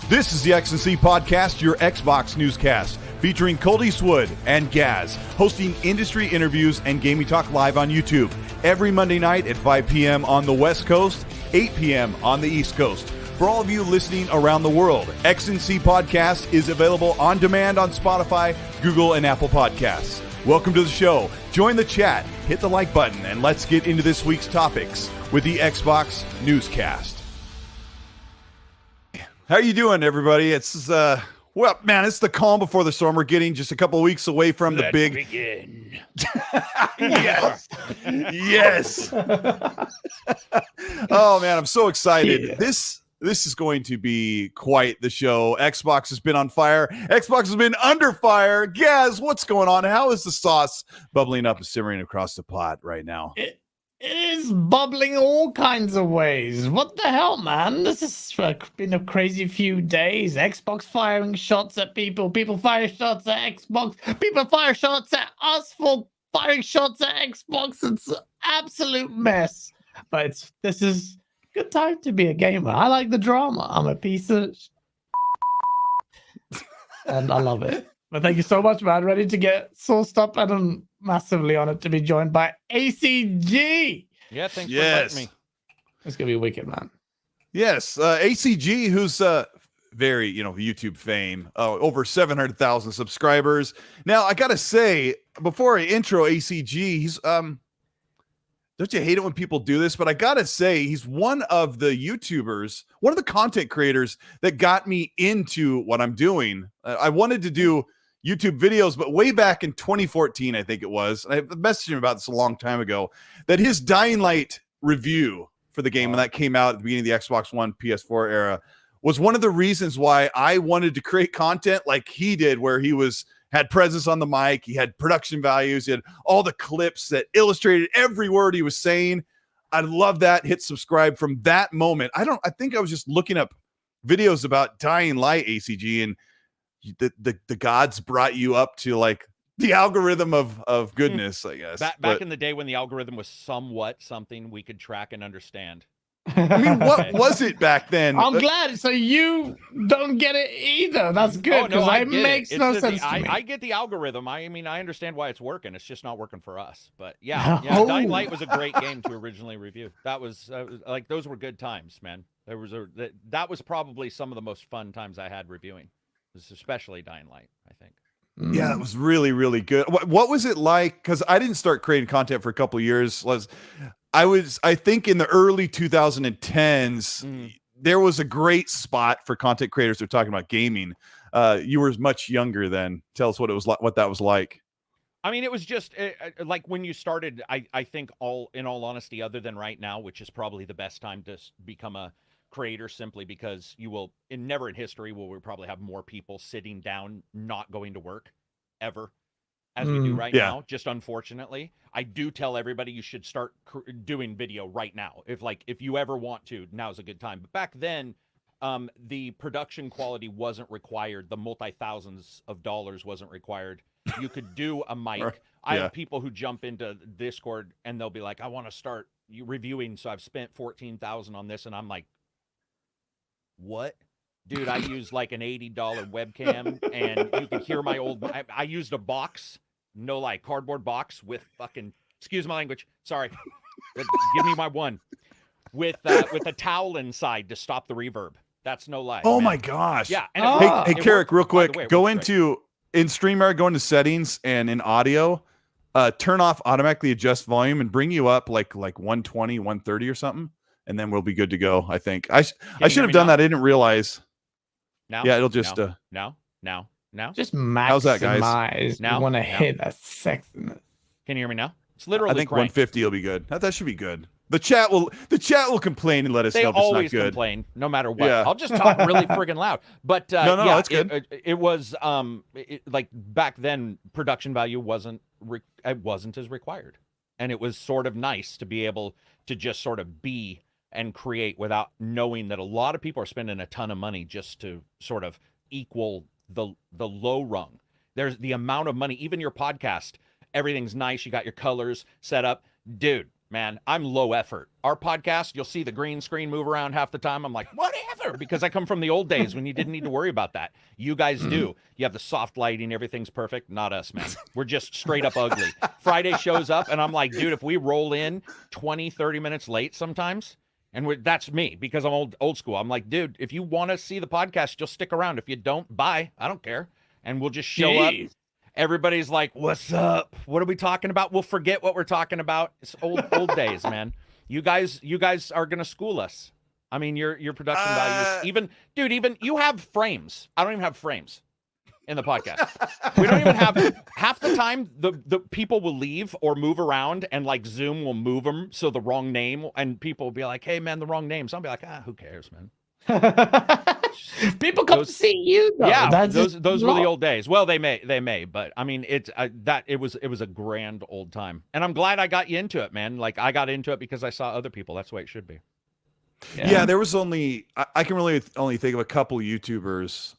This is the XNC Podcast, your Xbox newscast, featuring Colteastwood and Gaz, hosting industry interviews and gaming talk live on YouTube every Monday night at 5 p.m. on the West Coast, 8 p.m. on the East Coast. For all of you listening around the world, XNC Podcast is available on demand on Spotify, Google, and Apple Podcasts. Welcome to the show. Join the chat, hit the like button, and let's get into this week's topics with the Xbox newscast. How you doing, everybody? It's well, man, it's the calm before the storm. We're getting just a couple of weeks away from the big. Begin. Yes, yes. Oh man, I'm so excited. Yeah. This is going to be quite the show. Xbox has been on fire. Xbox has been under fire. Gaz, what's going on? How is the sauce bubbling up and simmering across the pot right now? It is bubbling all kinds of ways. What the hell, man? This has been a crazy few days. Xbox firing shots at people. People fire shots at Xbox. People fire shots at us for firing shots at Xbox. It's an absolute mess. But this is a good time to be a gamer. I like the drama. I'm a piece of and I love it. But thank you so much, man. Ready to get sauced up, and I'm massively honored to be joined by ACG. Yeah, thanks for letting me. It's gonna be wicked, man. Yes, ACG, who's very, YouTube fame, over 700,000 subscribers. Now, I gotta say, before I intro ACG, he's don't you hate it when people do this? But I gotta say, he's one of the YouTubers, one of the content creators that got me into what I'm doing. I wanted to do YouTube videos, but way back in 2014, I think it was. I messaged him about this a long time ago, that his Dying Light review for the game when that came out at the beginning of the Xbox One, PS4 era was one of the reasons why I wanted to create content like he did, where he had presence on the mic, he had production values, he had all the clips that illustrated every word he was saying. I love that. Hit subscribe from that moment. I think I was just looking up videos about Dying Light, ACG, and the gods brought you up to like the algorithm of goodness, I guess. Back in the day when the algorithm was somewhat something we could track and understand. I mean, what was it back then? I'm glad. So you don't get it either. That's good, because it makes no sense to me. I get the algorithm. I mean, I understand why it's working. It's just not working for us. But yeah, Dying Light was a great game to originally review. That was like, those were good times, man. That was probably some of the most fun times I had reviewing. Especially Dying Light, I think. Yeah, it was really, really good. What was it like? Because I didn't start creating content for a couple of years. I think in the early 2010s, there was a great spot for content creators who were talking about gaming. You were much younger then. Tell us what it was like, what that was like. I mean, it was just like when you started, I think in all honesty, other than right now, which is probably the best time to become a creator, simply because never in history will we probably have more people sitting down not going to work ever as we do right now. Just unfortunately, I do tell everybody you should start doing video right now. If you ever want to, now's a good time. But back then, the production quality wasn't required. The multi-thousands of dollars wasn't required. You could do a mic. I have people who jump into Discord and they'll be like, I want to start reviewing, so I've spent $14,000 on this, and I'm like, what? Dude, I used like an $80 webcam, and you can hear my old. I used a box, no lie, cardboard box with fucking. Excuse my language. Sorry. Give me my one with a towel inside to stop the reverb. That's no lie. Oh, man. My gosh. Yeah. And hey, Carrick, real quick, go in StreamYard, go into settings, and in audio, turn off automatically adjust volume and bring you up like 120, 130 or something. And then we'll be good to go, I think. I should have done that. I didn't realize. Now? Yeah, it'll just... Now? Just maximize. How's that, guys? Now? Want to hit that sexiness. Can you hear me now? It's literally I think 150 will be good. That should be good. The chat will complain and let us They know if it's not always good. complain, no matter what. Yeah. I'll just talk really friggin' loud. But No, yeah, that's good. It was like back then, production value wasn't as required, and it was sort of nice to be able to just sort of be and create without knowing that a lot of people are spending a ton of money just to sort of equal the low rung. There's the amount of money, even your podcast, everything's nice. You got your colors set up, dude. Man, I'm low effort. Our podcast, you'll see the green screen move around half the time. I'm like, whatever, because I come from the old days when you didn't need to worry about that. You guys do. You have the soft lighting, everything's perfect. Not us, man. We're just straight up ugly. Friday shows up, and I'm like, dude, if we roll in 20, 30 minutes late sometimes, and that's me because I'm old school. I'm like, dude, if you want to see the podcast, you'll stick around. If you don't, bye. I don't care. And we'll just show up. Everybody's like, what's up? What are we talking about? We'll forget what we're talking about. It's old days, man. You guys are gonna school us. I mean, your production values, even you have frames. I don't even have frames in the podcast. We don't even have half the time the people will leave or move around, and like Zoom will move them so the wrong name, and people will be like, hey man, the wrong name. So I'll be like, who cares, man? People come to see you though. Yeah, those were the old days. Well, they may, but I mean, it was a grand old time, and I'm glad I got you into it, man. Like I got into it because I saw other people. That's the way it should be. Yeah, there was I can really only think of a couple YouTubers,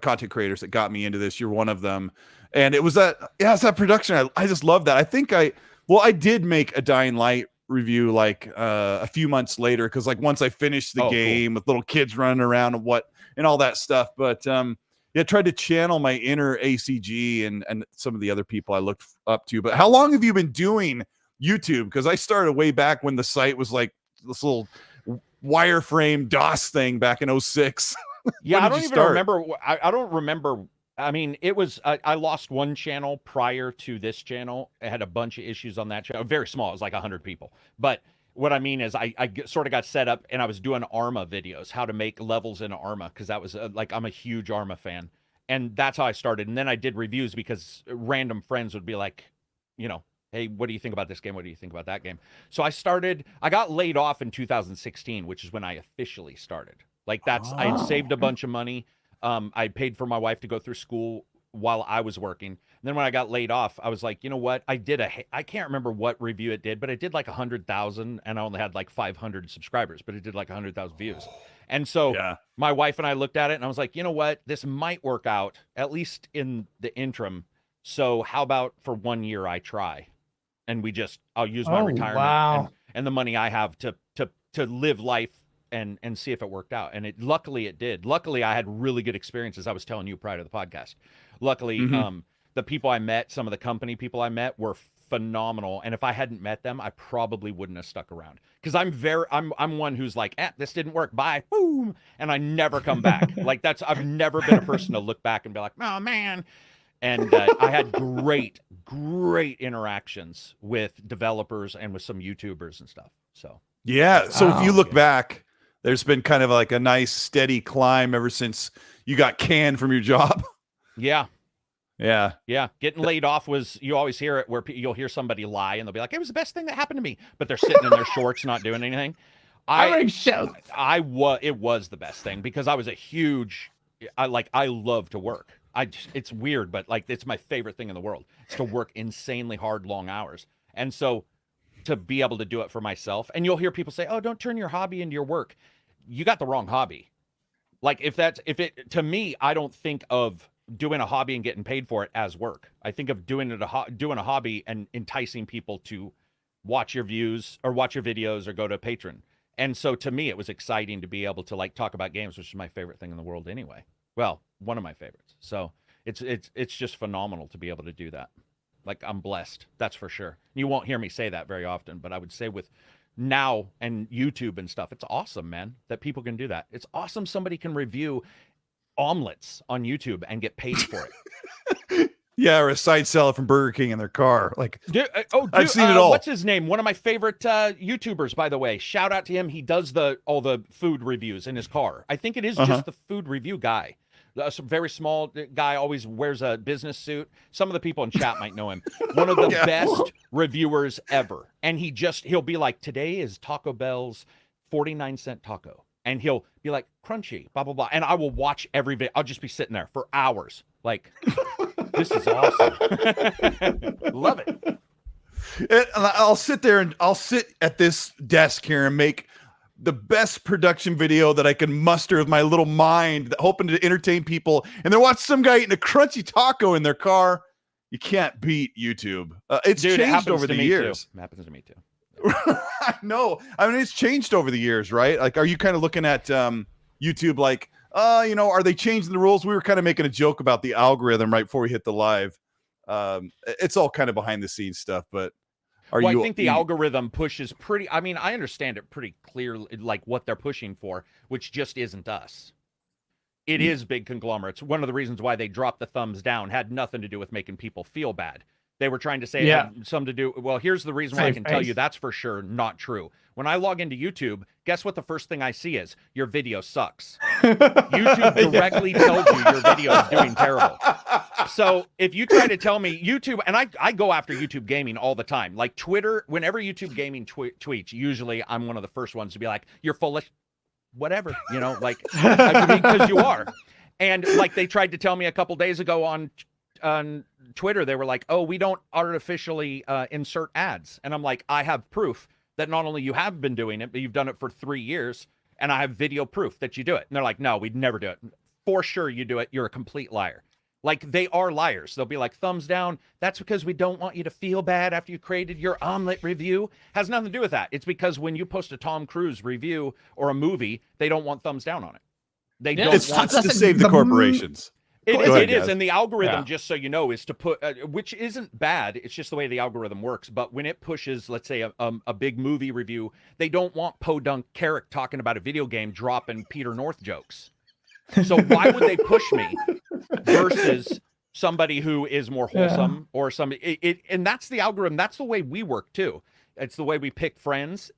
content creators that got me into this. You're one of them, and it's that production. I just love that. I think I did make a Dying Light review like a few months later, because like once I finished the game with little kids running around and all that stuff, but tried to channel my inner ACG and some of the other people I looked up to. But how long have you been doing YouTube? Because I started way back when the site was like this little wireframe DOS thing back in 06. Yeah, I don't even remember. I don't remember. I mean, it was, I lost one channel prior to this channel. I had a bunch of issues on that channel. Very small. It was like 100 people. But what I mean is I sort of got set up, and I was doing Arma videos, how to make levels in Arma, because that was I'm a huge Arma fan. And that's how I started. And then I did reviews because random friends would be like, hey, what do you think about this game? What do you think about that game? So I got laid off in 2016, which is when I officially started. Like I had saved a bunch of money. I paid for my wife to go through school while I was working. And then when I got laid off, I was like, you know what? I can't remember what review it did, but it did like 100,000, and I only had like 500 subscribers, but it did like 100,000 views. And so my wife and I looked at it, and I was like, you know what? This might work out, at least in the interim. So how about for 1 year I try? And I'll use my retirement and the money I have to live life and see if it worked out. And luckily it did. Luckily I had really good experiences. I was telling you prior to the podcast. Luckily, the people I met, some of the company people I met were phenomenal. And if I hadn't met them, I probably wouldn't have stuck around. Because I'm one who's like, this didn't work. Bye. Boom. And I never come back. I've never been a person to look back and be like, oh man. And I had great interactions with developers and with some YouTubers and stuff. So yeah. So if you look back, there's been kind of like a nice steady climb ever since you got canned from your job. Yeah. Yeah. Yeah. Getting laid off you always hear it where you'll hear somebody lie and they'll be like, it was the best thing that happened to me. But they're sitting in their shorts, not doing anything. It was the best thing because I was I love to work. It's weird, but like, it's my favorite thing in the world. It's to work insanely hard, long hours. And so to be able to do it for myself, and you'll hear people say, oh, don't turn your hobby into your work. You got the wrong hobby. Like to me, I don't think of doing a hobby and getting paid for it as work. I think of doing a hobby and enticing people to watch your views or watch your videos or go to Patreon. And so to me, it was exciting to be able to like talk about games, which is my favorite thing in the world anyway. Well, one of my favorites. So it's just phenomenal to be able to do that. Like, I'm blessed, that's for sure. You won't hear me say that very often, but I would say with now and YouTube and stuff, it's awesome, man, that people can do that. It's awesome somebody can review omelets on YouTube and get paid for it. Yeah, or a side salad from Burger King in their car. Like, I've seen it all. What's his name? One of my favorite YouTubers, by the way. Shout out to him. He does all the food reviews in his car. I think it is just the food review guy. Some very small guy, always wears a business suit. Some of the people in chat might know him. One of the Yeah. best reviewers ever. And he'll be like, today is Taco Bell's 49-cent taco. And he'll be like, crunchy, blah, blah, blah. And I will watch every video. I'll just be sitting there for hours. Like, this is awesome. Love it. And I'll sit there and I'll sit at this desk here and make the best production video that I can muster with my little mind, hoping to entertain people. And then watch some guy eating a crunchy taco in their car. You can't beat YouTube. It's Dude, changed over the years. It happens to me too. I know. I mean, it's changed over the years, right? Like, are you kind of looking at YouTube like, are they changing the rules? We were kind of making a joke about the algorithm right before we hit the live. It's all kind of behind the scenes stuff, but I think the algorithm pushes pretty, I mean, I understand it pretty clearly, like what they're pushing for, which just isn't us. It is big conglomerates. One of the reasons why they dropped the thumbs down had nothing to do with making people feel bad. They were trying to say it had something to do. Well, here's the reason why I can tell you that's for sure not true. When I log into YouTube, guess what the first thing I see is? Your video sucks. YouTube directly tells you your video is doing terrible. So if you try to tell me YouTube, and I go after YouTube gaming all the time. Like Twitter, whenever YouTube gaming tweets, usually I'm one of the first ones to be like, you're full of whatever, like, because you are. And like they tried to tell me a couple days ago on Twitter, they were like, oh, we don't artificially insert ads. And I'm like, I have proof that not only you have been doing it, but you've done it for 3 years, and I have video proof that you do it. And they're like, no, we'd never do it. For sure you do it. You're a complete liar. Like, they are liars. They'll be like, thumbs down. That's because we don't want you to feel bad after you created your omelet review. Has nothing to do with that. It's because when you post a Tom Cruise review or a movie, they don't want thumbs down on it. They don't want to save the corporations. It is, and the algorithm, just so you know, is to put, which isn't bad, it's just the way the algorithm works, but when it pushes, let's say, a big movie review, they don't want Podunk Carrick talking about a video game dropping Peter North jokes. So why would they push me versus somebody who is more wholesome or somebody, and that's the algorithm, that's the way we work too. It's the way we pick friends.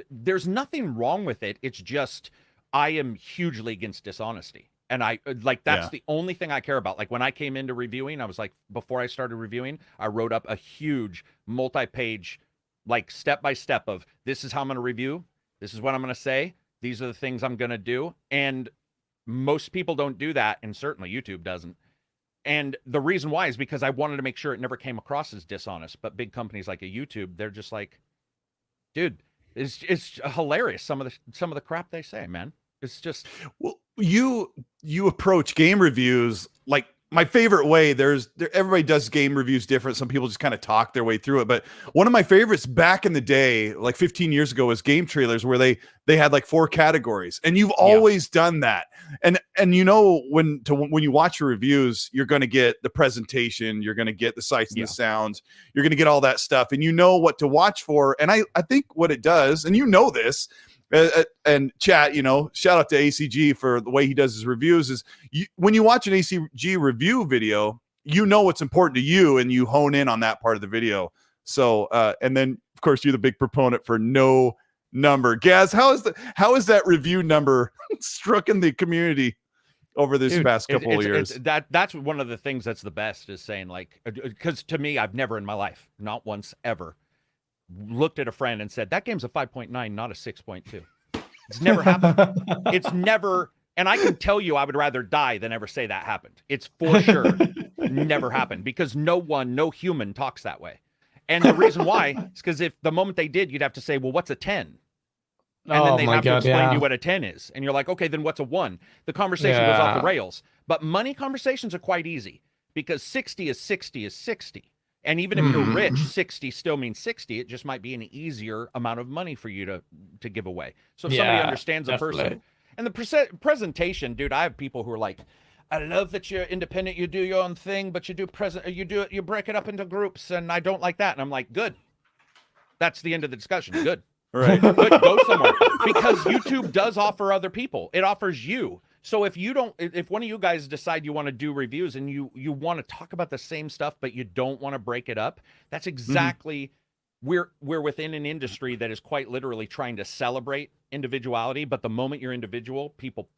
There's nothing wrong with it, it's just, I am hugely against dishonesty. And I like, that's the only thing I care about. Like when I came into reviewing, I was like, before I started reviewing, I wrote up a huge multi-page, like step-by-step of this is how I'm going to review. This is what I'm going to say. These are the things I'm going to do. And most people don't do that. And certainly YouTube doesn't. And the reason why is because I wanted to make sure it never came across as dishonest. But big companies like a YouTube, they're just like, dude, it's hilarious. Some of the crap they say, man. It's just, well, you approach game reviews like my favorite way. Everybody does game reviews different. Some people just kind of talk their way through it. But one of my favorites back in the day, like 15 years ago, was game trailers where they had like 4 categories, and you've always done that. And when you watch your reviews, you're going to get the presentation, you're going to get the sights and the sounds, you're going to get all that stuff, and you know what to watch for. And I think what it does, and this. And chat, shout out to ACG for the way he does his reviews, is when you watch an ACG review video, you know what's important to you and you hone in on that part of the video. So, and then of course you're the big proponent for no number. Gaz, how is that review number struck in the community over this past couple of years? That's one of the things that's the best, is saying, like, because to me, I've never in my life, not once ever, looked at a friend and said, that game's a 5.9, not a 6.2. It's never happened. It's never, and I can tell you I would rather die than ever say that happened. It's for sure never happened, because no human talks that way. And the reason why is because if the moment they did, you'd have to say, well, what's a 10? And then they'd have to explain to you what a 10 is. And you're like, okay, then what's a 1? The conversation goes off the rails. But money conversations are quite easy, because 60 is 60 is 60. And even if you're rich, 60 still means 60. It just might be an easier amount of money for you to give away. So if somebody understands a person. And the presentation, dude, I have people who are like, I love that you're independent, you do your own thing, but you break it up into groups, and I don't like that. And I'm like, good. That's the end of the discussion. Good. Right. Good. Go somewhere. Because YouTube does offer other people. It offers you. So if one of you guys decide you want to do reviews and you want to talk about the same stuff, but you don't want to break it up, that's exactly, we're within an industry that is quite literally trying to celebrate individuality. But the moment you're individual, people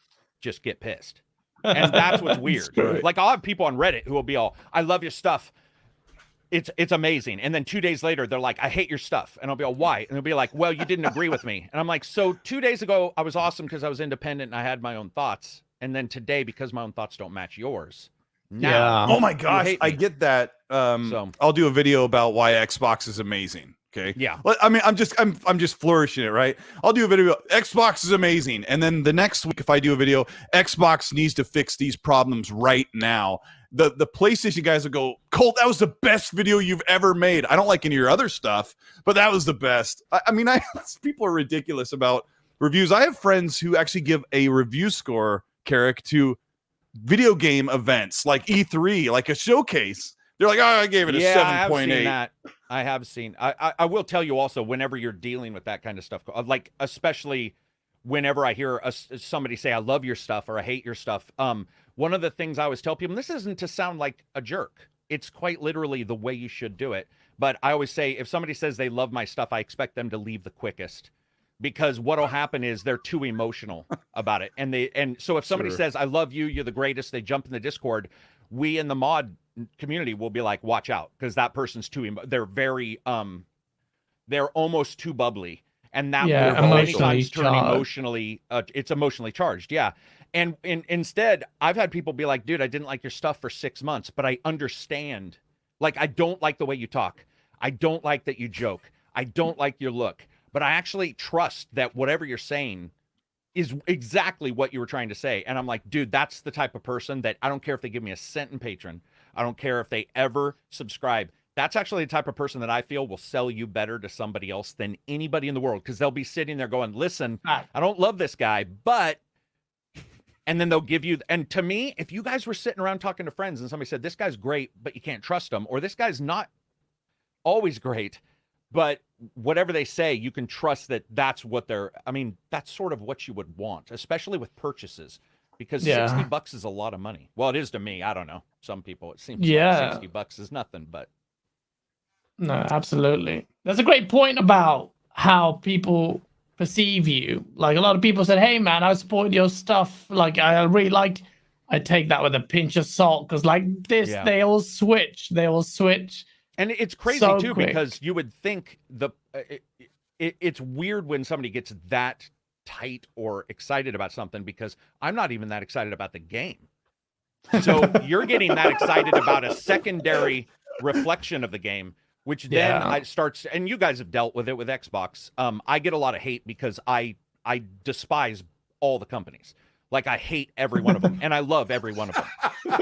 just get pissed. And that's what's weird. great. Like, I'll have people on Reddit who will be all, I love your stuff. It's amazing. And then 2 days later, they're like, I hate your stuff. And I'll be all, why? And they'll be like, well, you didn't agree with me. And I'm like, so 2 days ago, I was awesome because I was independent and I had my own thoughts. And then today, because my own thoughts don't match yours. Now, Oh my you gosh, hate I me. get that. So- I'll do a video about why Xbox is amazing. Okay. Yeah. Well, I mean, I'm just flourishing it, right? I'll do a video. Xbox is amazing, and then the next week, if I do a video, Xbox needs to fix these problems right now. The PlayStation guys will go, Colt, that was the best video you've ever made. I don't like any of your other stuff, but that was the best. I mean, people are ridiculous about reviews. I have friends who actually give a review score, Carrick, to video game events like E3, like a showcase. They're like, oh, I gave it a 7.8. I have seen. I will tell you also, whenever you're dealing with that kind of stuff, like especially whenever I hear somebody say, I love your stuff or I hate your stuff. One of the things I always tell people, and this isn't to sound like a jerk. It's quite literally the way you should do it. But I always say, if somebody says they love my stuff, I expect them to leave the quickest. Because what'll happen is they're too emotional about it. And so if somebody says, I love you, you're the greatest, they jump in the Discord, we in the mod community will be like, watch out, because that person's too they're very they're almost too bubbly. And that will many times turn emotionally it's emotionally charged. Yeah. And instead, I've had people be like, dude, I didn't like your stuff for 6 months, but I understand. Like, I don't like the way you talk. I don't like that you joke. I don't like your look. But I actually trust that whatever you're saying is exactly what you were trying to say. And I'm like, dude, that's the type of person that I don't care if they give me a cent in Patreon. I don't care if they ever subscribe. That's actually the type of person that I feel will sell you better to somebody else than anybody in the world. Because they'll be sitting there going, listen, I don't love this guy, but... And then they'll give you... And to me, if you guys were sitting around talking to friends and somebody said, this guy's great, but you can't trust him, or this guy's not always great, but whatever they say, you can trust that that's what they're... I mean, that's sort of what you would want, especially with purchases, because $60 is a lot of money. Well, it is to me. I don't know. Some people, it seems like $60 is nothing, but... No, absolutely. That's a great point about how people perceive you. Like, a lot of people said, hey, man, I supported your stuff. Like, I really liked... I take that with a pinch of salt, because like this, they all switch. They all switch. And it's crazy so too, quick. because you would think it's weird when somebody gets that tight or excited about something, because I'm not even that excited about the game. So you're getting that excited about a secondary reflection of the game, which then I starts, and you guys have dealt with it with Xbox. I get a lot of hate because I despise all the companies. Like, I hate every one of them, and I love every one of them.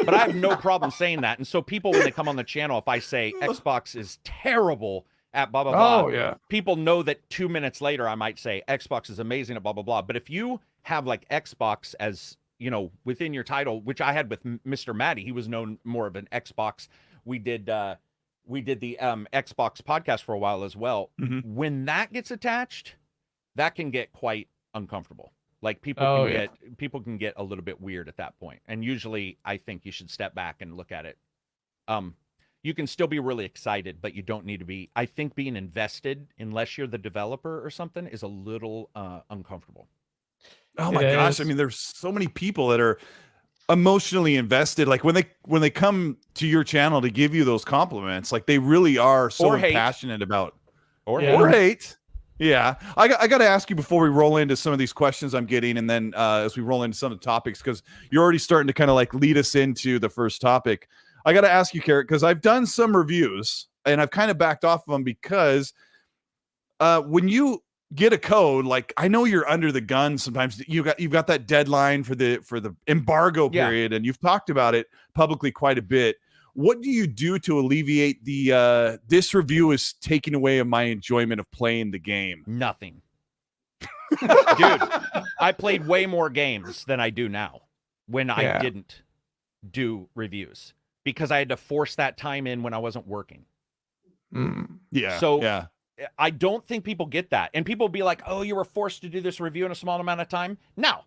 But I have no problem saying that. And so people, when they come on the channel, if I say Xbox is terrible at blah, blah, blah, people know that 2 minutes later I might say Xbox is amazing at blah, blah, blah. But if you have, like, Xbox as, you know, within your title, which I had with Mr. Matty, he was known more of an Xbox. We did the Xbox podcast for a while as well. Mm-hmm. When that gets attached, that can get quite uncomfortable. Like, people can get a little bit weird at that point. And usually I think you should step back and look at it. You can still be really excited, but you don't need to be. I think being invested, unless you're the developer or something, is a little uncomfortable. Oh my gosh. I mean, there's so many people that are emotionally invested. Like, when they come to your channel to give you those compliments, like, they really are so passionate about or hate. Yeah, I got to ask you before we roll into some of these questions I'm getting, and then as we roll into some of the topics, because you're already starting to kind of like lead us into the first topic. I got to ask you, Carrot, because I've done some reviews and I've kind of backed off of them because when you get a code, like, I know you're under the gun sometimes. You've got that deadline for the embargo period, and you've talked about it publicly quite a bit. What do you do to alleviate the this review is taking away my enjoyment of playing the game? Nothing. Dude, I played way more games than I do now when I didn't do reviews, because I had to force that time in when I wasn't working. So I don't think people get that. And people be like, oh, you were forced to do this review in a small amount of time. No,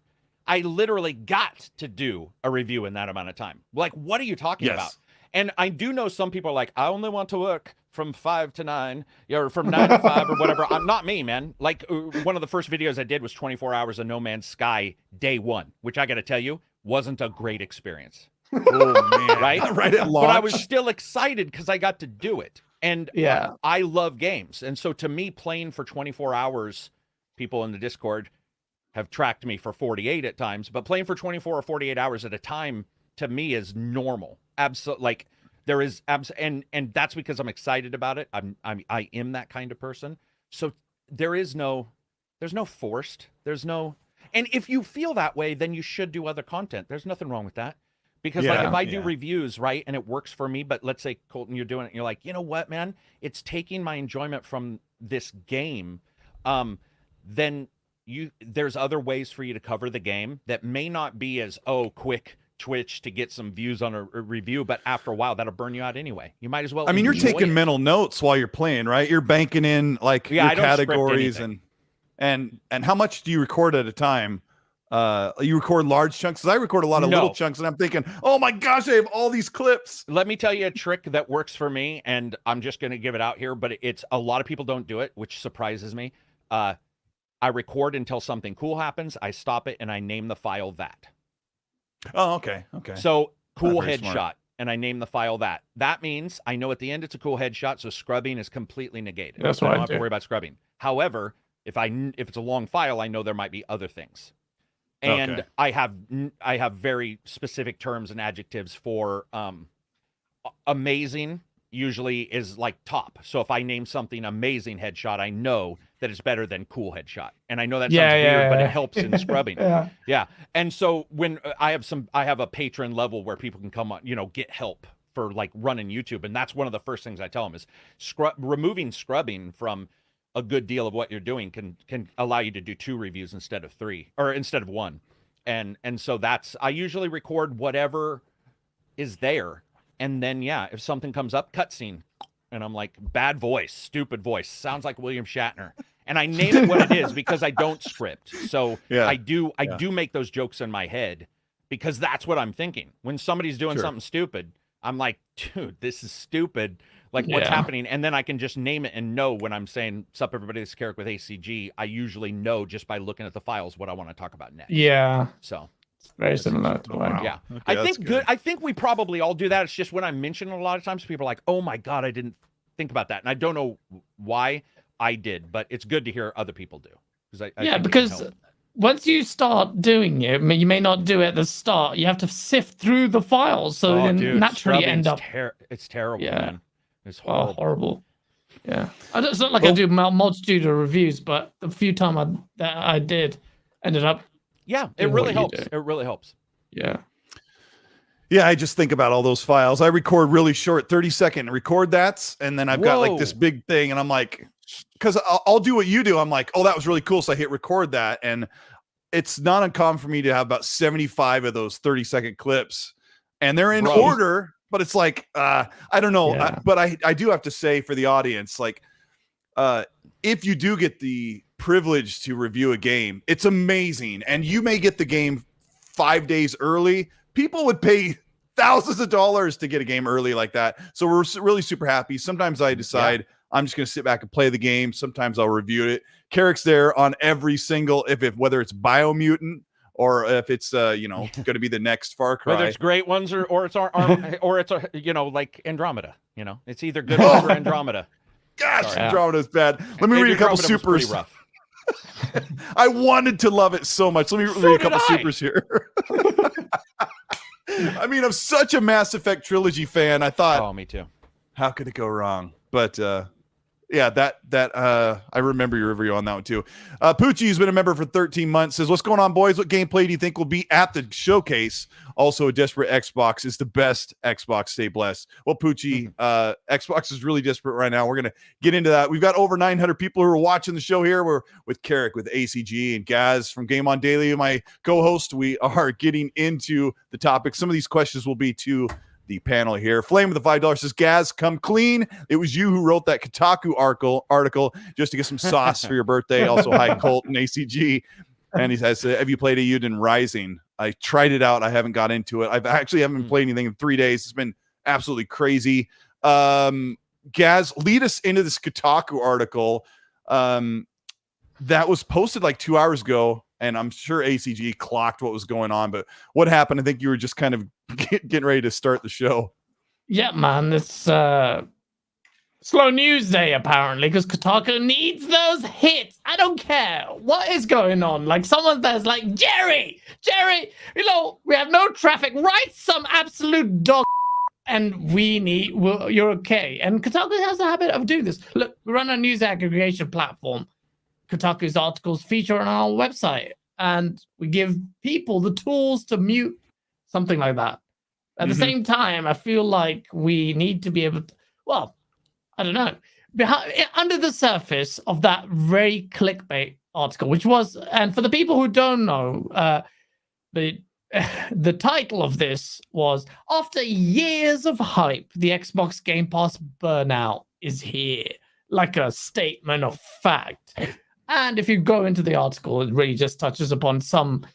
I literally got to do a review in that amount of time. Like, what are you talking about? And I do know some people are like, I only want to work from 5 to 9, or from 9 to 5 or whatever. Not me, man. Like, one of the first videos I did was 24 hours of No Man's Sky day 1, which I got to tell you wasn't a great experience. Oh man, Right? right at launch. But I was still excited because I got to do it. And Yeah. I love games. And so to me, playing for 24 hours, people in the Discord have tracked me for 48 at times, but playing for 24 or 48 hours at a time to me is normal. Absolutely. Like there is and that's because I'm excited about it. I am that kind of person. So there's no forced. And if you feel that way, then you should do other content. There's nothing wrong with that. Because like if I do reviews, right, and it works for me, but let's say Colton, you're doing it and you're like, you know what, man, it's taking my enjoyment from this game, then there's other ways for you to cover the game that may not be as quick Twitch to get some views on a review, but after a while that'll burn you out anyway. You might as well. I mean, you're enjoy taking it. mental notes while you're playing, right? You're banking in like your I don't script categories anything. and how much do you record at a time? You record large chunks? 'Cause I record a lot of little chunks, and I'm thinking, oh my gosh, I have all these clips. Let me tell you a trick that works for me, and I'm just going to give it out here, but it's a lot of people don't do it, which surprises me. I record until something cool happens, I stop it, and I name the file that. Oh, okay. So cool Very headshot, smart. and I name the file that. That means I know at the end it's a cool headshot, so scrubbing is completely negated. That's I what don't I have to do. worry about scrubbing. However, if it's a long file, I know there might be other things. And Okay. I have very specific terms and adjectives for amazing usually is like top. So if I name something amazing headshot, I know that it's better than cool headshot. And I know that sounds weird, but it helps in scrubbing. Yeah. And so when I have a patron level where people can come on, get help for like running YouTube. And that's one of the first things I tell them is removing scrubbing from a good deal of what you're doing can allow you to do 2 reviews instead of 3 or instead of 1. And so I usually record whatever is there. And then, if something comes up, cutscene, and I'm like, bad voice, stupid voice, sounds like William Shatner. And I name it what it is because I don't script. So I do make those jokes in my head because that's what I'm thinking. When somebody's doing something stupid, I'm like, dude, this is stupid. Like, what's happening? And then I can just name it and know when I'm saying, sup, everybody, this is Carrick with ACG. I usually know just by looking at the files what I want to talk about next. Yeah. So It's very similar to mine. Wow. yeah. Okay, I that's think good. I think we probably all do that. It's just when I mention it a lot of times, people are like, oh my God, I didn't think about that. And I don't know why I did, but it's good to hear other people do. I think it can because help. once you start doing it, you may not do it at the start. You have to sift through the files, so then Dude, naturally you end up it's terrible, Yeah. man. It's horrible. horrible. Yeah, it's not like I do multitude of reviews, but the few times that I did, ended up. Yeah, it doing really what you helps. do. It really helps. Yeah. Yeah, I just think about all those files. I record really short, 30-second record that, and then I've got like this Whoa. big thing, and I'm like, because I'll do what you do. I'm like, oh, that was really cool. So I hit record that, and it's not uncommon for me to have about 75 of those 30-second clips, and they're in Bro. order, but it's like, I don't know. Yeah. But I do have to say for the audience, like, if you do get the privilege to review a game, it's amazing. And you may get the game 5 days early. People would pay thousands of dollars to get a game early like that. So we're really super happy. Sometimes I decide I'm just going to sit back and play the game. Sometimes I'll review it. Carrick's there on every single, if whether it's Biomutant or if it's going to be the next Far Cry. Whether it's great ones or it's or it's like Andromeda. It's either good ones or Andromeda. Gosh, Sorry. Andromeda's bad. Let me read a couple Andromeda was pretty supers. rough. I wanted to love it so much. Let me read a did couple I. supers here. I mean, I'm such a Mass Effect trilogy fan. I thought, Oh, me too. how could it go wrong? But that I remember your review on that one too. Poochie, who's been a member for 13 months, says, what's going on, boys? What gameplay do you think will be at the showcase? Also, a desperate Xbox is the best Xbox. Stay blessed. Well, Poochie, Xbox is really desperate right now. We're going to get into that. We've got over 900 people who are watching the show here. We're with Carrick, with ACG, and Gaz from Game On Daily, my co-host. We are getting into the topic. Some of these questions will be to the panel here. Flame with the $5 says, Gaz, come clean. It was you who wrote that Kotaku article just to get some sauce for your birthday. Also, hi, Colt and ACG. And he says, have you played Euden Rising? I tried it out. I haven't got into it. I've actually haven't played anything in 3 days. It's been absolutely crazy. Gaz, lead us into this Kotaku article that was posted like 2 hours ago. and I'm sure ACG clocked what was going on. But what happened? I think you were just kind of getting ready to start the show. Yeah, man, it's slow news day apparently because Kotaku needs those hits. I don't care what is going on. Like someone that's like, Jerry, we have no traffic. Write some absolute dog, and you're okay. And Kotaku has a habit of doing this. Look, we run a news aggregation platform. Kotaku's articles feature on our website, and we give people the tools to mute something like that. At the same time, I feel like we need to be able to, well, I don't know, under the surface of that very clickbait article, which was, and for the people who don't know, the title of this was, after years of hype, the Xbox Game Pass burnout is here, like a statement of fact. And if you go into the article, it really just touches upon some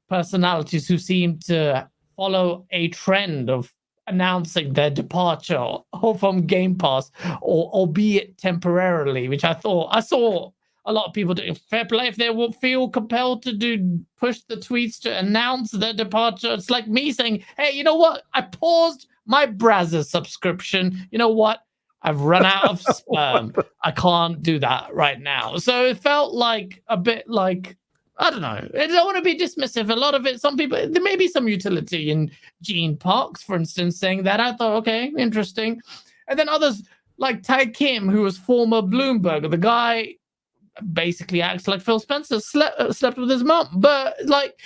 personalities who seem to follow a trend of announcing their departure from Game Pass, or albeit temporarily, which I saw a lot of people do. Fair play if they will feel compelled to push the tweets to announce their departure. It's like me saying, hey, you know what? I paused my browser subscription. You know what? I've run out of sperm. I can't do that right now. So it felt like a bit like, I don't know. I don't want to be dismissive. A lot of it, some people, there may be some utility in Gene Parks, for instance, saying that. I thought, okay, interesting. And then others like Ty Kim, who was former Bloomberg, the guy basically acts like Phil Spencer slept with his mom. But like,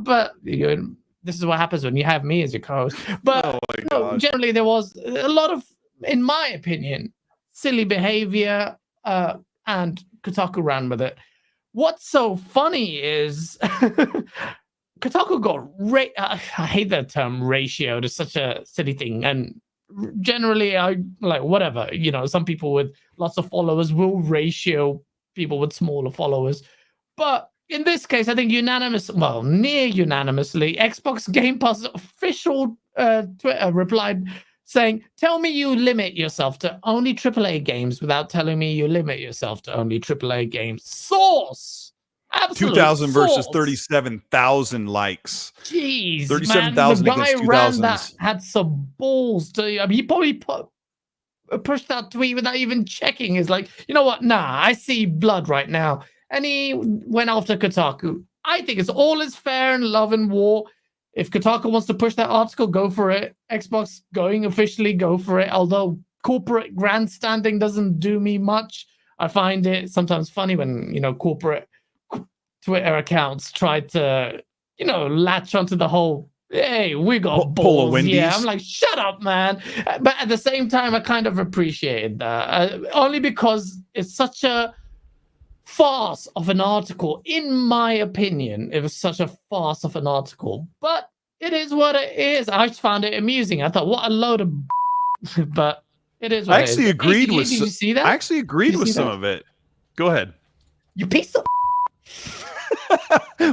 but this is what happens when you have me as your co-host. But generally, there was a lot of, in my opinion, silly behavior, and Kotaku ran with it. What's so funny is Kotaku got I hate that term ratio. It's such a silly thing. And generally, I like whatever. Some people with lots of followers will ratio people with smaller followers. But in this case, I think near unanimously, Xbox Game Pass official Twitter replied saying, tell me you limit yourself to only AAA games without telling me you limit yourself to only AAA games. Source! Absolute 2,000 versus source. 37,000 likes. Jeez, 37,000 against 2,000. That had some balls to, he probably pushed that tweet without even checking. It's like, you know what? Nah, I see blood right now. And he went after Kotaku. I think it's all is fair in love and war. If Kotaku wants to push that article, go for it. Xbox going officially, go for it. Although corporate grandstanding doesn't do me much. I find it sometimes funny when, corporate Twitter accounts try to, latch onto the whole, hey, we got balls. Yeah, I'm like, shut up, man. But at the same time, I kind of appreciated that. Only because it's such a farce of an article. In my opinion, it was such a farce of an article, but it is what it is. I just found it amusing. I thought, what a load of but it is what I actually agreed with did you see that? I actually agreed with some of it. Go ahead. You piece of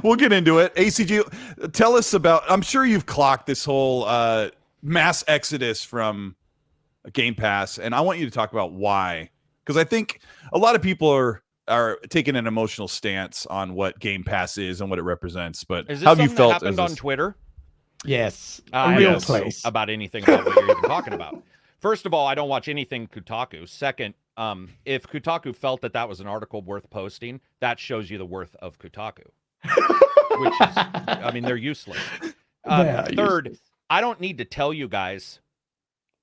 We'll get into it. ACG, tell us about, I'm sure you've clocked this whole mass exodus from Game Pass, and I want you to talk about why, because I think a lot of people are taking an emotional stance on what Game Pass is and what it represents. But is this how have you felt? That happened on Twitter? Yes, I don't know about anything about what you're even talking about. First of all, I don't watch anything Kotaku. Second, if Kotaku felt that was an article worth posting, that shows you the worth of Kotaku. Which is, I mean, they're useless. Third, useless. I don't need to tell you guys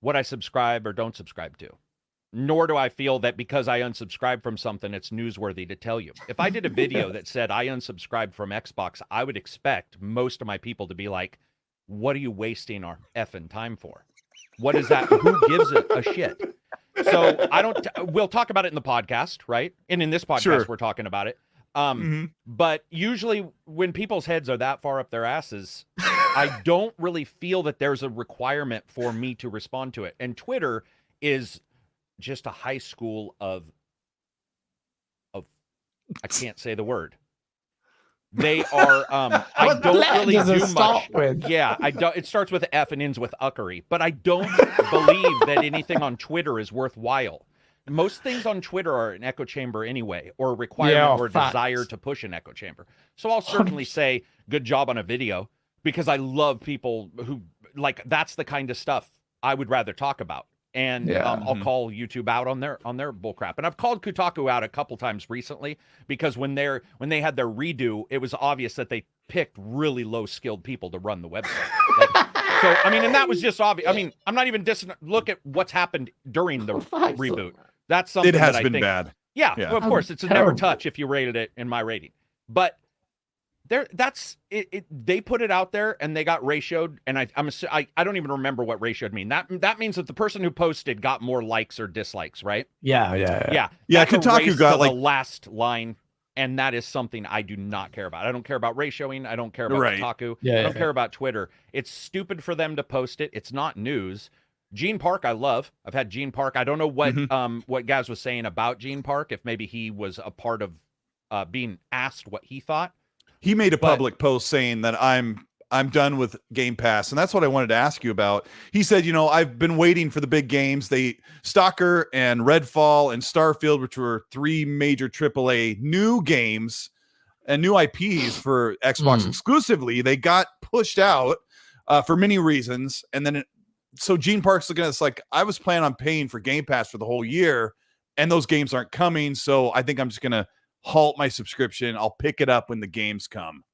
what I subscribe or don't subscribe to. Nor do I feel that because I unsubscribe from something, it's newsworthy to tell you. If I did a video that said I unsubscribed from Xbox, I would expect most of my people to be like, what are you wasting our effing time for? What is that? Who gives a shit? So I don't, we'll talk about it in the podcast, right? And in this podcast, sure, we're talking about it. But usually when people's heads are that far up their asses, I don't really feel that there's a requirement for me to respond to it. And Twitter is just a high school of I can't say the word. They are I don't really do much. Yeah, I don't. It starts with F and ends with uckery, but I don't believe that anything on Twitter is worthwhile. most things on Twitter are an echo chamber anyway, or a requirement or a facts. desire to push an echo chamber. So I'll certainly say good job on a video, because I love people who, like, that's the kind of stuff I would rather talk about. And I'll call YouTube out on their bullcrap. And I've called Kotaku out a couple times recently, because when they had their redo, it was obvious that they picked really low skilled people to run the website. So I mean, and that was just obvious. I mean, I'm not even look at what's happened during the reboot. That's something It has that I been think, bad. Yeah, well, of course, it's a never touch if you rated it in my rating. But that's it. They put it out there and they got ratioed, and I don't even remember what ratioed mean. That means that the person who posted got more likes or dislikes, right? Yeah. That's a Kotaku race got to like the last line, and that is something I do not care about. I don't care about ratioing. I don't care about Kotaku. I don't care about Twitter. It's stupid for them to post it. It's not news. Gene Park, I love. I've had Gene Park. I don't know what Gaz was saying about Gene Park, if maybe he was a part of being asked what he thought. He made a public post saying that I'm done with Game Pass, and that's what I wanted to ask you about. He said, I've been waiting for the big games. Stalker and Redfall and Starfield, which were 3 major AAA new games and new IPs for Xbox exclusively. They got pushed out for many reasons, and then so Gene Park's looking at us like, I was planning on paying for Game Pass for the whole year, and those games aren't coming, so I think I'm just gonna halt my subscription. I'll pick it up when the games come.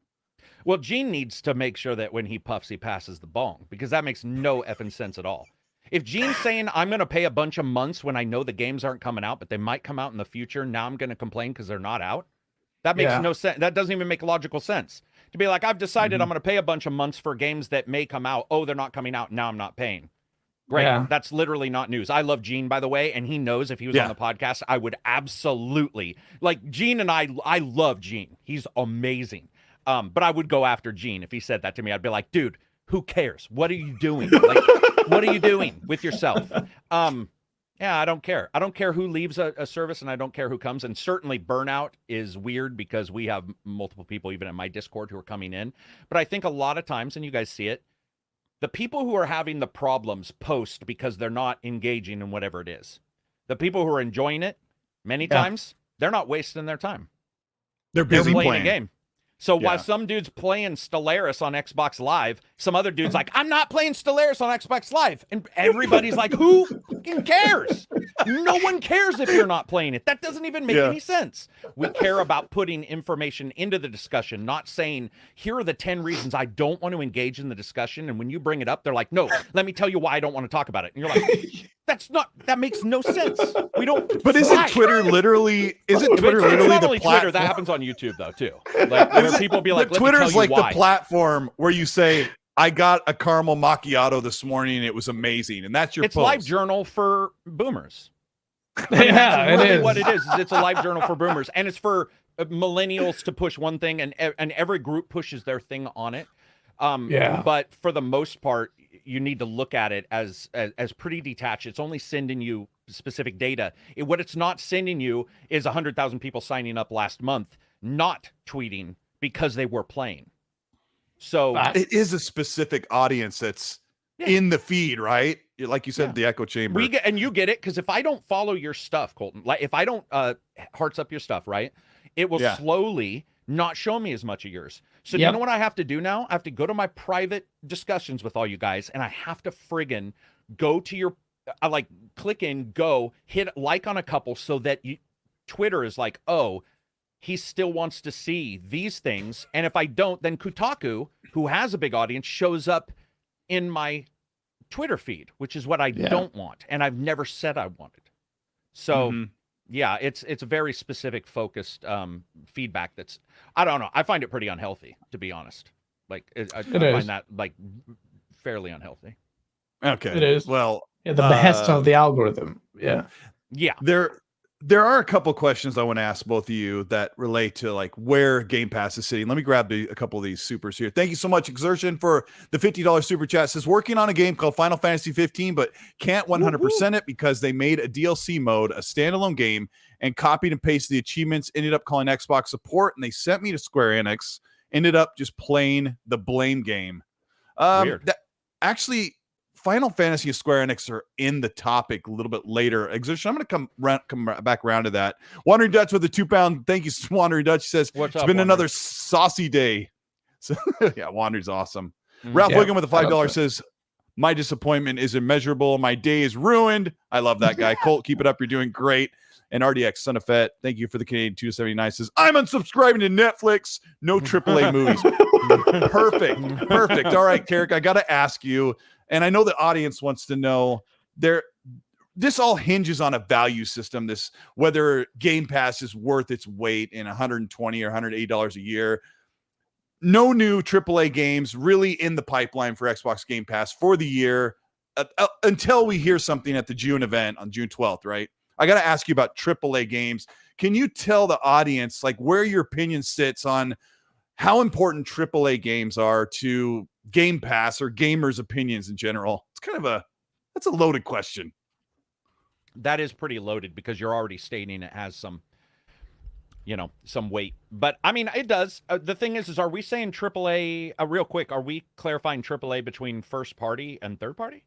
Well, Gene needs to make sure that when he puffs, he passes the bong, because that makes no effing sense at all. If Gene's saying, I'm going to pay a bunch of months when I know the games aren't coming out, but they might come out in the future, now I'm going to complain because they're not out, that makes no sense. That doesn't even make logical sense. To be like, I've decided I'm going to pay a bunch of months for games that may come out. Oh, they're not coming out. Now I'm not paying. Great. Yeah. That's literally not news. I love Gene, by the way, and he knows if he was on the podcast, I would absolutely, like, Gene and I love Gene. He's amazing. But I would go after Gene if he said that to me. I'd be like, dude, who cares? What are you doing? Like, what are you doing with yourself? Yeah, I don't care. I don't care who leaves a service, and I don't care who comes. And certainly burnout is weird, because we have multiple people, even in my Discord, who are coming in. But I think a lot of times, and you guys see it, the people who are having the problems post because they're not engaging in whatever it is. The people who are enjoying it, many times, they're not wasting their time. They're busy playing a game. So while some dude's playing Stellaris on Xbox Live, some other dude's like, I'm not playing Stellaris on Xbox Live. And everybody's like, who fucking cares? No one cares if you're not playing it. That doesn't even make any sense. We care about putting information into the discussion, not saying, here are the 10 reasons I don't want to engage in the discussion. And when you bring it up, they're like, no, let me tell you why I don't want to talk about it. And you're like, that makes no sense. We don't. But isn't Twitter literally, it's not only Twitter, that happens on YouTube though, too. Like, where people be like, Twitter's like why. The platform where you say, I got a caramel macchiato this morning and it was amazing. And that's your It's post. live journal for boomers. Yeah, really it is. What it is it's a live journal for boomers, and it's for millennials to push one thing, and every group pushes their thing on it. But for the most part, you need to look at it as pretty detached. It's only sending you specific data. What it's not sending you is 100,000 people signing up last month, not tweeting because they were playing. So it is a specific audience that's in the feed, right? Like you said, the echo chamber. You get it, because if I don't follow your stuff, Colton, like if I don't hearts up your stuff, right, it will slowly not show me as much of yours. So you know what I have to do now? I have to go to my private discussions with all you guys, and I have to friggin' go to your, click in, go, hit like on a couple, so that Twitter is like, oh, he still wants to see these things. And if I don't, then Kotaku, who has a big audience, shows up in my Twitter feed, which is what I don't want. And I've never said I wanted. So it's a very specific, focused feedback that's, I don't know. I find it pretty unhealthy, to be honest. Like, I find that like fairly unhealthy. Okay. It is. Well, the behest of the algorithm. Yeah. There are a couple questions I want to ask both of you that relate to like where Game Pass is sitting. Let me grab a couple of these supers here. Thank you so much, Exertion, for the $50 super chat. It says, working on a game called Final Fantasy 15, but can't 100% it because they made a DLC mode, a standalone game, and copied and pasted the achievements, ended up calling Xbox support, and they sent me to Square Enix, ended up just playing the blame game. Weird. Actually, Final Fantasy and Square Enix are in the topic a little bit later. Exertion. I'm going to come back around to that. Wandering Dutch with a 2-pound. Thank you, Wandering Dutch. Says What's it's up, been Wandering? another saucy day. So yeah, Wandering's awesome. Mm. Ralph Yeah, Wiggum with a I love $5 that. says, my disappointment is immeasurable. My day is ruined. I love that guy. Colt, keep it up. You're doing great. And RDX, Son of Fett, thank you for the Canadian 279. Says, I'm unsubscribing to Netflix. No AAA movies. Perfect. All right, Carrick, I got to ask you, and I know the audience wants to know, this all hinges on a value system, this whether Game Pass is worth its weight in $120 or $180 a year. No new AAA games really in the pipeline for Xbox Game Pass for the year until we hear something at the June event on June 12th, right? I got to ask you about AAA games. Can you tell the audience like where your opinion sits on how important AAA games are to Game Pass or gamers' opinions in general? It's kind of that's a loaded question. That is pretty loaded because you're already stating it has some, some weight. But I mean, it does. The thing is are we saying AAA, real quick, are we clarifying AAA between first party and third party?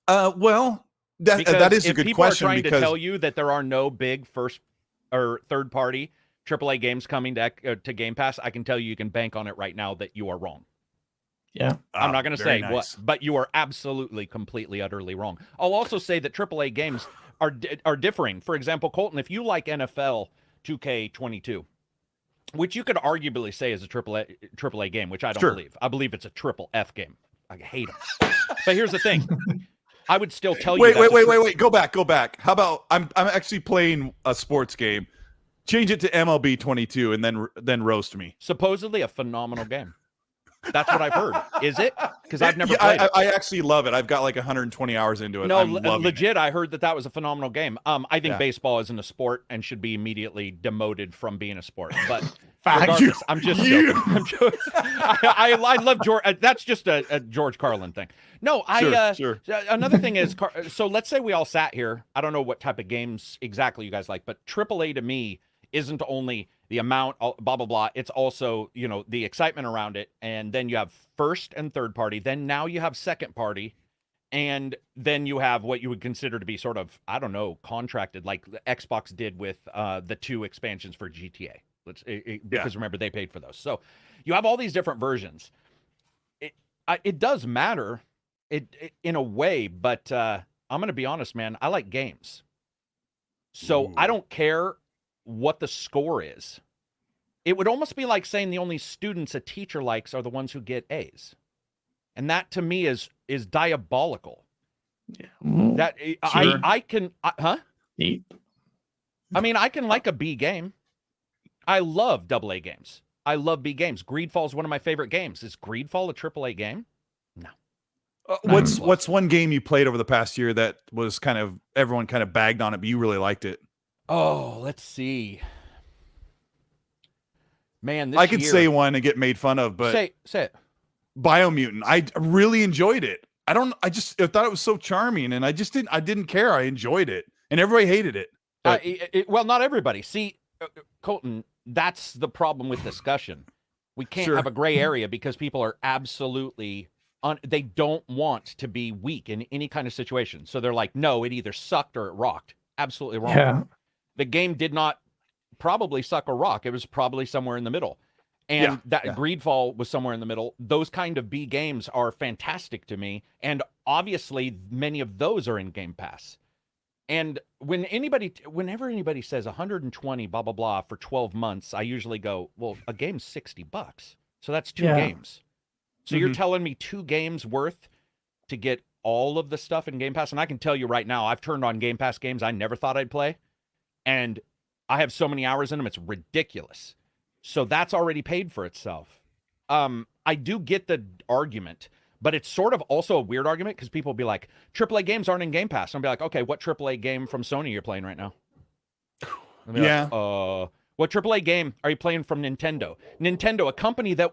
Well, that is a good people question. Are trying because to tell you that there are no big first or third party AAA games coming to Game Pass, I can tell you can bank on it right now that you are wrong. Yeah. I'm not going to say nice. what, but you are absolutely, completely, utterly wrong. I'll also say that AAA games are differing. For example, Colton, if you like NFL 2K22, which you could arguably say is a AAA game, which I don't believe. I believe it's a triple F game. I hate them. But here's the thing. I would still tell you. Wait. Go back. How about I'm actually playing a sports game. Change it to MLB 22 and then roast me. Supposedly a phenomenal game. That's what I've heard. Is it? Because I've never played it. I actually love it. I've got like 120 hours into it. No, I'm loving legit. it. I heard that was a phenomenal game. I think Yeah. baseball isn't a sport and should be immediately demoted from being a sport. But Fact. regardless, I'm just joking. I love George. That's just a George Carlin thing. No, Sure. Another thing is, so let's say we all sat here. I don't know what type of games exactly you guys like, but AAA to me isn't only the amount, blah, blah, blah. It's also, the excitement around it. And then you have first and third party. Then now you have second party. And then you have what you would consider to be sort of, I don't know, contracted, like Xbox did with the 2 expansions for GTA. Because remember, they paid for those. So you have all these different versions. It does matter in a way, but I'm going to be honest, man. I like games. So I don't care what the score is. It would almost be like saying the only students a teacher likes are the ones who get A's. And that to me is diabolical. Yeah. That Sure. I can Deep. I mean, I can like a B game. I love AA games. I love B games. Greedfall is one of my favorite games. Is Greedfall a AAA game? No. What's one game you played over the past year that was kind of everyone kind of bagged on it, but you really liked it? Oh, let's see. Man, this I could year... say one and get made fun of, but say it. Biomutant. I really enjoyed it. I thought it was so charming, and I didn't care. I enjoyed it, and everybody hated it. But Well, not everybody. See, Colton, that's the problem with discussion. We can't have a gray area because people are absolutely they don't want to be weak in any kind of situation. So they're like, no, it either sucked or it rocked. Absolutely wrong. Yeah. The game did not probably suck or rock. It was probably somewhere in the middle. And Greedfall was somewhere in the middle. Those kind of B games are fantastic to me. And obviously, many of those are in Game Pass. And whenever anybody says 120, blah, blah, blah, for 12 months, I usually go, well, a game's $60. So that's 2 games. So you're telling me 2 games worth to get all of the stuff in Game Pass? And I can tell you right now, I've turned on Game Pass games I never thought I'd play. And I have so many hours in them, it's ridiculous. So that's already paid for itself. I do get the argument, but it's sort of also a weird argument because people will be like, AAA games aren't in Game Pass. I'll be like, okay, what AAA game from Sony you're playing right now? Yeah. Like, what AAA game are you playing from Nintendo? Nintendo, a company that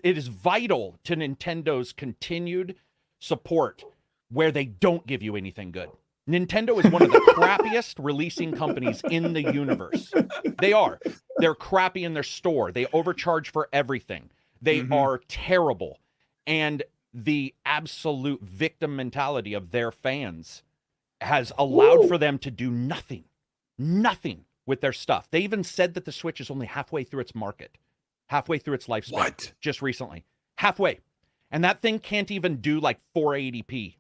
it is vital to Nintendo's continued support where they don't give you anything good. Nintendo is one of the crappiest releasing companies in the universe. They are. They're crappy in their store. They overcharge for everything. They are terrible. And the absolute victim mentality of their fans has allowed for them to do nothing with their stuff. They even said that the Switch is only halfway through its market, halfway through its lifespan. What? Just recently. Halfway. And that thing can't even do like 480p.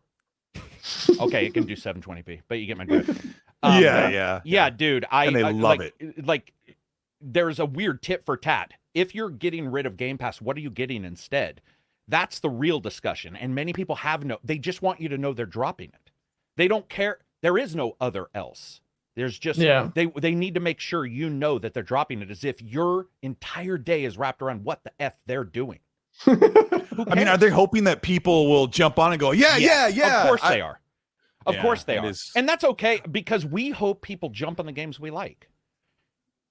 Okay, it can do 720p, but you get my drift. Yeah, dude. And they love it. Like, there's a weird tit for tat. If you're getting rid of Game Pass, what are you getting instead? That's the real discussion. And many people they just want you to know they're dropping it. They don't care. There is no other else. There's just, they need to make sure you know that they're dropping it, as if your entire day is wrapped around what the F they're doing. I mean, are they hoping that people will jump on and go, yeah. Of course they are. Of course they are. Is. And that's okay, because we hope people jump on the games we like.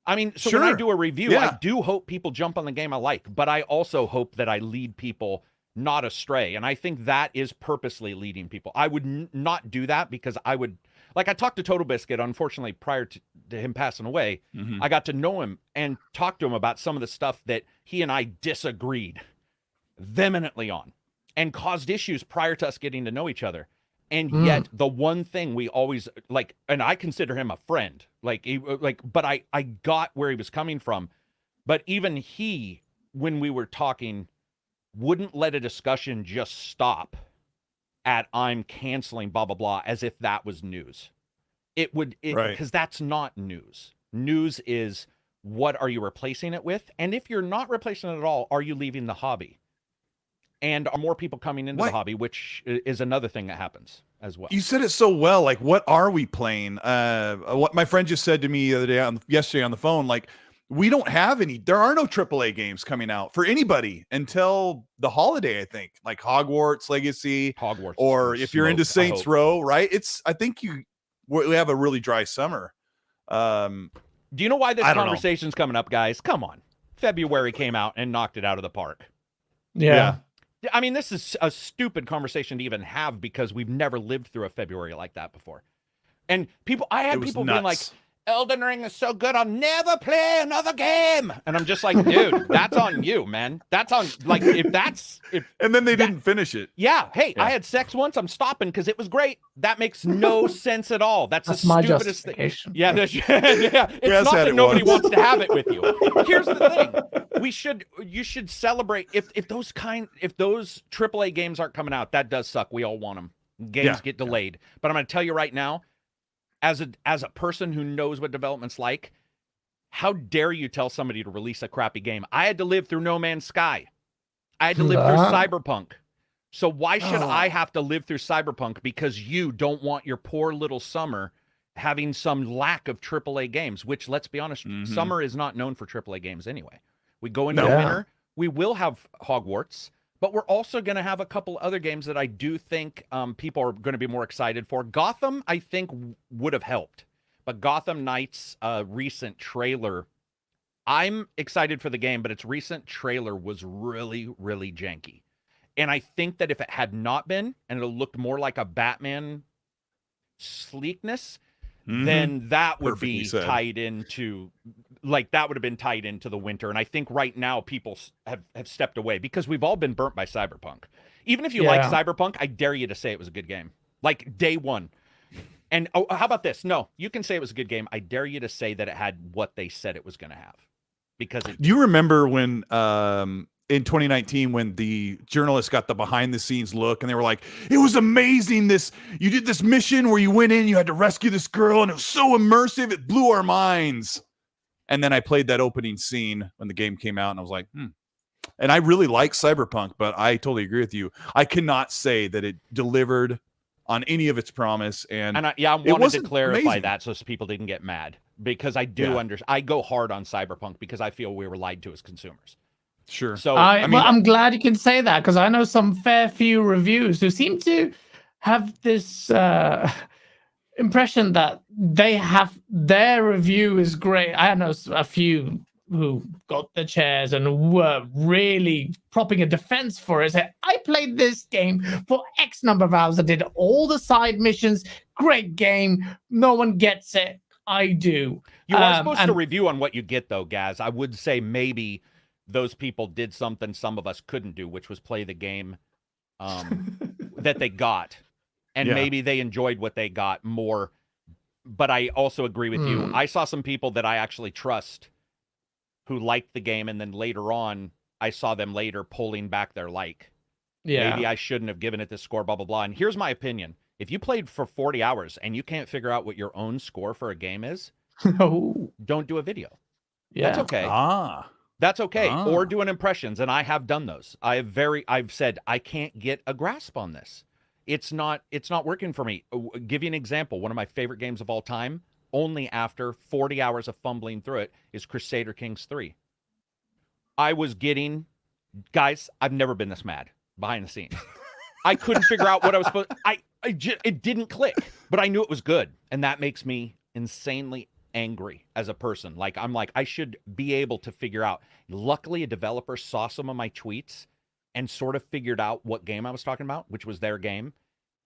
I mean, so Sure. when I do a review, I do hope people jump on the game I like, but I also hope that I lead people not astray. And I think that is purposely leading people. I would not do that, because I would, like, I talked to Total Biscuit, unfortunately, prior to him passing away. Mm-hmm. I got to know him and talk to him about some of the stuff that he and I disagreed vehemently on and caused issues prior to us getting to know each other. And yet the one thing we always like, and I consider him a friend, but I got where he was coming from. But even he, when we were talking, wouldn't let a discussion just stop at I'm canceling blah, blah, blah, as if that was news. Because that's not news. News is, what are you replacing it with? And if you're not replacing it at all, are you leaving the hobby? And are more people coming into the hobby, which is another thing that happens as well. You said it so well. Like, what are we playing? What my friend just said to me the other day, yesterday on the phone, like, we don't have any. There are no AAA games coming out for anybody until the holiday, I think. Like Hogwarts Legacy, or if you're into Saints Row, right? I think we have a really dry summer. Do you know why this conversation's coming up, guys? Come on. February came out and knocked it out of the park. Yeah. I mean, this is a stupid conversation to even have, because we've never lived through a February like that before. And I had people being like, Elden Ring is so good, I'll never play another game. And I'm just like, dude, that's on you, man. That's on, like, and then they didn't finish it. Yeah. Hey, I had sex once, I'm stopping because it was great. That makes no sense at all. That's the my stupidest thing. Yeah. It's not that nobody wants to have it with you. Here's the thing. You should celebrate if those AAA games aren't coming out. That does suck. We all want them. Games get delayed. But I'm going to tell you right now, as a person who knows what development's like, how dare you tell somebody to release a crappy game? I had to live through No Man's Sky. I had to live through Cyberpunk. So why should I have to live through Cyberpunk because you don't want your poor little summer having some lack of AAA games, which, let's be honest, summer is not known for AAA games anyway. We go into winter, we will have Hogwarts, but we're also going to have a couple other games that I do think people are going to be more excited for. Gotham, I think, would have helped. But Gotham Knights' recent trailer, I'm excited for the game, but its recent trailer was really, really janky. And I think that if it had not been, and it looked more like a Batman sleekness, then that would be tied into, that would have been tied into the winter. And I think right now people have stepped away because we've all been burnt by Cyberpunk. Even if you like Cyberpunk, I dare you to say it was a good game. Like day one. And how about this? No, you can say it was a good game. I dare you to say that it had what they said it was going to have. Because do you remember when in 2019 when the journalists got the behind the scenes look and they were like, it was amazing, you did this mission where you went in, you had to rescue this girl, and it was so immersive, it blew our minds. And then I played that opening scene when the game came out, and I was like, And I really like Cyberpunk, but I totally agree with you. I cannot say that it delivered on any of its promise. And I wanted to clarify that so people didn't get mad, because I do I go hard on Cyberpunk because I feel we were lied to as consumers. Sure. So I'm glad you can say that, because I know some fair few reviews who seem to have this impression that their review is great. I know a few who got the chairs and were really propping a defense for it. Said, I played this game for X number of hours. I did all the side missions. Great game. No one gets it. I do. You are supposed to review on what you get, though, Gaz. I would say maybe those people did something some of us couldn't do, which was play the game that they got, and maybe they enjoyed what they got more. But I also agree with you. I saw some people that I actually trust who liked the game, and then later on, I saw them later pulling back their like. Yeah. Maybe I shouldn't have given it this score, blah, blah, blah. And here's my opinion. If you played for 40 hours and you can't figure out what your own score for a game is, don't do a video. Yeah. That's okay. That's okay. Or do an impressions, and I have done those. I've said I can't get a grasp on this. It's not working for me. Give you an example. One of my favorite games of all time, only after 40 hours of fumbling through it, is Crusader Kings 3. I was getting, guys, I've never been this mad behind the scenes. I couldn't figure out what I was supposed it didn't click, but I knew it was good, and that makes me insanely angry as a person. Like, I'm like, I should be able to figure out. Luckily, a developer saw some of my tweets and sort of figured out what game I was talking about, which was their game.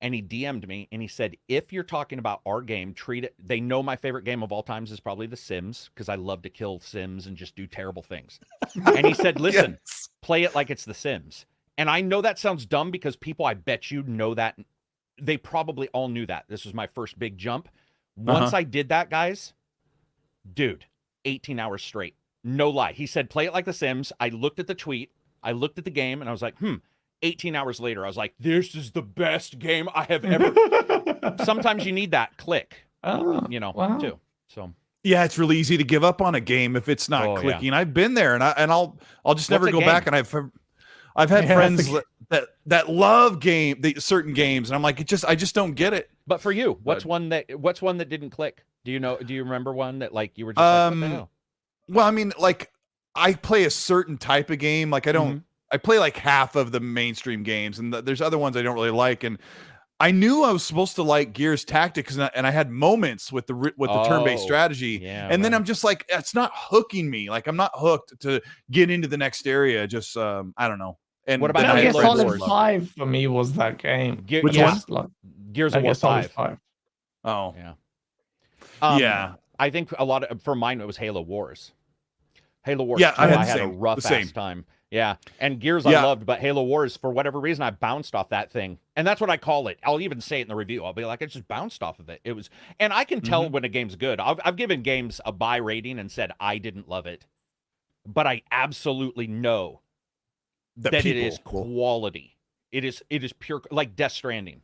And he DM'd me and he said, if you're talking about our game, treat it. They know my favorite game of all times is probably The Sims, because I love to kill Sims and just do terrible things. And he said, listen, play it like it's The Sims. And I know that sounds dumb because people, I bet you, know that. They probably all knew that. This was my first big jump. Once I did that, guys, dude, 18 hours straight. No lie. He said, play it like The Sims. I looked at the tweet. I looked at the game, and I was like, 18 hours later, I was like, this is the best game I have ever. Sometimes you need that click, too. So yeah, it's really easy to give up on a game if it's not clicking. Yeah. I've been there, and I'll just never go back. And I've had friends that love certain games, and I'm like, I just don't get it. But for you, what's one that didn't click? Do you remember one that like you were just like, what the hell? Well, I mean, like, I play a certain type of game. Like, I play like half of the mainstream games, and there's other ones I don't really like. And I knew I was supposed to like Gears Tactics, and I had moments with the turn-based strategy. Yeah, and then I'm just like, it's not hooking me. Like, I'm not hooked to get into the next area. Just I don't know. And what about Metal Gear Solid 5 for me was that game. Which one? Gears of War 5. Oh yeah. I think for mine it was Halo Wars. Halo Wars 2, I had a rough ass time. Yeah. And Gears I loved, but Halo Wars, for whatever reason, I bounced off that thing. And that's what I call it. I'll even say it in the review. I'll be like, I just bounced off of it. It was, and I can tell when a game's good. I've given games a buy rating and said I didn't love it, but I absolutely know that it is quality. It is pure, like Death Stranding.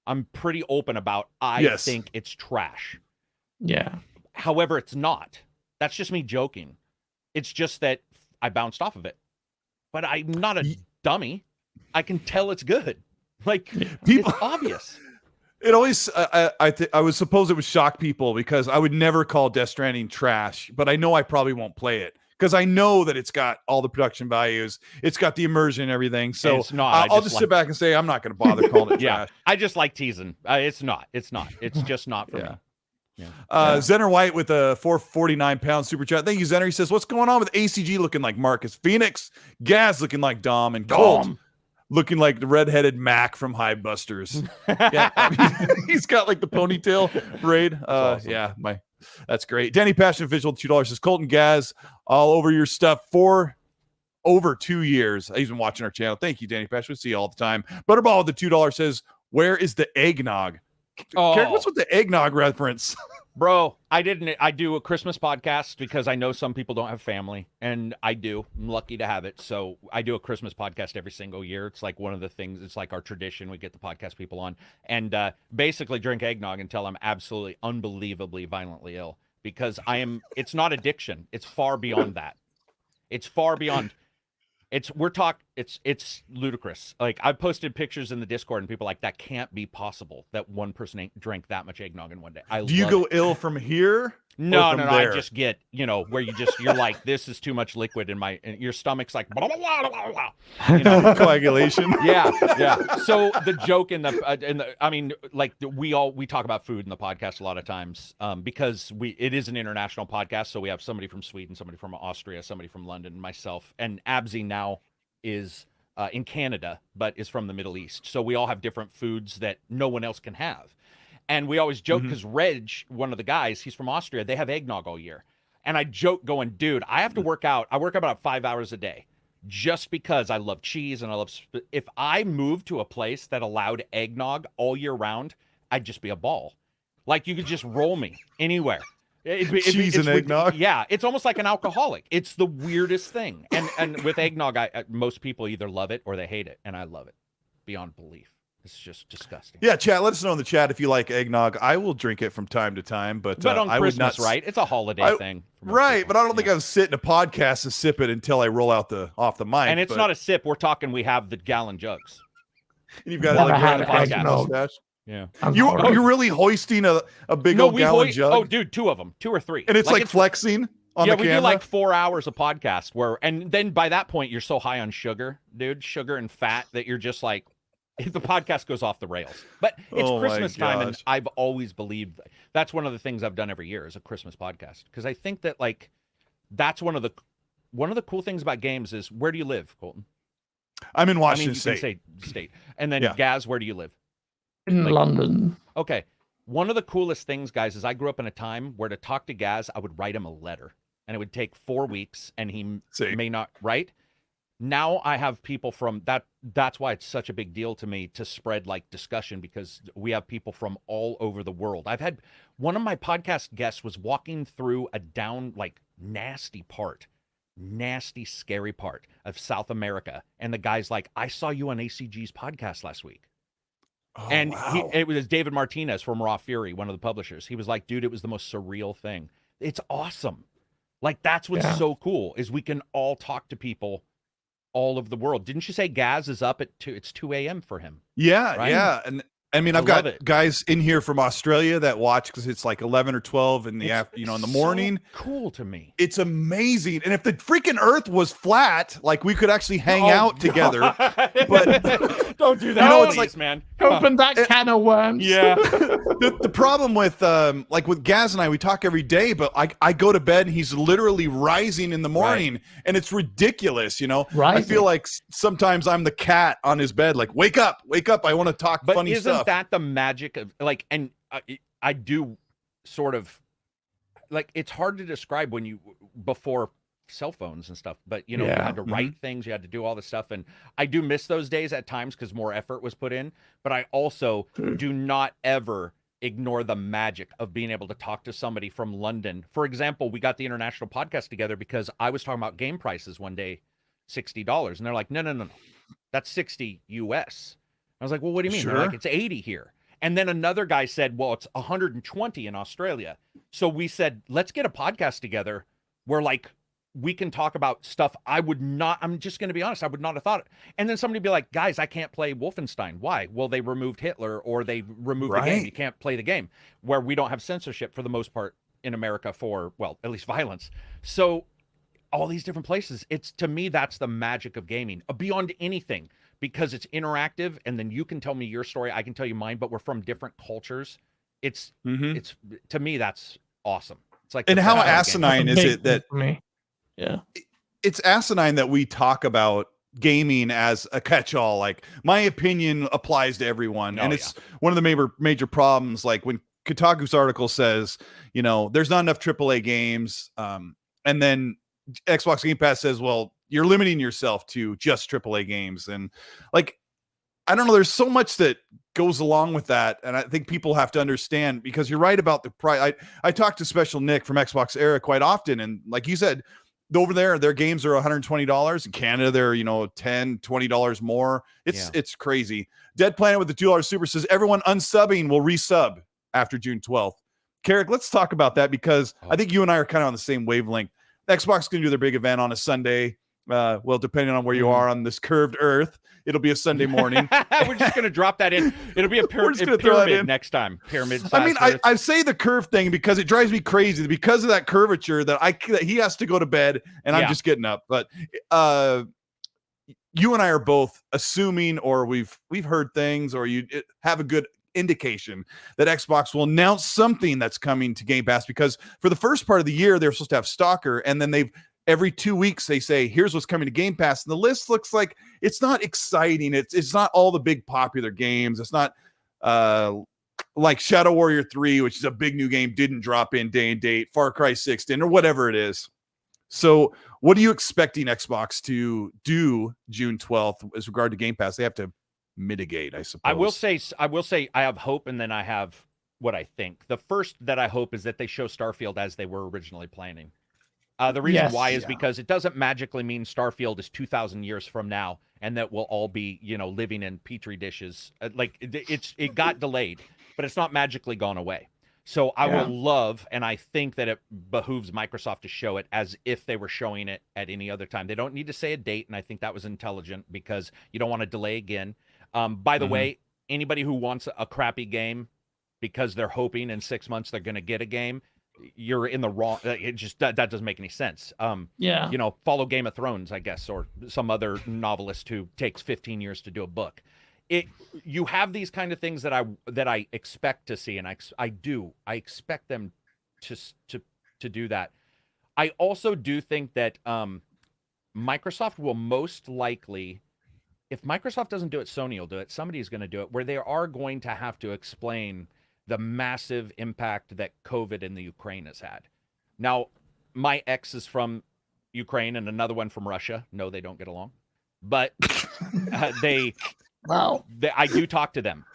I'm pretty open about, I think it's trash. Yeah. However, it's not. That's just me joking. It's just that I bounced off of it. But I'm not a dummy. I can tell it's good. Like, it's obvious. It always, I would suppose it would shock people because I would never call Death Stranding trash, but I know I probably won't play it because I know that it's got all the production values. It's got the immersion and everything. So it's not, I'll just sit back and say, I'm not going to bother calling it trash. I just like teasing. It's not. It's just not for me. Yeah. Zenner White with a 449-pound super chat. Thank you, Zenner. He says, what's going on with ACG looking like Marcus Phoenix, Gaz looking like Dom, and Colt looking like the redheaded Mac from Hive Busters? He's got like the ponytail braid. Awesome. That's great. Danny Passion Official, $2 says, Colt and Gaz all over your stuff for over 2 years. He's been watching our channel. Thank you, Danny Passion. We see you all the time. Butterball with the $2 says, where is the eggnog? What's with the eggnog reference? Bro, I do a Christmas podcast because I know some people don't have family, and I do. I'm lucky to have it. So I do a Christmas podcast every single year. It's like one of the things, it's like our tradition. We get the podcast people on and basically drink eggnog until I'm absolutely unbelievably violently ill, because it's not addiction. It's far beyond that. It's far beyond. It's ludicrous. Like, I've posted pictures in the Discord and people are like, that can't be possible that one person drank that much eggnog in one day. Do you go ill from here? No. I just get, where you're like, this is too much liquid in your stomach's like, blah, blah, blah, blah, blah. Coagulation. Yeah. So the joke we talk about food in the podcast a lot of times because it is an international podcast. So we have somebody from Sweden, somebody from Austria, somebody from London, myself, and Abzi now is in Canada, but is from the Middle East. So we all have different foods that no one else can have. And we always joke because Reg, one of the guys, he's from Austria. They have eggnog all year. And I joke going, dude, I have to work out. I work about 5 hours a day. just because I love cheese and I love. If I moved to a place that allowed eggnog all year round, I'd just be a ball. Like you could just roll me anywhere. Cheese and eggnog. Yeah, it's almost like an alcoholic. It's the weirdest thing. And with eggnog, most people either love it or they hate it, and I love it beyond belief. It's just disgusting. Yeah, chat. Let us know in the chat if you like eggnog. I will drink it from time to time, but on I would Christmas, not. right? It's a holiday thing, right? people. But I don't think I'll sit in a podcast and sip it until I roll out off the mic. And it's not a sip. We're talking. We have the gallon jugs. And you've got Never like had right eggnog. mustache. Yeah. You're really hoisting a big old gallon jug. Oh, dude, 2 of them, 2 or 3, and it's like flexing on the camera. Yeah, we do like 4 hours of podcast and then by that point you're so high on sugar, dude, sugar and fat that you're just like. The podcast goes off the rails. But it's Christmas time, and I've always believed that's one of the things I've done every year is a Christmas podcast. Because I think that like that's one of the cool things about games is where do you live, Colton? I'm in Washington you State. Can say state. And then Gaz, where do you live? In London. Okay. One of the coolest things, guys, is I grew up in a time where to talk to Gaz, I would write him a letter. And it would take 4 weeks, and he may not write. Now I have people from that's why it's such a big deal to me to spread like discussion, because we have people from all over the world. I've had one of my podcast guests was walking through a nasty, scary part of South America. And the guy's like, I saw you on ACG's podcast last week. Oh, and wow. it was David Martinez from Raw Fury, one of the publishers. He was like, dude, it was the most surreal thing. It's awesome. Like, that's what's so cool is we can all talk to people all over the world. Didn't you say Gaz is up at 2? It's 2 a.m. for him. Yeah, right? yeah. And I mean, I've got guys in here from Australia that watch because it's like 11 or 12 in the in the morning. So cool to me. It's amazing. And if the freaking Earth was flat, like we could actually hang out together. But don't do that. You know, it's like, man. Open that can of worms. Yeah. the problem with with Gaz and I, we talk every day, but I go to bed and he's literally rising in the morning, and it's ridiculous. You know, I feel like sometimes I'm the cat on his bed, like wake up, I want to talk funny stuff. Isn't that the magic of like? And I do sort of like, it's hard to describe when you before cell phones and stuff, but you know, you had to write things, you had to do all this stuff, and I do miss those days at times because more effort was put in. But I also do not ever ignore the magic of being able to talk to somebody from London. For example, we got the international podcast together because I was talking about game prices one day, $60, and they're like, no, that's 60 US. I was like, well, what do you mean? Sure. They're like, it's 80 here. And then another guy said, well, it's 120 in Australia. So we said, let's get a podcast together where like we can talk about stuff I'm just going to be honest, I would not have thought it. And then somebody would be like, guys, I can't play Wolfenstein. Why? Well, they removed Hitler, or they removed the game. You can't play the game, where we don't have censorship for the most part in America for, well, at least violence. So all these different places, to me, that's the magic of gaming beyond anything. Because it's interactive, and then you can tell me your story, I can tell you mine, but we're from different cultures. It's to me, that's awesome. It's like, and how asinine is it that it's asinine that we talk about gaming as a catch-all, like my opinion applies to everyone. And it's one of the major problems, like when Kotaku's article says, you know, there's not enough AAA games, and then Xbox Game Pass says, well, you're limiting yourself to just AAA games. And like, I don't know, there's so much that goes along with that. And I think people have to understand, because you're right about the price. I talk to Special Nick from Xbox Era quite often. And like you said, over there, their games are $120. In Canada, they're, you know, $10, $20 more. It's crazy. Dead Planet with the $2 super says, everyone unsubbing will resub after June 12th. Carrick, let's talk about that, because I think you and I are kind of on the same wavelength. Xbox can do their big event on a Sunday. Well, depending on where you are on this curved earth, it'll be a Sunday morning. We're just going to drop that in. It'll be a pyramid next time. Pyramid size. I mean, I say the curve thing because it drives me crazy, because of that curvature that he has to go to bed and I'm just getting up. But you and I are both assuming, or we've heard things, or you have a good indication that Xbox will announce something that's coming to Game Pass, because for the first part of the year, they're supposed to have Stalker, and then every 2 weeks they say, here's what's coming to Game Pass. And the list looks like it's not exciting. It's not all the big popular games. It's not like Shadow Warrior 3, which is a big new game, didn't drop in day and date. Far Cry 6 didn't, or whatever it is. So what are you expecting Xbox to do June 12th as regard to Game Pass? They have to mitigate, I suppose. I will say I have hope, and then I have what I think. The first that I hope is that they show Starfield as they were originally planning. The reason why is because it doesn't magically mean Starfield is 2,000 years from now and that we'll all be, living in petri dishes. It got delayed, but it's not magically gone away. So I will love, and I think that it behooves Microsoft to show it as if they were showing it at any other time. They don't need to say a date, and I think that was intelligent because you don't want to delay again. By the way, anybody who wants a crappy game because they're hoping in 6 months they're going to get a game, you're in the wrong. It just that doesn't make any sense. Follow Game of Thrones, I guess, or some other novelist who takes 15 years to do a book. You have these kind of things that I expect to see, and I expect them to do that. I also do think that Microsoft will most likely, if Microsoft doesn't do it, Sony will do it. Somebody's going to do it, where they are going to have to explain the massive impact that COVID in the Ukraine has had. Now, my ex is from Ukraine and another one from Russia. No, they don't get along, but I do talk to them,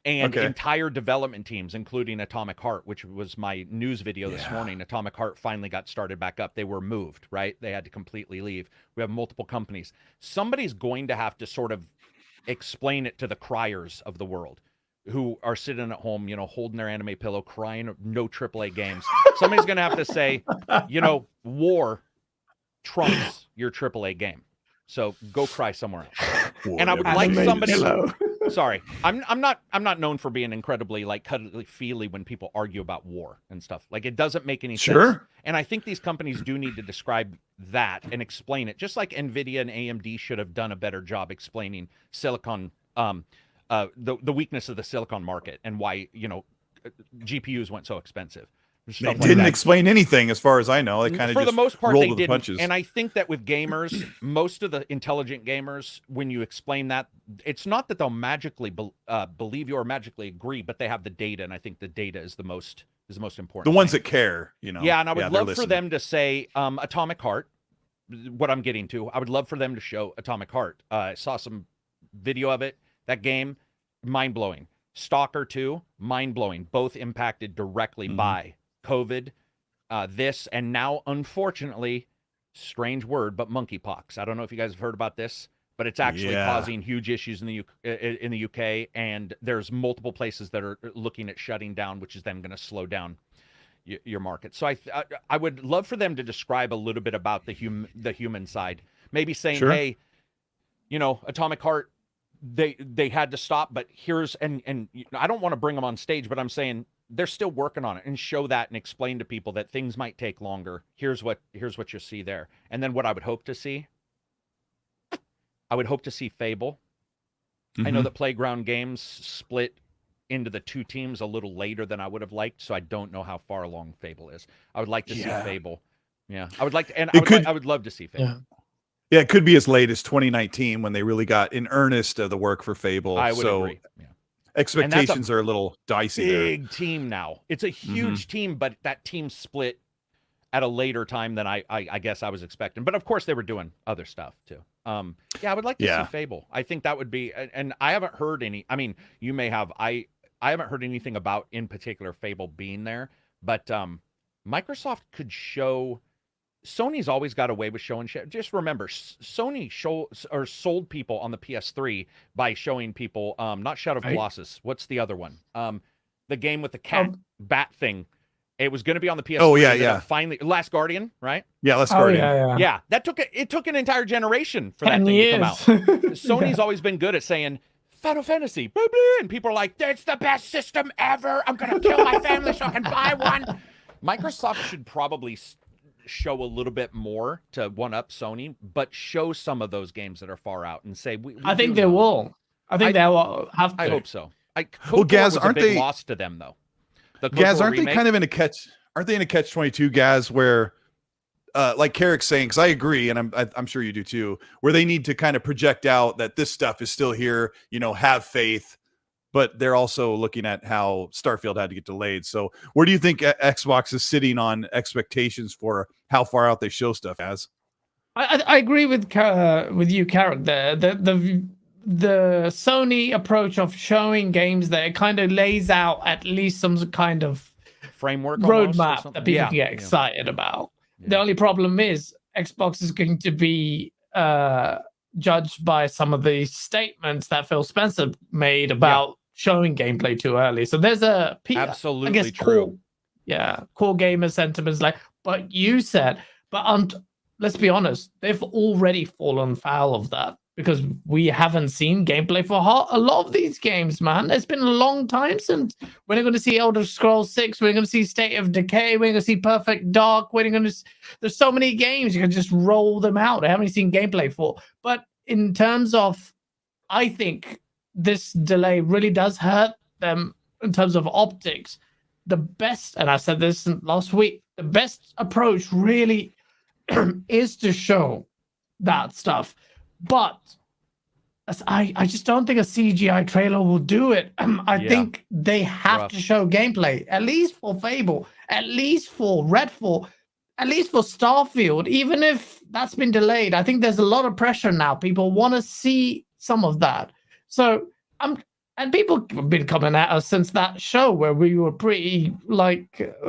and entire development teams, including Atomic Heart, which was my news video this morning. Atomic Heart finally got started back up. They were moved, right? They had to completely leave. We have multiple companies. Somebody's going to have to sort of explain it to the criers of the world who are sitting at home, holding their anime pillow, crying, no AAA games. Somebody's going to have to say, war trumps your AAA game. So go cry somewhere else. And I would like somebody. Sorry, I'm not known for being incredibly cuddly feely when people argue about war and stuff. Like, it doesn't make any sense. And I think these companies do need to describe that and explain it, just like Nvidia and AMD should have done a better job explaining silicon, the weakness of the silicon market and why GPUs went so expensive. They didn't explain anything, as far as I know. They kind of, for the most part, they didn't. Punches. And I think that with gamers, most of the intelligent gamers, when you explain that, it's not that they'll magically believe you or magically agree, but they have the data, and I think the data is the most important. The ones that care, Yeah, and I would love for them to say Atomic Heart. What I'm getting to, I would love for them to show Atomic Heart. I saw some video of it. That game, mind blowing. Stalker 2, mind blowing. Both impacted directly by COVID, this, and now, unfortunately, strange word, but monkeypox. I don't know if you guys have heard about this, but it's actually causing huge issues in the UK, and there's multiple places that are looking at shutting down, which is then going to slow down your market. So I would love for them to describe a little bit about the human side. Maybe saying, hey, Atomic Heart, they had to stop, but here's and I don't want to bring them on stage, but I'm saying they're still working on it, and show that and explain to people that things might take longer. Here's what you'll see there. And then what I would hope to see, Fable. I know that Playground Games split into the two teams a little later than I would have liked, so I don't know how far along Fable is. I would like to see Fable. Yeah, I would like to, and I would love to see Fable. Yeah, it could be as late as 2019 when they really got in earnest of the work for Fable. I would agree. Yeah. Expectations are a little dicey. Big team now. It's a huge team, but that team split at a later time than I guess I was expecting. But of course, they were doing other stuff too. I would like to see Fable. I think that would be, and I haven't heard any. I mean, you may have. I haven't heard anything about in particular Fable being there, but Microsoft could show. Sony's always got away with showing shit. Just remember, Sony sold people on the PS3 by showing people not Shadow of Colossus. What's the other one? The game with the cat bat thing. It was going to be on the PS3. Oh yeah. Finally, Last Guardian, right? Yeah, Last Guardian. Yeah, that took an entire generation for that thing to come out. Sony's always been good at saying Final Fantasy, blah, blah, and people are like, "It's the best system ever. I'm going to kill my family so I can buy one." Microsoft should probably show a little bit more to one up Sony, but show some of those games that are far out and say I think they will. I think they will have to. I hope so. Gaz, aren't they lost to them though? Gaz, aren't they kind of in a catch? Aren't they in a catch-22, Gaz, where like Carrick's saying, because I agree, and I'm sure you do too, where they need to kind of project out that this stuff is still here, have faith, but they're also looking at how Starfield had to get delayed. So where do you think Xbox is sitting on expectations for how far out they show stuff as? I agree with you, Carrot. There, the Sony approach of showing games there kind of lays out at least some kind of framework roadmap that people can get excited about. Yeah. The only problem is Xbox is going to be judged by some of the statements that Phil Spencer made about showing gameplay too early. So there's absolutely, I guess, true. Core gamer sentiments like, but you said, but let's be honest, they've already fallen foul of that because we haven't seen gameplay for a lot of these games, man. It's been a long time since we're going to see Elder Scrolls 6, we're going to see State of Decay, we're going to see Perfect Dark, there's so many games, you can just roll them out. I haven't seen gameplay for. But in terms of, I think this delay really does hurt them in terms of optics. The best, and I said this last week, the best approach really is to show that stuff. But I just don't think a CGI trailer will do it. I think they have to show gameplay, at least for Fable, at least for Redfall, at least for Starfield, even if that's been delayed. I think there's a lot of pressure now. People want to see some of that. So and people have been coming at us since that show where we were pretty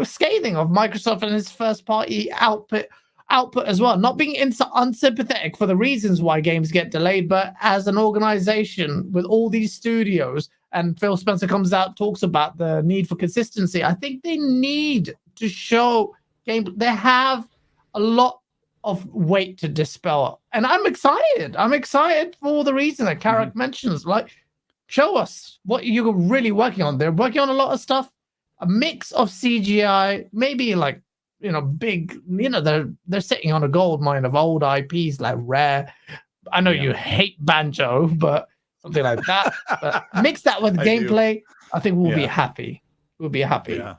scathing of Microsoft and its first party output as well, not being unsympathetic for the reasons why games get delayed, but as an organization with all these studios, and Phil Spencer comes out, talks about the need for consistency. I think they need to show game. They have a lot of weight to dispel, and I'm excited. I'm excited for the reason that Carrick mentions. Show us what you're really working on. They're working on a lot of stuff, a mix of CGI, maybe big, they're sitting on a gold mine of old IPs like Rare. I know you hate Banjo, but something like that. But mix that with gameplay, I think we'll be happy. We'll be happy. Yeah.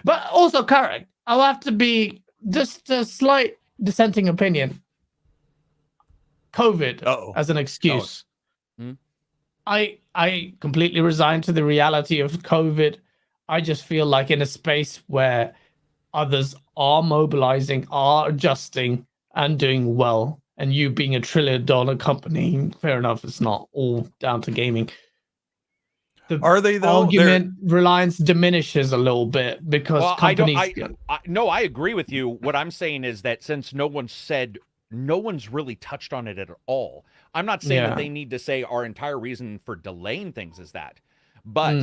But also, correct, I'll have to be just a slight dissenting opinion. COVID as an excuse. I completely resigned to the reality of COVID. I just feel like in a space where others are mobilizing, are adjusting, and doing well. And you being a $1 trillion company, fair enough, it's not all down to gaming. Are they though? Argument reliance diminishes a little bit because companies. I agree with you. What I'm saying is that since no one's really touched on it at all. I'm not saying that they need to say our entire reason for delaying things is that, but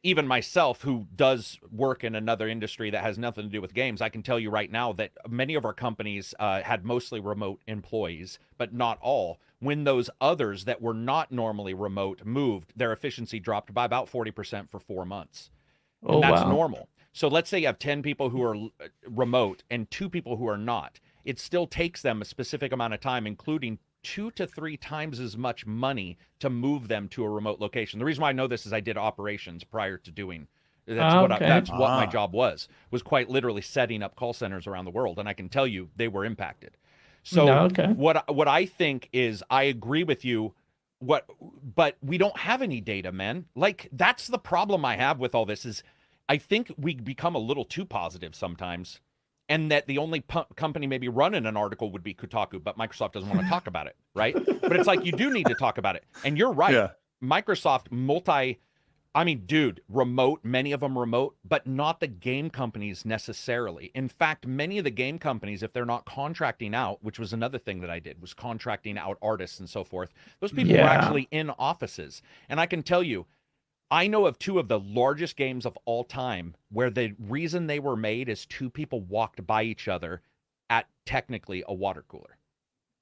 even myself, who does work in another industry that has nothing to do with games, I can tell you right now that many of our companies had mostly remote employees, but not all. When those others that were not normally remote moved, their efficiency dropped by about 40% for 4 months. And that's normal. So let's say you have 10 people who are remote and 2 people who are not. It still takes them a specific amount of time, including 2 to 3 times as much money to move them to a remote location. The reason why I know this is I did operations prior to doing that's what my job was quite literally setting up call centers around the world, and I can tell you they were impacted. So what I think is, I agree with you, but we don't have any data, man. That's the problem I have with all this is I think we become a little too positive sometimes. And that the only company maybe running an article would be Kotaku, but Microsoft doesn't want to talk about it, right? But it's like, you do need to talk about it. And you're right. Yeah. Microsoft remote, many of them remote, but not the game companies necessarily. In fact, many of the game companies, if they're not contracting out, which was another thing that I did, was contracting out artists and so forth, those people were actually in offices. And I can tell you, I know of 2 of the largest games of all time where the reason they were made is 2 people walked by each other at technically a water cooler.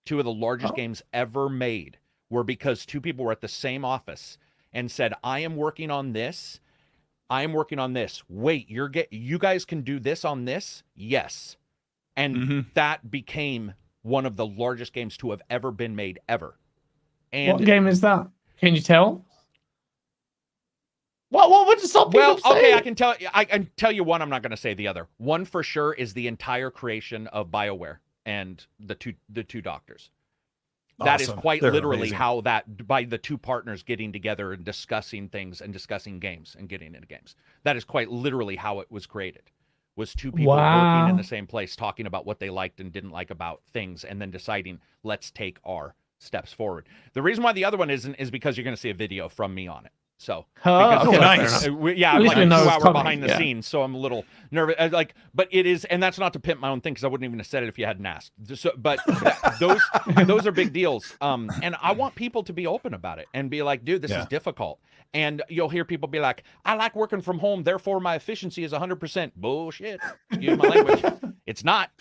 2 of the largest games ever made were because 2 people were at the same office and said, I am working on this. I am working on this. Wait, you guys can do this on this? Yes. And that became one of the largest games to have ever been made ever. And what game is that? Can you tell? What would stop people saying? Okay, I can tell you one. I'm not going to say the other. One for sure is the entire creation of BioWare and the two doctors. That is Awesome. quite They're literally amazing. how that, by the two partners getting together and discussing things and discussing games and getting into games. That is quite literally how it was created. Was two people working in Wow. the same place, talking about what they liked and didn't like about things, and then deciding, let's take our steps forward. The reason why the other one isn't is because you're going to see a video from me on it. So, because okay, nice. fair enough. yeah, At I'm least like we know 2 it's hour coming, behind the yeah. scenes, so I'm a little nervous. But it is, and that's not to pimp my own thing because I wouldn't even have said it if you hadn't asked. So, but those are big deals. And I want people to be open about it and be like, dude, this is difficult. And you'll hear people be like, I like working from home, therefore my efficiency is 100%. Bullshit. Excuse my language. It's not.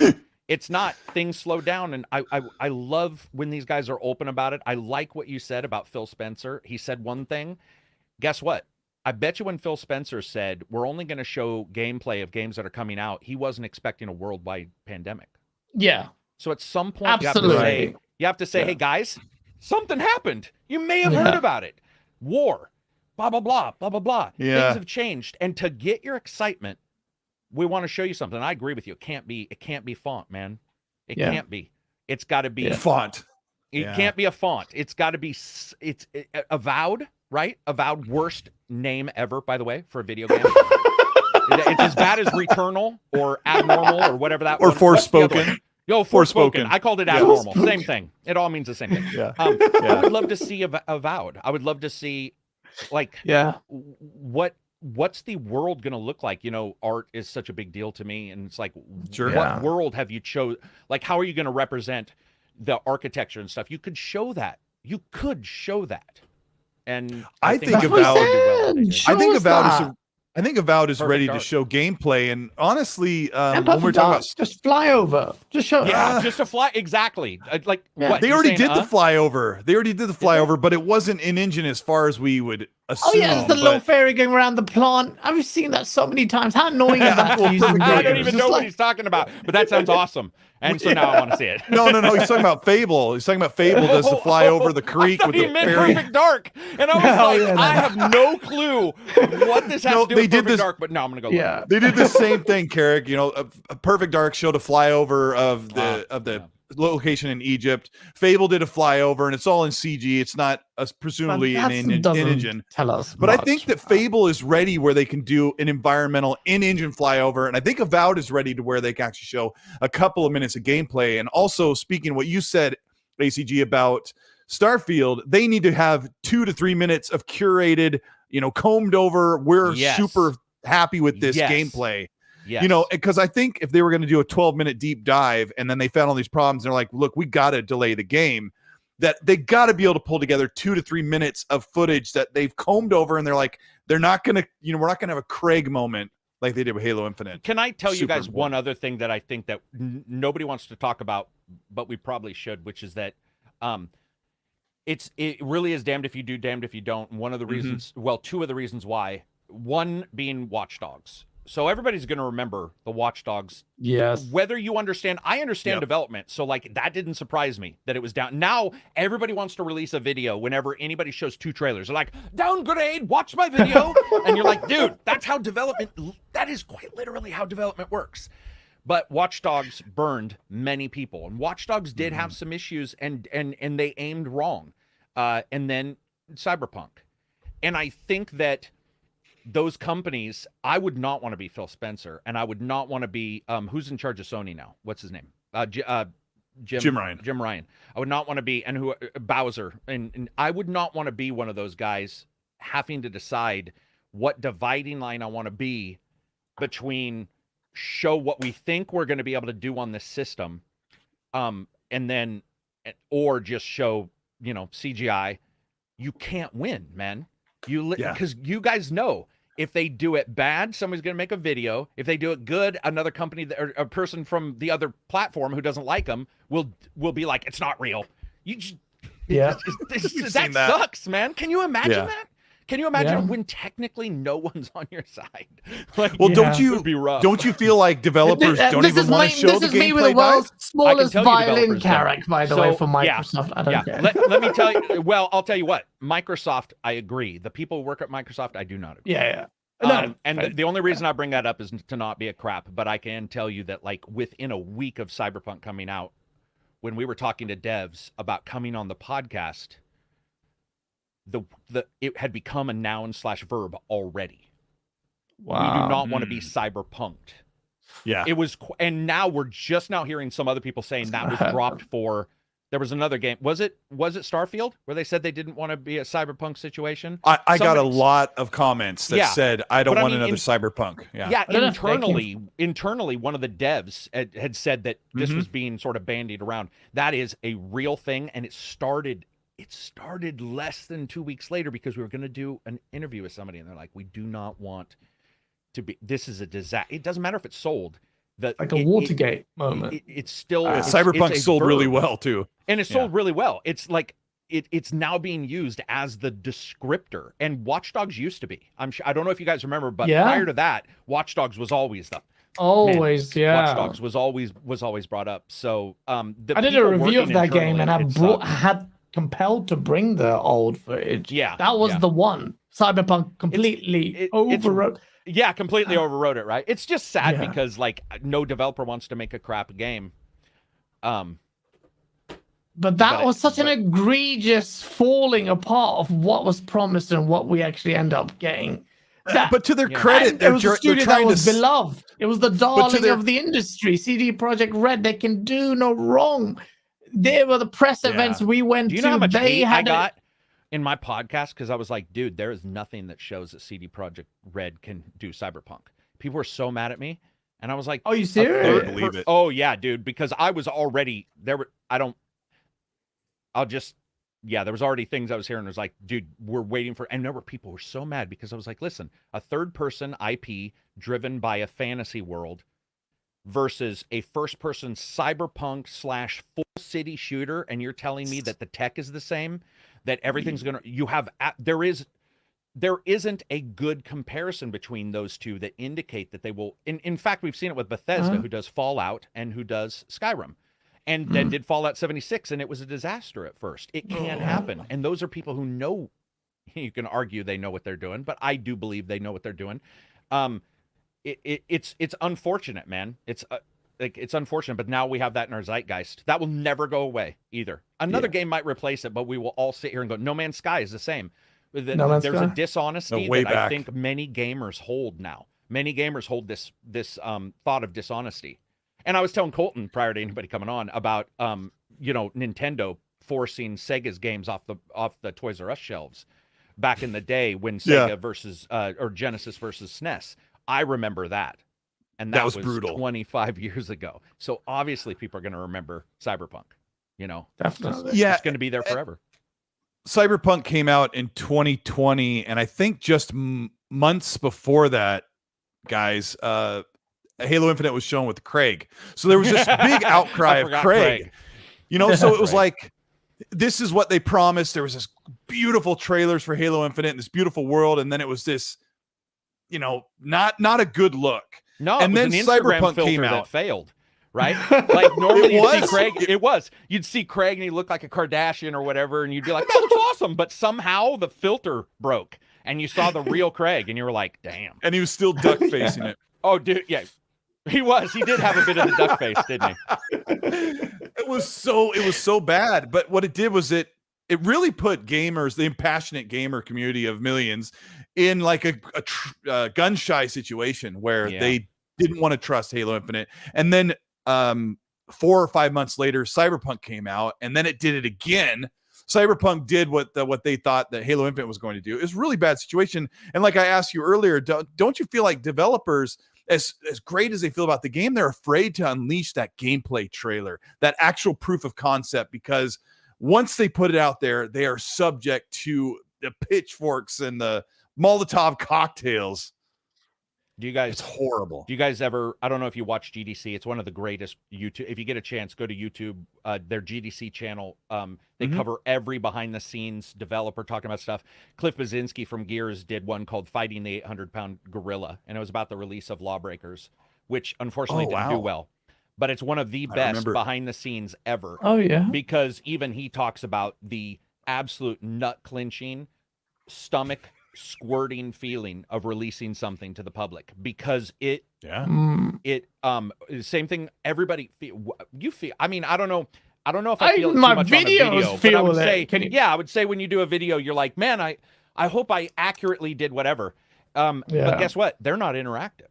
It's not. Things slow down, and I love when these guys are open about it. I like what you said about Phil Spencer. He said one thing. Guess what? I bet you when Phil Spencer said we're only going to show gameplay of games that are coming out, he wasn't expecting a worldwide pandemic. Yeah. So at some point Absolutely. you have to say, hey guys, something happened. You may have heard about it. War, blah blah blah, blah blah blah. Yeah. Things have changed, and to get your excitement, we want to show you something. I agree with you. It can't be font, man. It can't be. It's got to be font. It can't be a font. It's got to be. It's Avowed, right? Avowed, worst name ever, by the way, for a video game. It's as bad as Returnal or Abnormal or whatever that. Or one. What's the other Forspoken. one? Yo, Forspoken. Forspoken. I called it Abnormal. Same thing. It all means the same thing. Yeah. I would love to see Avowed. I would love to see, like, what's the world going to look like? You know, art is such a big deal to me, and it's like, what world have you chose? Like, how are you going to represent the architecture and stuff? You could show that. And I think Avowed is ready to show gameplay. And honestly, when we're talking about just fly over, just show. Just to fly. Exactly. Like what, they already did the flyover. They already did the flyover, but it wasn't in engine as far as we would assume. Oh yeah, it's the little fairy going around the plant. I've seen that so many times. How annoying is that? I don't even know what he's talking about, but that sounds awesome. And so now I want to see it. No. He's talking about Fable. He's talking about Fable does the fly over the creek with the fairy. Perfect Dark, and I was like, I have no clue what this has to do with Perfect Dark, but no, I'm gonna go. Yeah, they did the same thing, Carrick. You know, a Perfect Dark showed a flyover of the location in Egypt. Fable did a flyover, and it's all in CG. It's not presumably in engine. Tell us, but I think that Fable is ready where they can do an environmental in-engine flyover, and I think Avowed is ready to where they can actually show a couple of minutes of gameplay. And also, speaking of what you said, ACG, about Starfield, they need to have 2 to 3 minutes of curated, combed over. We're super happy with this gameplay. Yes. Because I think if they were going to do a 12-minute deep dive and then they found all these problems, they're like, look, we got to delay the game, that they got to be able to pull together 2 to 3 minutes of footage that they've combed over. And they're like, they're not going to, we're not going to have a Craig moment like they did with Halo Infinite. Can I tell you guys one other thing that I think that nobody wants to talk about, but we probably should, which is that it really is damned if you do, damned if you don't. And one of the reasons, two of the reasons why, one being Watch Dogs. So everybody's going to remember the Watch Dogs. Yes. Whether you understand, I understand development. So like that didn't surprise me that it was down. Now everybody wants to release a video whenever anybody shows 2 trailers. They're like, downgrade, watch my video. And you're like, dude, that is quite literally how development works. But Watch Dogs burned many people. And Watch Dogs did have some issues and they aimed wrong. And then Cyberpunk. And I think that those companies, I would not want to be Phil Spencer, and I would not want to be who's in charge of Sony now? What's his name? Jim Ryan. Jim Ryan. I would not want to be, and who Bowser, and I would not want to be one of those guys having to decide what dividing line I want to be between show what we think we're going to be able to do on this system, and then or just show CGI. You can't win, man. Because you guys know. If they do it bad, somebody's going to make a video. If they do it good, another company or a person from the other platform who doesn't like them will be like, it's not real. That sucks, man. Can you imagine that? Can you imagine when technically no one's on your side? Like, don't you feel like developers don't even want to show the gameplay? This is me with the world's smallest violin character, by the way, for Microsoft. I don't care. Let me tell you. Well, I'll tell you what. Microsoft, I agree. The people who work at Microsoft, I do not agree. The only reason I bring that up is to not be a crap. But I can tell you that, like, within a week of Cyberpunk coming out, when we were talking to devs about coming on the podcast, it had become a noun/verb already. Wow. We do not want to be cyberpunked. Yeah. It was, and now we're just now hearing some other people saying that was dropped for. There was another game. Was it Starfield where they said they didn't want to be a cyberpunk situation? I got a lot of comments that said I don't want another cyberpunk. Yeah. Internally, one of the devs had said that this was being sort of bandied around. That is a real thing, and it started less than 2 weeks later because we were going to do an interview with somebody, and they're like, we do not want to be. This is a disaster. It doesn't matter if it's sold. Like a Watergate moment. It's still Cyberpunk sold really well too, and it sold really well. It's like it's now being used as the descriptor, and Watch Dogs used to be. I don't know if you guys remember, but prior to that, Watch Dogs was always the Watch Dogs was always brought up. So I did a review of that game, and I had compelled to bring the old footage. Yeah, that was the one. Cyberpunk completely overrode. Yeah, completely overrode it, right? It's just sad because like no developer wants to make a crap game. But that was such an egregious falling apart of what was promised and what we actually end up getting. But to their credit, it was a studio that was beloved. It was the darling of the industry. CD Projekt Red, they can do no wrong. They were the press events we went to. Do you know how much hate I got in my podcast? Because I was like, dude, there is nothing that shows that CD Projekt Red can do Cyberpunk. People were so mad at me. And I was like, oh, you serious? I believe it. Oh, yeah, dude. Because I was already there. There was already things I was hearing. It was like, dude, we're waiting for, and there were people who were so mad because I was like, listen, a third person IP driven by a fantasy world versus a first person cyberpunk / full city shooter. And you're telling me that the tech is the same, that everything's going to, there isn't a good comparison between those two that indicate that they will. In fact, we've seen it with Bethesda, who does Fallout and who does Skyrim. And then did Fallout 76, and it was a disaster at first. It can happen. And those are people who know, you can argue they know what they're doing, but I do believe they know what they're doing. It's unfortunate, man. It's unfortunate, but now we have that in our zeitgeist. That will never go away either. Another game might replace it, but we will all sit here and go, No Man's Sky is the same. There's a dishonesty that I think many gamers hold now. Many gamers hold this thought of dishonesty. And I was telling Colton prior to anybody coming on about Nintendo forcing Sega's games off the Toys R Us shelves back in the day when Sega versus or Genesis versus SNES. I remember that. And that was brutal. 25 years ago. So obviously people are going to remember Cyberpunk, Definitely. It's going to be there forever. Cyberpunk came out in 2020, and I think just months before that, guys, Halo Infinite was shown with Craig. So there was this big outcry of Craig. So it was like, this is what they promised. There was this beautiful trailers for Halo Infinite and this beautiful world, and then it was this, not a good look. No, and then Cyberpunk came out that failed. Right? Like normally you'd see Craig. You'd see Craig and he looked like a Kardashian or whatever, and you'd be like, that looks awesome. But somehow the filter broke and you saw the real Craig and you were like, damn. And he was still duck facing it. Oh, dude, yeah. He was. He did have a bit of the duck face, didn't he? It was so bad. But what it did was it really put gamers, the impassionate gamer community of millions, in like a gun shy situation where they didn't want to trust Halo Infinite. And then 4 or 5 months later, Cyberpunk came out, and then it did it again. Cyberpunk did what they thought that Halo Infinite was going to do. It was a really bad situation. And like I asked you earlier, don't you feel like developers, as great as they feel about the game, they're afraid to unleash that gameplay trailer, that actual proof of concept, because once they put it out there, they are subject to the pitchforks and the Molotov cocktails. It's horrible. Do you guys ever, I don't know if you watch GDC, it's one of the greatest YouTube, if you get a chance, go to YouTube, their GDC channel. They cover every behind the scenes developer talking about stuff. Cliff Basinski from Gears did one called Fighting the 800-Pound Gorilla, and it was about the release of Lawbreakers, which unfortunately didn't do well. But it's one of the best behind the scenes ever. Oh, yeah. Because even he talks about the absolute nut clinching, stomach squirting feeling of releasing something to the public, because same thing everybody you feel. I mean, I don't know, I don't know if I feel it too my much on a videos video, but I feel would it. say, Can you- yeah, I would say when you do a video, you're like, man, I hope I accurately did whatever. But guess what? They're not interactive.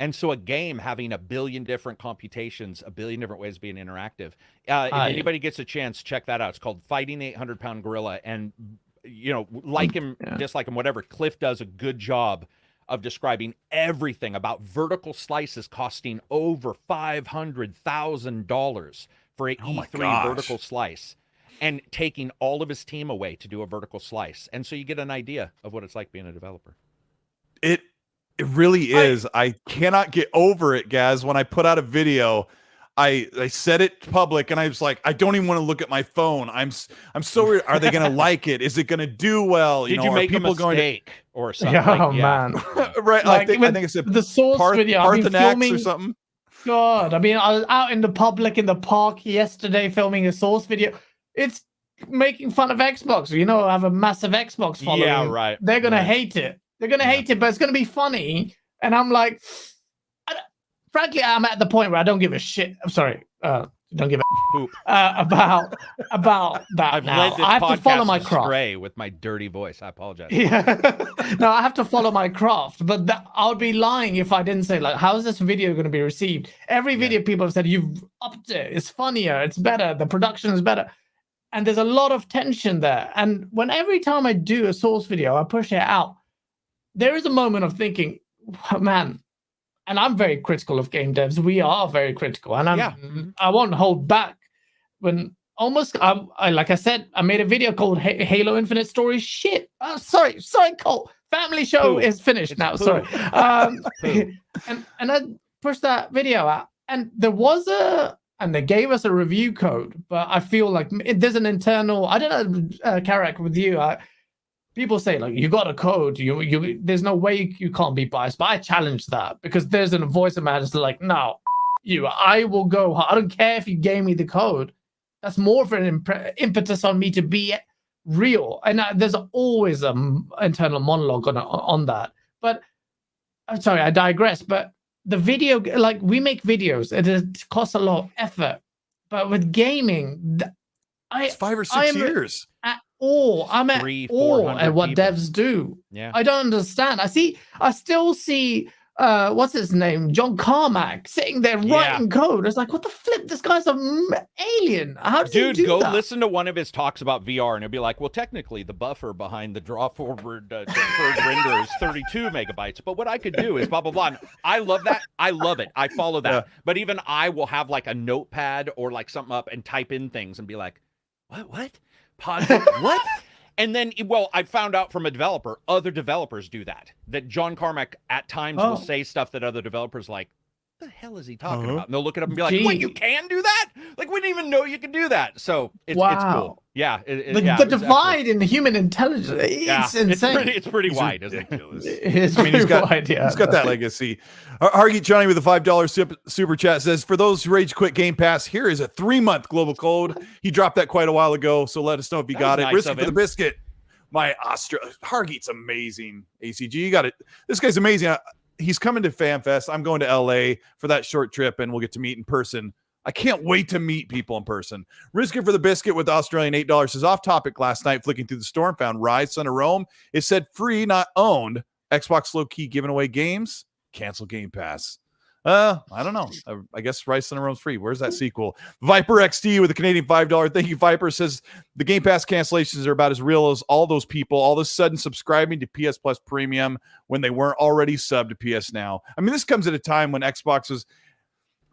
And so a game having a billion different computations, a billion different ways of being interactive. If anybody gets a chance, check that out. It's called Fighting 800-Pound Gorilla. And, you know, like him, dislike him, whatever, Cliff does a good job of describing everything about vertical slices costing over $500,000 for an E3 vertical slice, and taking all of his team away to do a vertical slice. And so you get an idea of what it's like being a developer. It really is. I cannot get over it, guys. When I put out a video, I said it public, and I was like, I don't even want to look at my phone. I'm so weird. Are they going to like it? Is it going to do well? Did you make a mistake or something? Man. Right. Like, I think I said the source video. I've been Parthenax filming or something. God, I mean, I was out in the public in the park yesterday filming a source video. It's making fun of Xbox. You know, I have a massive Xbox following. Yeah, right. They're gonna hate it. They're gonna hate it, but it's gonna be funny. And I'm like, frankly, I'm at the point where I don't give a shit. I'm sorry, don't give a poop about that. I've now. led this I have to follow my craft. astray with my dirty voice. I apologize. Yeah, no, I have to follow my craft. But I would be lying if I didn't say, like, how is this video going to be received? Every video people have said, you've upped it. It's funnier. It's better. The production is better. And there's a lot of tension there. And every time I do a source video, I push it out. There is a moment of thinking, man, and I'm very critical of game devs. We are very critical. And I won't hold back. When almost, like I said, I made a video called Halo Infinite Story Shit. Sorry, Cole. Family show is finished now. Sorry. And I pushed that video out. And there was and they gave us a review code, but I feel like there's an internal, I don't know, Carrick, with you, people say, like, you got a code, you there's no way you can't be biased, but I challenge that, because there's a voice of man that's like, no, I will go, I don't care if you gave me the code. That's more of an impetus on me to be real. And there's always an internal monologue on that. But I'm sorry, I digress, but the video, like, we make videos, it costs a lot of effort, but with gaming, it's 5 or 6 years. I'm at awe at what devs do. Yeah, I don't understand. I still see what's his name, John Carmack, sitting there writing code. It's like, what the flip? This guy's an alien. How does he do go that? listen to one of his talks about VR, and he'll be like, well, technically, the buffer behind the draw forward deferred render is 32 megabytes. But what I could do is blah blah blah. And I love that. I love it. I follow that. Yeah. But even I will have like a notepad or like something up and type in things and be like, what? Pause. What? And then, well, I found out from a developer, other developers do that. That John Carmack at times will say stuff that other developers like, what the hell is he talking about? And they'll look it up and be like, what, you can do that? Like, we didn't even know you could do that. So it's cool. Yeah. The divide in human intelligence, it's insane. It's pretty wide, isn't it? It's pretty wide, yeah. He's got that legacy. Hargy Johnny with a $5 super chat says, for those who rage quit Game Pass, here is a 3-month global code. He dropped that quite a while ago, so let us know if you got it. Nice. Risk it for the biscuit. My Hargeet's amazing. ACG, you got it. This guy's amazing. He's coming to FanFest. I'm going to LA for that short trip, and we'll get to meet in person. I can't wait to meet people in person. Risk it for the biscuit with Australian $8 is off topic. Last night, flicking through the store and found Rise, Son of Rome. It said free, not owned. Xbox low key giving away games. Cancel Game Pass. I don't know. I guess Rise, Son of Rome's free. Where's that sequel? Viper XT with a Canadian $5. Thank you, Viper. Says the Game Pass cancellations are about as real as all those people all of a sudden subscribing to PS Plus Premium when they weren't already subbed to PS Now. I mean, this comes at a time when Xbox was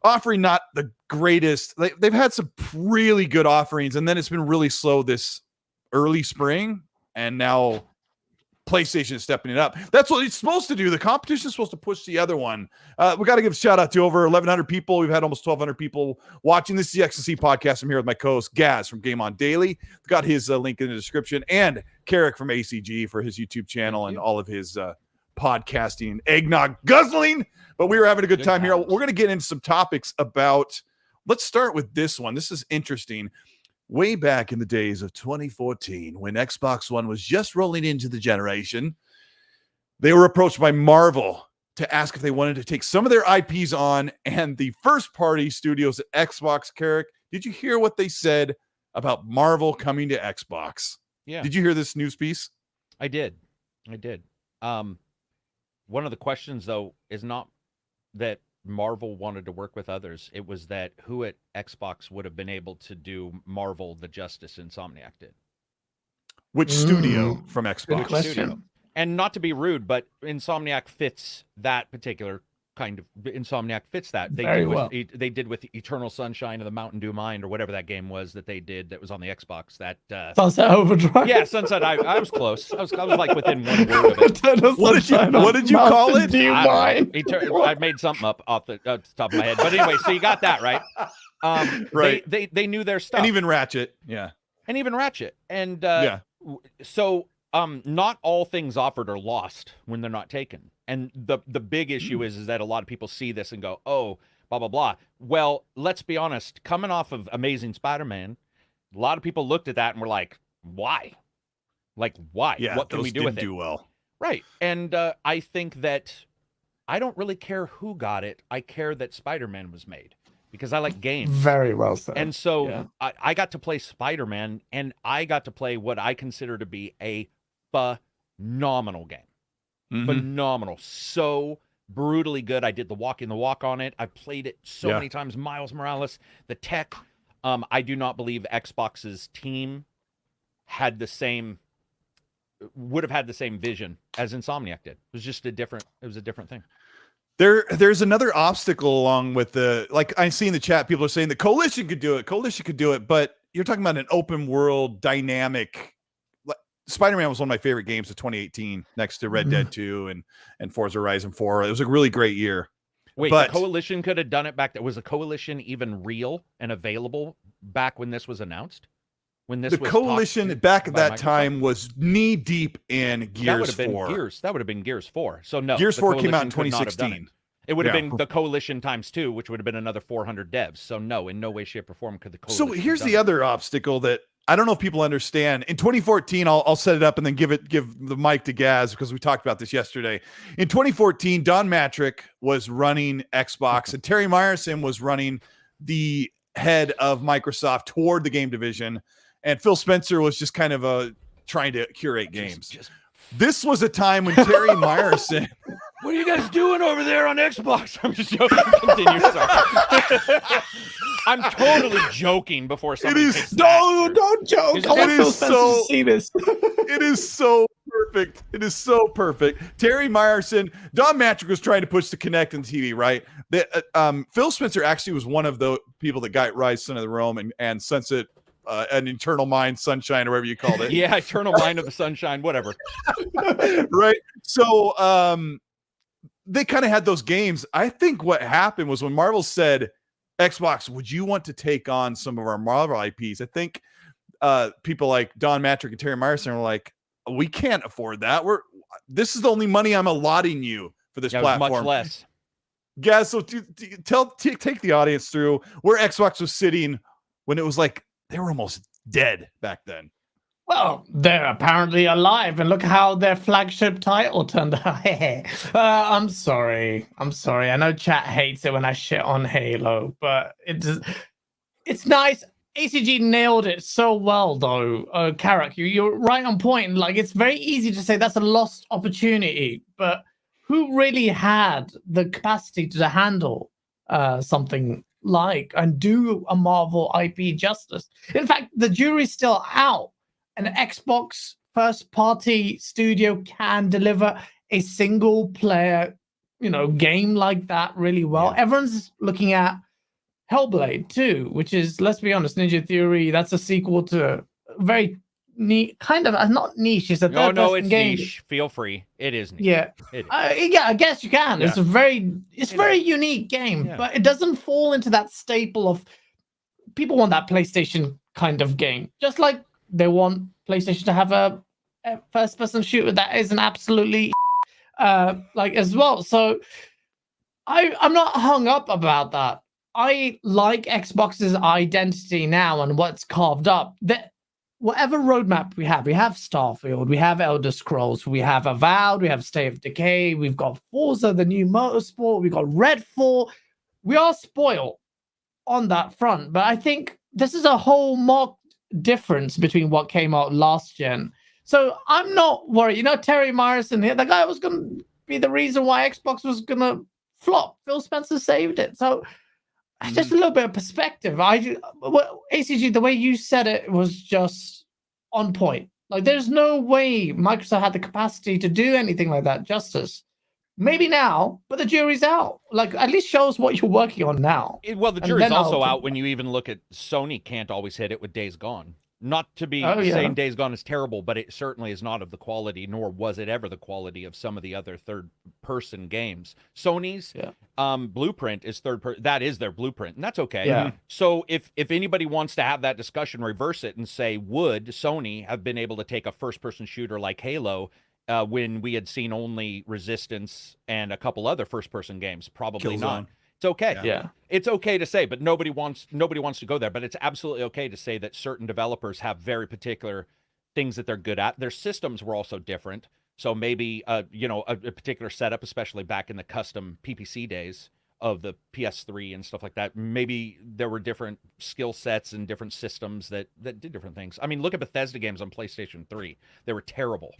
offering not the greatest. They've had some really good offerings, and then it's been really slow this early spring, and now PlayStation is stepping it up. That's what it's supposed to do. The competition is supposed to push the other one. We got to give a shout out to over 1,100 people. We've had almost 1,200 people watching. This is the XNC podcast. I'm here with my co-host Gaz from Game On Daily. Got his link in the description, and Carrick from ACG for his YouTube channel and all of his podcasting, eggnog guzzling. But we were having a good time here. We're going to get into some topics about. Let's start with this one. This is interesting. Way back in the days of 2014, when Xbox One was just rolling into the generation, they were approached by Marvel to ask if they wanted to take some of their IPs on, and the first-party studios at Xbox, Carrick, Did you hear what they said about Marvel coming to Xbox? Yeah. Did you hear this news piece? I did. One of the questions, though, is not that Marvel wanted to work with others. It was that who at Xbox would have been able to do Marvel the justice Insomniac did. Which studio from Good Xbox? question. Studio. And not to be rude, but Insomniac fits that particular kind of Insomniac fits that. They Very did with, well. They did with Eternal Sunshine of the Mountain Dew Mind or whatever that game was that they did that was on the Xbox. That Sunset Overdrive. yeah, Sunset. I was close. I was like within one word of it. Eternal What did you- Sunshine what of did you call Mountain it? Dew Mine. I made something up off the top of my head. But anyway, so you got that right. Right. They knew their stuff. And even Ratchet. Yeah. And even Ratchet. And Yeah. so not all things offered are lost when they're not taken. And the big issue is that a lot of people see this and go, oh, blah, blah, blah. Well, let's be honest. Coming off of Amazing Spider-Man, a lot of people looked at that and were like, why? Like, why? Yeah. What can those we do didn't with it? do well. Right. And I think that I don't really care who got it. I care that Spider-Man was made because I like games. Very well said. And so Yeah. I got to play Spider-Man, and I got to play what I consider to be a phenomenal game. Mhm. Phenomenal. So brutally good. I did the walk on it. I played it so Yeah. many times. Miles Morales, the tech. I do not believe Xbox's team would have had the same vision as Insomniac did. It was just a different thing. There's another obstacle along with like I see in the chat, people are saying the Coalition could do it, but you're talking about an open world dynamic. Spider-Man was one of my favorite games of 2018 next to Red Dead 2 and Forza Horizon 4. It was a really great year. Wait, But- the Coalition could have done it back then. Was the Coalition even real and available back when this was announced? When this The was Coalition talked back at by that Microsoft? time was knee deep in That would Gears have been 4. That would have been Gears 4. So no, Gears the 4 came out in Coalition could not have done 2016. It would have Yeah. been the Coalition times 2, which would have been another 400 devs. So no, in no way, shape, or form could the Coalition. So here's have the done other obstacle that I don't know if people understand. In 2014, I'll set it up and then give the mic to Gaz because we talked about this yesterday. In 2014, Don Matrick was running Xbox and Terry Myerson was running the head of Microsoft toward the game division, and Phil Spencer was just kind of trying to curate it. games. Just- This was a time when Terry Myerson. what are you guys doing over there on Xbox? I'm just joking. Continue. Sorry. I'm totally joking before somebody is- takes No, that. don't joke. It I want is Phil Spencer so- to see this. It is so perfect. It is so perfect. Terry Myerson, Don Matrick was trying to push the Kinect and TV, right? Phil Spencer actually was one of the people that got Rise, Son of the Realm and Sunset, an Eternal Mind, Sunshine, or whatever you called it. Yeah, Eternal Mind of the Sunshine, whatever. Right. So they kind of had those games. I think what happened was when Marvel said, Xbox, would you want to take on some of our Marvel IPs? I think people like Don Matrick and Terry Myerson were like, we can't afford that. This is the only money I'm allotting you for this Yeah, it was platform. much less. Guys, so take the audience through where Xbox was sitting when it was like they were almost dead back then. Well, they're apparently alive, and look how their flagship title turned out. I'm sorry. I know chat hates it when I shit on Halo, but it's nice. ACG nailed it so well, though. Carrick, you're right on point. Like, it's very easy to say that's a lost opportunity, but who really had the capacity to handle something like and do a Marvel IP justice? In fact, the jury's still out. An Xbox first-party studio can deliver a single-player, game like that really well. Yeah. Everyone's looking at Hellblade 2, which is, let's be honest, Ninja Theory. That's a sequel to very neat, kind of not niche. It's a No, third-person it's game. niche. Feel free. It is niche. Yeah, It is. yeah, I guess you can. Yeah. It's a very unique game, Yeah. but it doesn't fall into that staple of people want that PlayStation kind of game, just like they want PlayStation to have a first-person shooter that isn't absolutely like as well. So I'm not hung up about that. I like Xbox's identity now and what's carved up. That whatever roadmap we have Starfield, we have Elder Scrolls, we have Avowed, we have State of Decay, we've got Forza, the new Motorsport, we've got Redfall. We are spoiled on that front, but I think this is a whole marked difference between what came out last gen. So I'm not worried. You know, Terry Myerson here, the guy was going to be the reason why Xbox was going to flop. Phil Spencer saved it. So just a little bit of perspective. ACG, the way you said it was just on point. Like, there's no way Microsoft had the capacity to do anything like that justice. Maybe now, but the jury's out. Like, at least show us what you're working on now. Well, the jury's also out when you even look at Sony can't always hit it with Days Gone. Not to be saying Days Gone is terrible, but it certainly is not of the quality, nor was it ever the quality of some of the other third-person games. Sony's blueprint is third-person. That is their blueprint, and that's okay. Yeah. So if anybody wants to have that discussion, reverse it and say, would Sony have been able to take a first-person shooter like Halo when we had seen only Resistance and a couple other first-person games? Probably not. It's okay. Yeah. It's okay to say, but nobody wants to go there. But it's absolutely okay to say that certain developers have very particular things that they're good at. Their systems were also different. So maybe a particular setup, especially back in the custom PPC days of the PS3 and stuff like that. Maybe there were different skill sets and different systems that did different things. I mean, look at Bethesda games on PlayStation 3. They were terrible.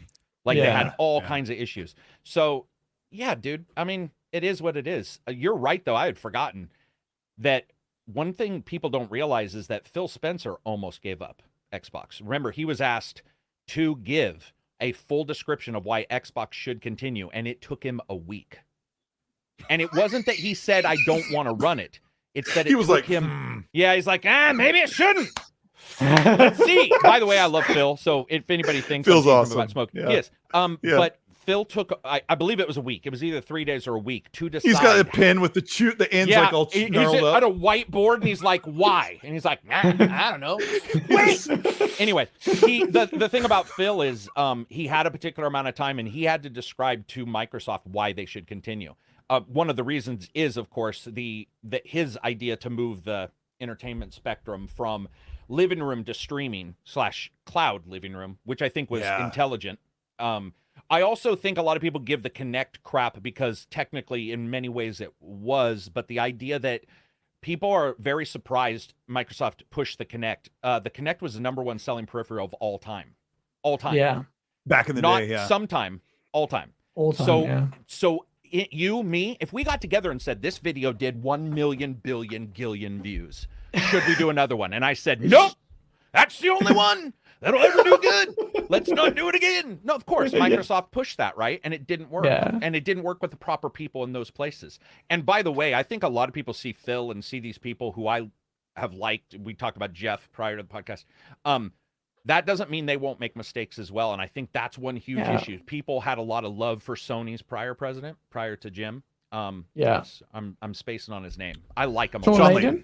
Like they had all kinds of issues. So yeah, dude, I mean, it is what it is. You're right, though. I had forgotten that one thing people don't realize is that Phil Spencer almost gave up Xbox. Remember, he was asked to give a full description of why Xbox should continue, and it took him a week. And it wasn't that he said, I don't want to run it. It's that it took him. Yeah, he's like, maybe it shouldn't. Let's see. By the way, I love Phil. So if anybody thinks Phil's awesome about smoke, he is. But Phil took, I believe it was a week. It was either 3 days or a week to decide. He's got a pen with the ends like all snarled he's up. at a whiteboard, and he's like, why? And he's like, I don't know. Wait. Anyway, the thing about Phil is he had a particular amount of time, and he had to describe to Microsoft why they should continue. One of the reasons is, of course, that his idea to move the entertainment spectrum from living room to streaming / cloud living room, which I think was intelligent. I also think a lot of people give the Kinect crap because technically in many ways it was, but the idea that people are very surprised Microsoft pushed the Kinect. The Kinect was the #1 selling peripheral of all time. All time. Yeah. Back in the Not day, yeah. sometime, all time. All time, So you, me, if we got together and said this video did 1 million billion gillion views, should we do another one? And I said, nope, that's the only one that'll ever do good. Let's not do it again. No, of course, Microsoft pushed that, right? And it didn't work. Yeah. And it didn't work with the proper people in those places. And by the way, I think a lot of people see Phil and see these people who I have liked. We talked about Jeff prior to the podcast. That doesn't mean they won't make mistakes as well. And I think that's one huge issue. People had a lot of love for Sony's prior president, prior to Jim. I'm spacing on his name. I like him. Sean Layden?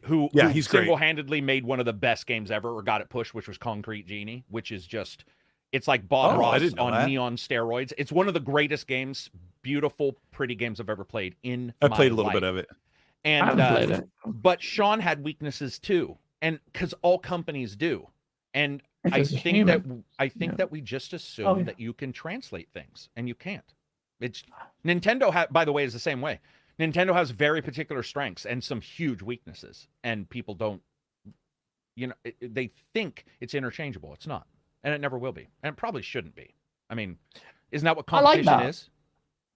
Who he's single-handedly made one of the best games ever, or got it pushed, which was Concrete Genie, which is just, it's like Bob Ross on neon steroids. It's one of the greatest games, beautiful, pretty games I've ever played in my played a little life. bit of it. I haven't played it. But Sean had weaknesses too, and because all companies do. And I think that we just assume that you can translate things, and you can't. It's Nintendo. By the way, is the same way. Nintendo has very particular strengths and some huge weaknesses, and people don't. They think it's interchangeable. It's not, and it never will be, and it probably shouldn't be. I mean, isn't that what competition is?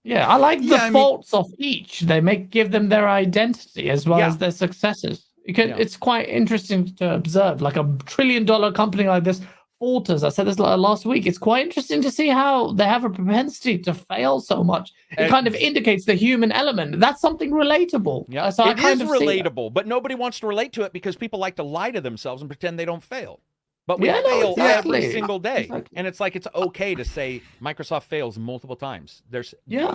Yeah, I like the faults of each. They give them their identity as well as their successes. It's quite interesting to observe. Like a $1 trillion company like this falters. I said this last week. It's quite interesting to see how they have a propensity to fail so much. It kind of indicates the human element. That's something relatable. Yeah, so it is relatable, but nobody wants to relate to it because people like to lie to themselves and pretend they don't fail. But we fail every single day. Exactly. And it's like it's okay to say Microsoft fails multiple times.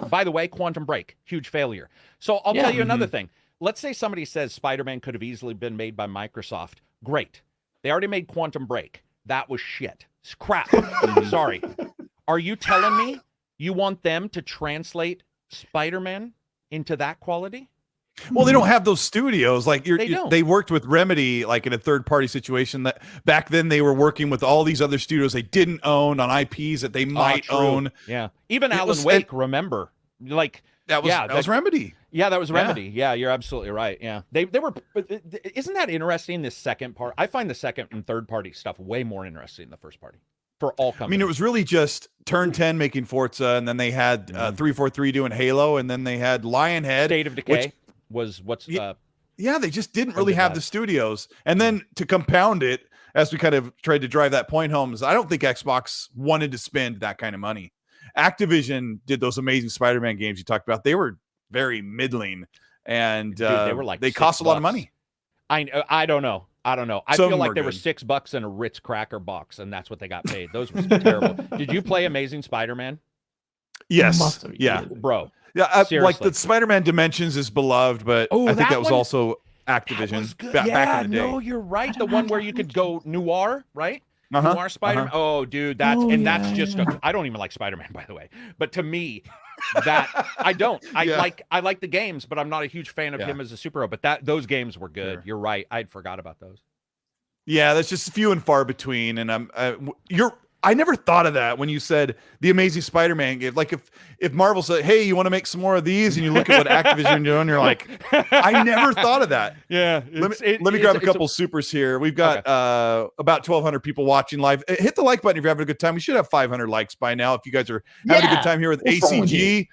By the way, Quantum Break, huge failure. So I'll tell you another thing. Let's say somebody says Spider-Man could have easily been made by Microsoft. Great. They already made Quantum Break. That was shit. It's crap. Sorry. Are you telling me you want them to translate Spider-Man into that quality? Well, they don't have those studios. Like they worked with Remedy, like in a third-party situation. That back then they were working with all these other studios they didn't own on IPs that they might own. Yeah, even Alan Wake. Remember, like that was Remedy. Yeah, that was Remedy. Yeah, you're absolutely right. Yeah, they were. Isn't that interesting? This second part, I find the second and third party stuff way more interesting than the first party for all companies. I mean, it was really just Turn 10 making Forza, and then they had 343 doing Halo, and then they had Lionhead. State of Decay was what's. Yeah, they just didn't really have the studios. And then to compound it, as we kind of tried to drive that point home, is I don't think Xbox wanted to spend that kind of money. Activision did those amazing Spider-Man games you talked about. They were very middling, and dude, they were like they cost a lot of money. I don't know. I feel like they were $6 in a Ritz cracker box, and that's what they got paid. Those were terrible. Did you play Amazing Spider-Man? Yes. Yeah, bro. Yeah, like the Spider-Man Dimensions is beloved, but I think that was also Activision back in the day. No, you're right. The one where you could go noir, right? Noir Spider-Man. Oh, dude, that's just. I don't even like Spider-Man, by the way. But to me, I don't. I like the games, but I'm not a huge fan of him as a superhero. But those games were good. Sure. You're right. I'd forgot about those. Yeah, that's just few and far between. And I never thought of that when you said the Amazing Spider-Man game. Like if Marvel said, "Hey, you want to make some more of these?" and you look at what Activision doing, you're like, I never thought of that. Yeah. Let me grab a couple supers here. We've got about 1,200 people watching live. Hit the like button if you're having a good time. We should have 500 likes by now if you guys are having a good time here with ACG.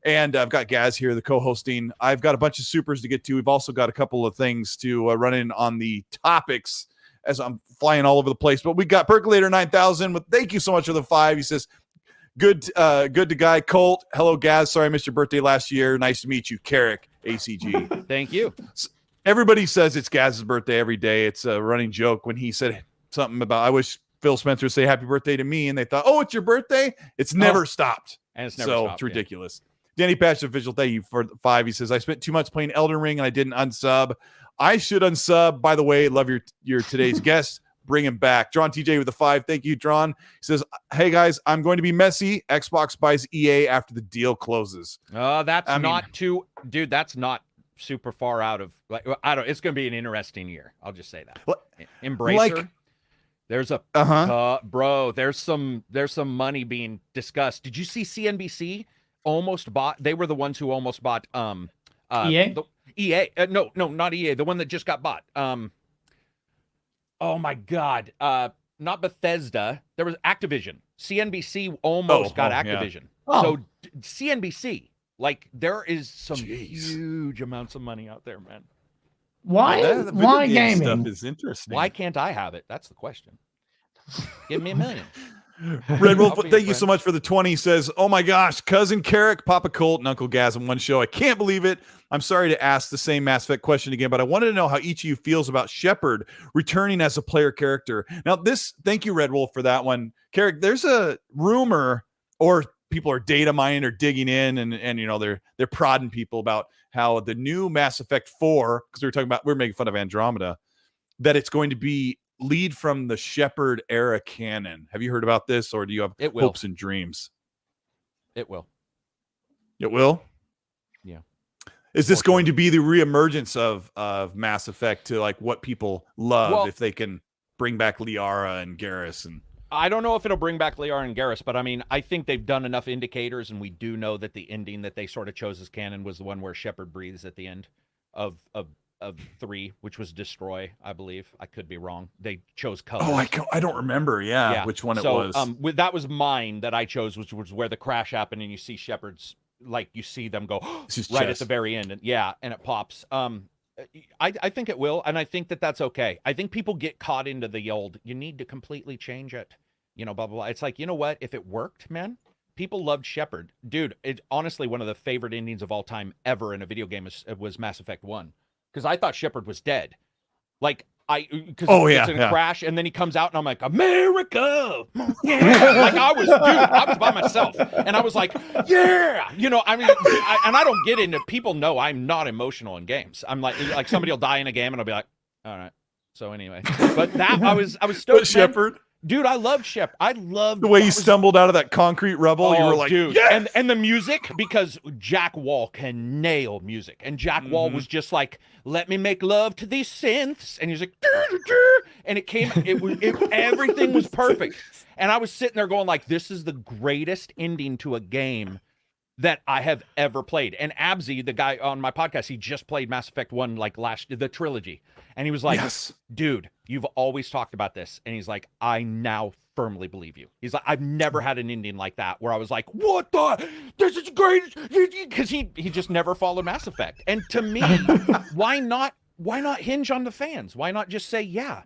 And I've got Gaz here, the co-hosting. I've got a bunch of supers to get to. We've also got a couple of things to run in on the topics as I'm flying all over the place. But we got Percolator 9000. Thank you so much for the 5. He says, good to guy. Colt, hello, Gaz. Sorry I missed your birthday last year. Nice to meet you. Carrick, ACG. Thank you. Everybody says it's Gaz's birthday every day. It's a running joke when he said something about, I wish Phil Spencer would say happy birthday to me. And they thought, oh, it's your birthday? It's never stopped. And it's never stopped. It's ridiculous. Yeah. Danny Patch Official, thank you for the 5. He says, I spent 2 months playing Elden Ring and I didn't unsub. I should unsub. By the way, love your today's guest. Bring him back. Drawn TJ with the 5. Thank you, Drawn. He says, hey, guys, I'm going to be messy. Xbox buys EA after the deal closes. That's not super far out of, like, it's going to be an interesting year. I'll just say that. Embracer. There's bro, there's some money being discussed. Did you see CNBC almost bought? They were the ones who almost bought EA? EA. No, not EA. The one that just got bought. Oh my God. Not Bethesda. There was Activision. CNBC almost got Activision. Yeah. So CNBC, like, there is some huge amounts of money out there, man. Why gaming stuff is interesting? Why can't I have it? That's the question. Give me $1 million. Red Wolf, thank you so much for the 20. Says, oh my gosh, cousin Carrick, Papa Colt, and Uncle Gaz in one show. I can't believe it. I'm sorry to ask the same Mass Effect question again, but I wanted to know how each of you feels about Shepard returning as a player character. Now, thank you, Red Wolf, for that one. Carrick, there's a rumor, or people are data mining or digging in, and you know, they're prodding people about how the new Mass Effect 4, because we're making fun of Andromeda, that it's going to be lead from the Shepard era canon. Have you heard about this, or do you have hopes and dreams? It will. It will? Yeah. Is this going to be the reemergence of Mass Effect to like what people love, if they can bring back Liara and Garrus? And I don't know if it'll bring back Liara and Garrus, but I mean, I think they've done enough indicators, and we do know that the ending that they sort of chose as canon was the one where Shepard breathes at the end of 3, which was Destroy, I believe. I could be wrong. They chose colors. Oh, I don't remember. Yeah, which one it was. That was mine that I chose, which was where the crash happened, and you see Shepard's, like, you see them go right at the very end, and it pops. I think it will, and I think that's okay. I think people get caught into the old, you need to completely change it, you know, blah blah blah. It's like, you know what? If it worked, man. People loved Shepard. Dude, it's honestly one of the favorite endings of all time ever in a video game was Mass Effect 1. Because I thought Shepard was dead. Like, it's in a crash, and then he comes out, and I'm like, America! Yeah! Like, I was by myself. And I was like, yeah! You know, I mean, and I don't get into, people know I'm not emotional in games. I'm like somebody will die in a game, and I'll be like, all right. So anyway. But I was stoked. But Shepard? Dude, I loved Shep. I loved the way he stumbled out of that concrete rubble. You were like, dude. Yes! And the music, because Jack Wall can nail music. And Jack Wall was just like, let me make love to these synths. And he was like, dur, dur. And everything was perfect. And I was sitting there going like, this is the greatest ending to a game that I have ever played. And Abzy, the guy on my podcast, he just played Mass Effect 1 like the trilogy. And he was like, Yes. dude, you've always talked about this. And he's like, I now firmly believe you. He's like, I've never had an ending like that where I was like, what the? This is great. Because he just never followed Mass Effect. And to me, why not hinge on the fans? Why not just say, yeah,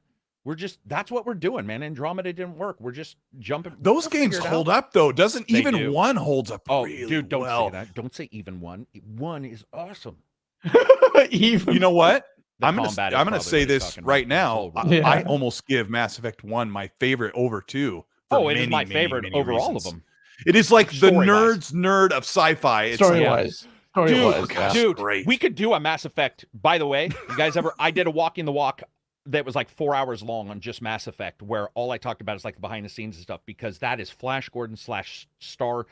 that's what we're doing, man. Andromeda didn't work. We're just jumping. Those games hold up, though. Doesn't They even do. one holds up really dude, don't well. say that. Don't say even one. One is awesome. Even You know what? The I'm combat is gonna probably say what he's this talking right about. now. It's all Yeah. I almost give Mass Effect 1 my favorite over 2. for it is many, my many, favorite many over all of reasons. them. It is like the Story-wise. nerd's nerd of sci-fi. It's story like, wise. Story wise. gosh. Dude, great. we could do a Mass Effect. By the way, you guys ever? I did a walking the walk that was like 4 hours long on just Mass Effect, where all I talked about is like the behind the scenes and stuff, because that is Flash Gordon / Star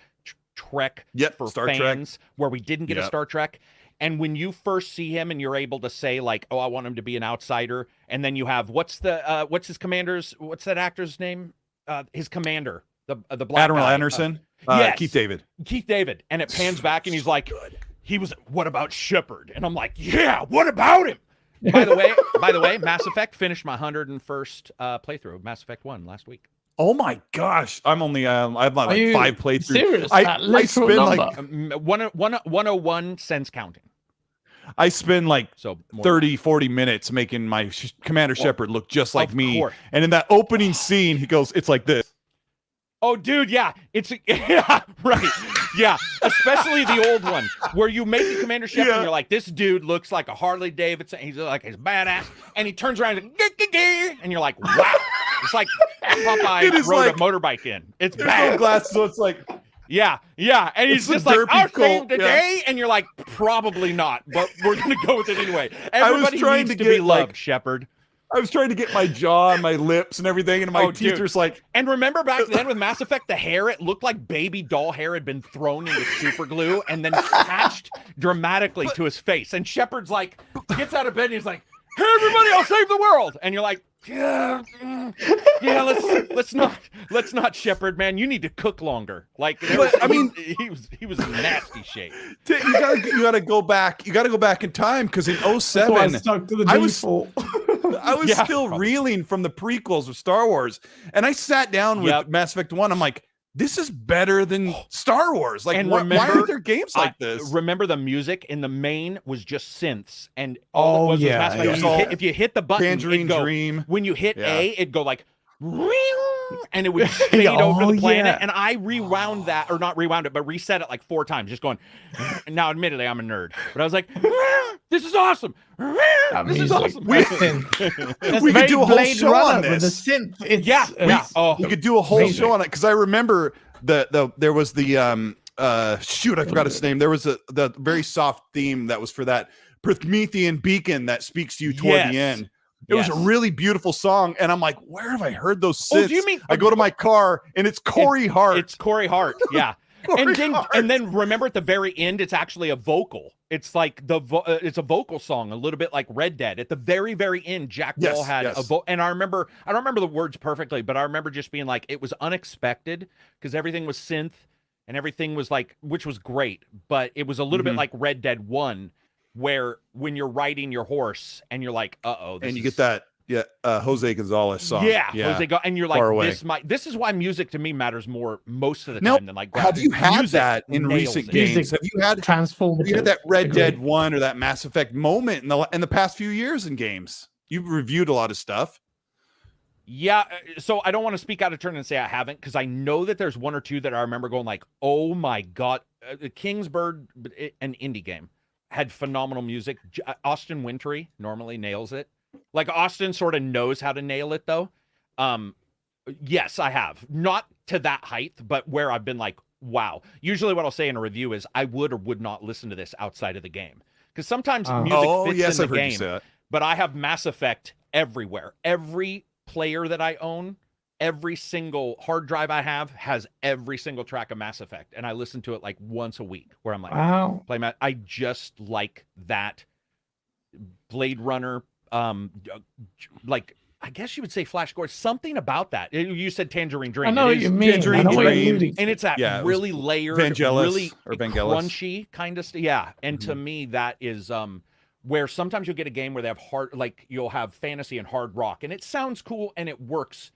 Trek Yep, for Star Trek. fans, where we didn't get a Yep. Star Trek. And when you first see him and you're able to say like, oh, I want him to be an outsider, and then you have what's that actor's name? His commander, the black Admiral guy. Anderson, yes. Keith David. Keith David, and it pans back and he's like, what about Shepard? And I'm like, yeah, what about him? By the way, Mass Effect finished my 101st playthrough of Mass Effect 1 last week. Oh my gosh! I'm only I've Are like you 5 playthroughs. serious? I That literal spend number? like 101 cents counting. I spend like So more 30, 40 minutes making my Commander Shepard look just like of me. course. And in that opening scene, he goes, "It's like this." Oh, dude, yeah. It's yeah, right. Yeah, especially the old one where you make the Commander Shepard and you're like, this dude looks like a Harley Davidson. He's like he's badass, and he turns around and you're like, wow. It's like Popeye rode a motorbike in. It's There's bad. no glasses, so it's like Yeah, and he's It's just a like, derpy I'll Colt, save the day, and you're like, probably not, but we're gonna go with it anyway. Everybody trying needs to to be get, like- loved, Shepard. I was trying to get my jaw and my lips and everything, and my Oh, teeth dude. are just like, And remember back then with Mass Effect, the hair, it looked like baby doll hair had been thrown into super glue and then attached dramatically to his face. And Shepard's like, gets out of bed and he's like, hey, everybody, I'll save the world. And you're like, yeah, let's not, Shepard, man. You need to cook longer. Like, he was in nasty shape. you gotta go back. You gotta go back in time because in That's why I 07, stuck to the I was- default. I was Yeah, still probably. reeling from the prequels of Star Wars, and I sat down with Yep. Mass Effect 1. I'm like, this is better than Star Wars. Like, And why remember- aren't there games like this? Remember the music in the main was just synths, and all Oh, it was yeah, Mass Effect. yeah. If you hit the button, Tangerine it'd go, Dream. when you hit Yeah. A, it'd go like, and it would fade over Oh, the planet. yeah. And I rewound that, or not rewound it, but reset it like 4 times, just going. Now, admittedly, I'm a nerd, but I was like, this is awesome. This is awesome. We could do a whole show on with the this. synth. It's, Yeah, yeah. it's- Oh, We could do a whole Amazing. show on it because I remember there was the shoot, I forgot its name. There was the very soft theme that was for that Promethean beacon that speaks to you toward Yes. the end. It was a really beautiful song, and I'm like, where have I heard those synths? Oh, do you mean- I go to my car and it's Corey Hart. It's Corey Hart, yeah. Corey and Hart. then remember at the very end, it's actually a vocal. It's like it's a vocal song, a little bit like Red Dead. At the very, very end, Jack Yes, Wall had yes. a vocal. And I don't remember the words perfectly, but I remember just being like, it was unexpected because everything was synth and everything was like, which was great, but it was a little bit Mhm. like Red Dead 1, where when you're riding your horse and you're like, and you get that Jose Gonzalez song. Yeah, Jose and you're Far away. like, this is why music to me matters more most of the Now, time than like have you had music that in nails recent it. games? Music Have you had transformative. that Red Agreed. Dead 1 or that Mass Effect moment in the past few years in games? You've reviewed a lot of stuff. Yeah, so I don't want to speak out of turn and say I haven't, because I know that there's 1 or 2 that I remember going like, oh my god, Kingsburg, an indie game, had phenomenal music. Austin Wintory normally nails it. Like Austin sort of knows how to nail it though. Yes, I have. Not to that height, but where I've been like, wow. Usually what I'll say in a review is I would or would not listen to this outside of the game. Because sometimes music fits in the game. that. But I have Mass Effect everywhere. Every player that I own, every single hard drive I have has every single track of Mass Effect. And I listen to it like once a week where I'm like, Wow. I just like that Blade Runner, like I guess you would say Flash Gordon. Something about that. You said Tangerine Dream. I know what you mean. Tangerine I know what you're Dream. alluding to. And it's that really layered, really crunchy kind of stuff. Yeah. And to me, that is where sometimes you'll get a game where they have you'll have fantasy and hard rock, and it sounds cool and it works.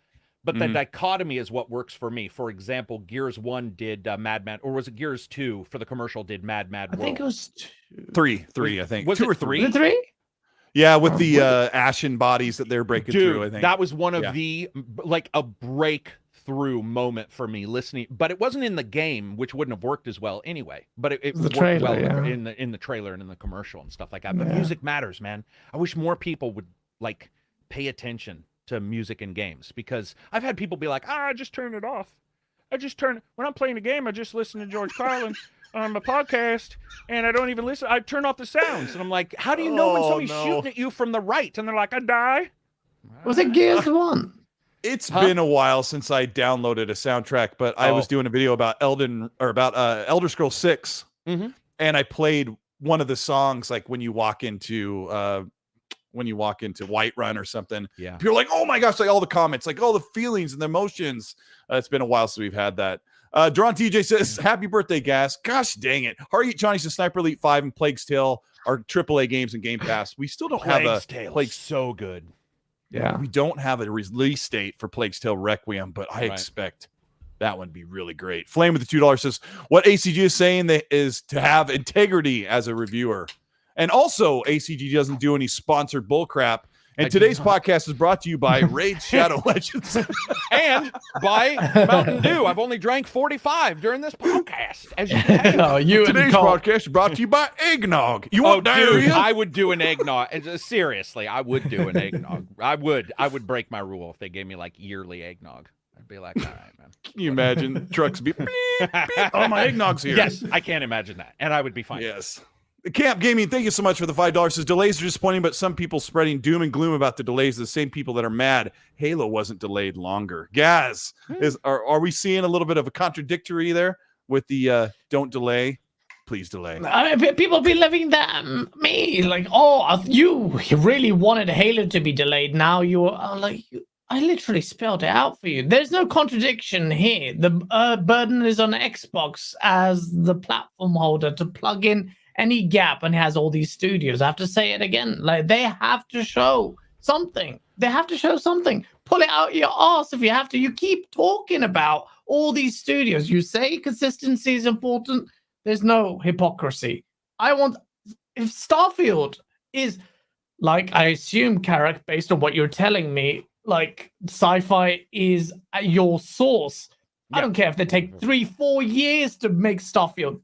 But the dichotomy is what works for me. For example, Gears 1 did Mad Mad, or was it Gears 2 for the commercial did Mad Mad World? I think it was three, I think. Was 2 it or 3? Was it 3? Yeah, with the ashen bodies that they're breaking through, I think. That was one of the, a breakthrough moment for me listening. But it wasn't in the game, which wouldn't have worked as well anyway. But it worked trailer, well in the trailer and in the commercial and stuff like that. But music matters, man. I wish more people would, pay attention to music in games, because I've had people be like, I just turn it off. When I'm playing a game, I just listen to George Carlin on my podcast, and I don't even listen. I turn off the sounds, and I'm like, how do you know when somebody's shooting at you from the right? And they're like, I die. Was it Gears 1? It's been a while since I downloaded a soundtrack, but I was doing a video about Elder Scrolls 6, and I played one of the songs when you walk into Whiterun or something. Yeah, people are like, oh my gosh, all the comments, all the feelings and the emotions. It's been a while since we've had that. Drawn TJ says, happy birthday, Gas. Gosh dang it. Hard Johnny's the Sniper Elite 5 and Plague's Tale are AAA games in Game Pass. We still don't have a Plague's so good. Yeah. We don't have a release date for Plague's Tale Requiem, but I expect that one to be really great. Flame with the $2 says, what ACG is saying is to have integrity as a reviewer. And also, ACG doesn't do any sponsored bullcrap. And today's podcast is brought to you by Raid Shadow Legends. And by Mountain Dew. I've only drank 45 during this podcast. As you can today's podcast is brought to you by Eggnog. You want diarrhea? Dude, I would do an eggnog. Seriously, I would do an eggnog. I would break my rule if they gave me yearly eggnog. I'd be like, all right, man. Can you imagine trucks be beep, beep, oh, my eggnog's here. Yes, I can't imagine that. And I would be fine. Yes. Camp Gaming, thank you so much for the $5. Says delays are disappointing, but some people spreading doom and gloom about the delays are the same people that are mad Halo wasn't delayed longer. Gaz, are we seeing a little bit of a contradictory there with the don't delay, please delay? People be living that me you really wanted Halo to be delayed. Now I literally spelled it out for you. There's no contradiction here. The burden is on Xbox as the platform holder to plug in any gap, and has all these studios. I have to say it again. They have to show something. Pull it out your ass if you have to. You keep talking about all these studios. You say consistency is important. There's no hypocrisy. If Starfield is I assume, Carrick, based on what you're telling me, sci-fi is your source. I don't care if they take 3-4 years to make Starfield.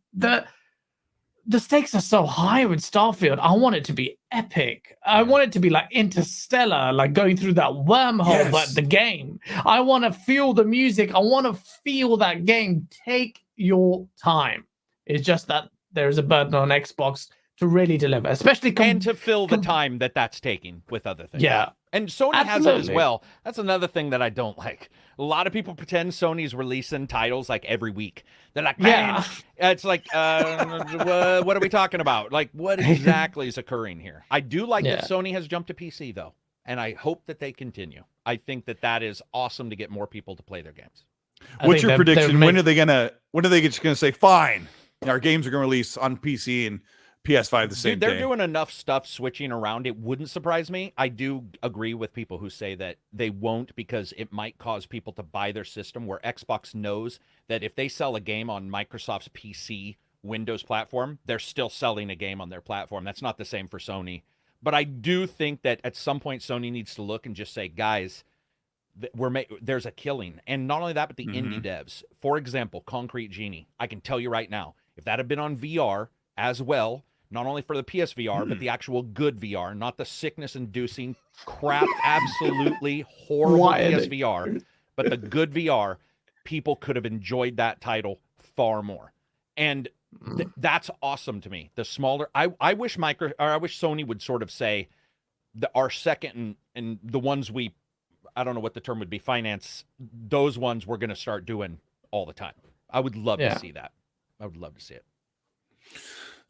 The stakes are so high with Starfield. I want it to be epic. I want it to be Interstellar, going through that wormhole, the game. I want to feel the music. I want to feel that game. Take your time. It's just that there's a burden on Xbox to really deliver, especially and to fill the time that's taking with other things. Yeah. And Sony has it as well. That's another thing that I don't like. A lot of people pretend Sony's releasing titles every week. They're like, man, it's what are we talking about? What exactly is occurring here? I do like that Sony has jumped to PC, though, and I hope that they continue. I think that is awesome to get more people to play their games. What's your prediction? When are they just gonna say, fine, our games are gonna release on PC and PS5 the same day? They're doing enough stuff switching around. It wouldn't surprise me. I do agree with people who say that they won't, because it might cause people to buy their system, where Xbox knows that if they sell a game on Microsoft's PC Windows platform, they're still selling a game on their platform. That's not the same for Sony. But I do think that at some point Sony needs to look and just say, guys, there's a killing. And not only that, but the indie devs. For example, Concrete Genie. I can tell you right now, if that had been on VR as well, not only for the PSVR, but the actual good VR, not the sickness-inducing crap, absolutely horrible PSVR, but the good VR, people could have enjoyed that title far more. And that's awesome to me. The smaller, I wish Sony would sort of say, our second and the ones I don't know what the term would be, finance, those ones we're going to start doing all the time. I would love to see that. I would love to see it.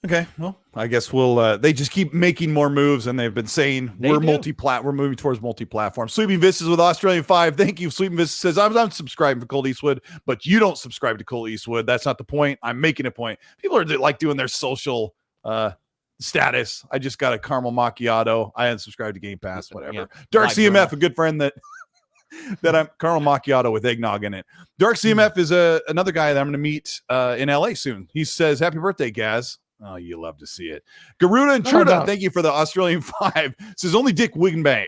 Okay, well, I guess we'll. They just keep making more moves, and they've been saying They we're do. We're moving towards multi-platform. Sleeping Vistas with Australian 5. Thank you. Sleeping Vistas says I'm subscribing to Colt Eastwood, but you don't subscribe to Colt Eastwood. That's not the point. I'm making a point. People are like doing their social status. I just got a caramel macchiato. I unsubscribed to Game Pass. Whatever. Yeah. Dark Live CMF, journal. a good friend that I'm caramel macchiato with eggnog in it. Dark CMF is another guy that I'm going to meet in LA soon. He says, "Happy birthday, Gaz." Oh, you love to see it. Garuda and Truda, thank you for the Australian 5. Says only Dick Wingbat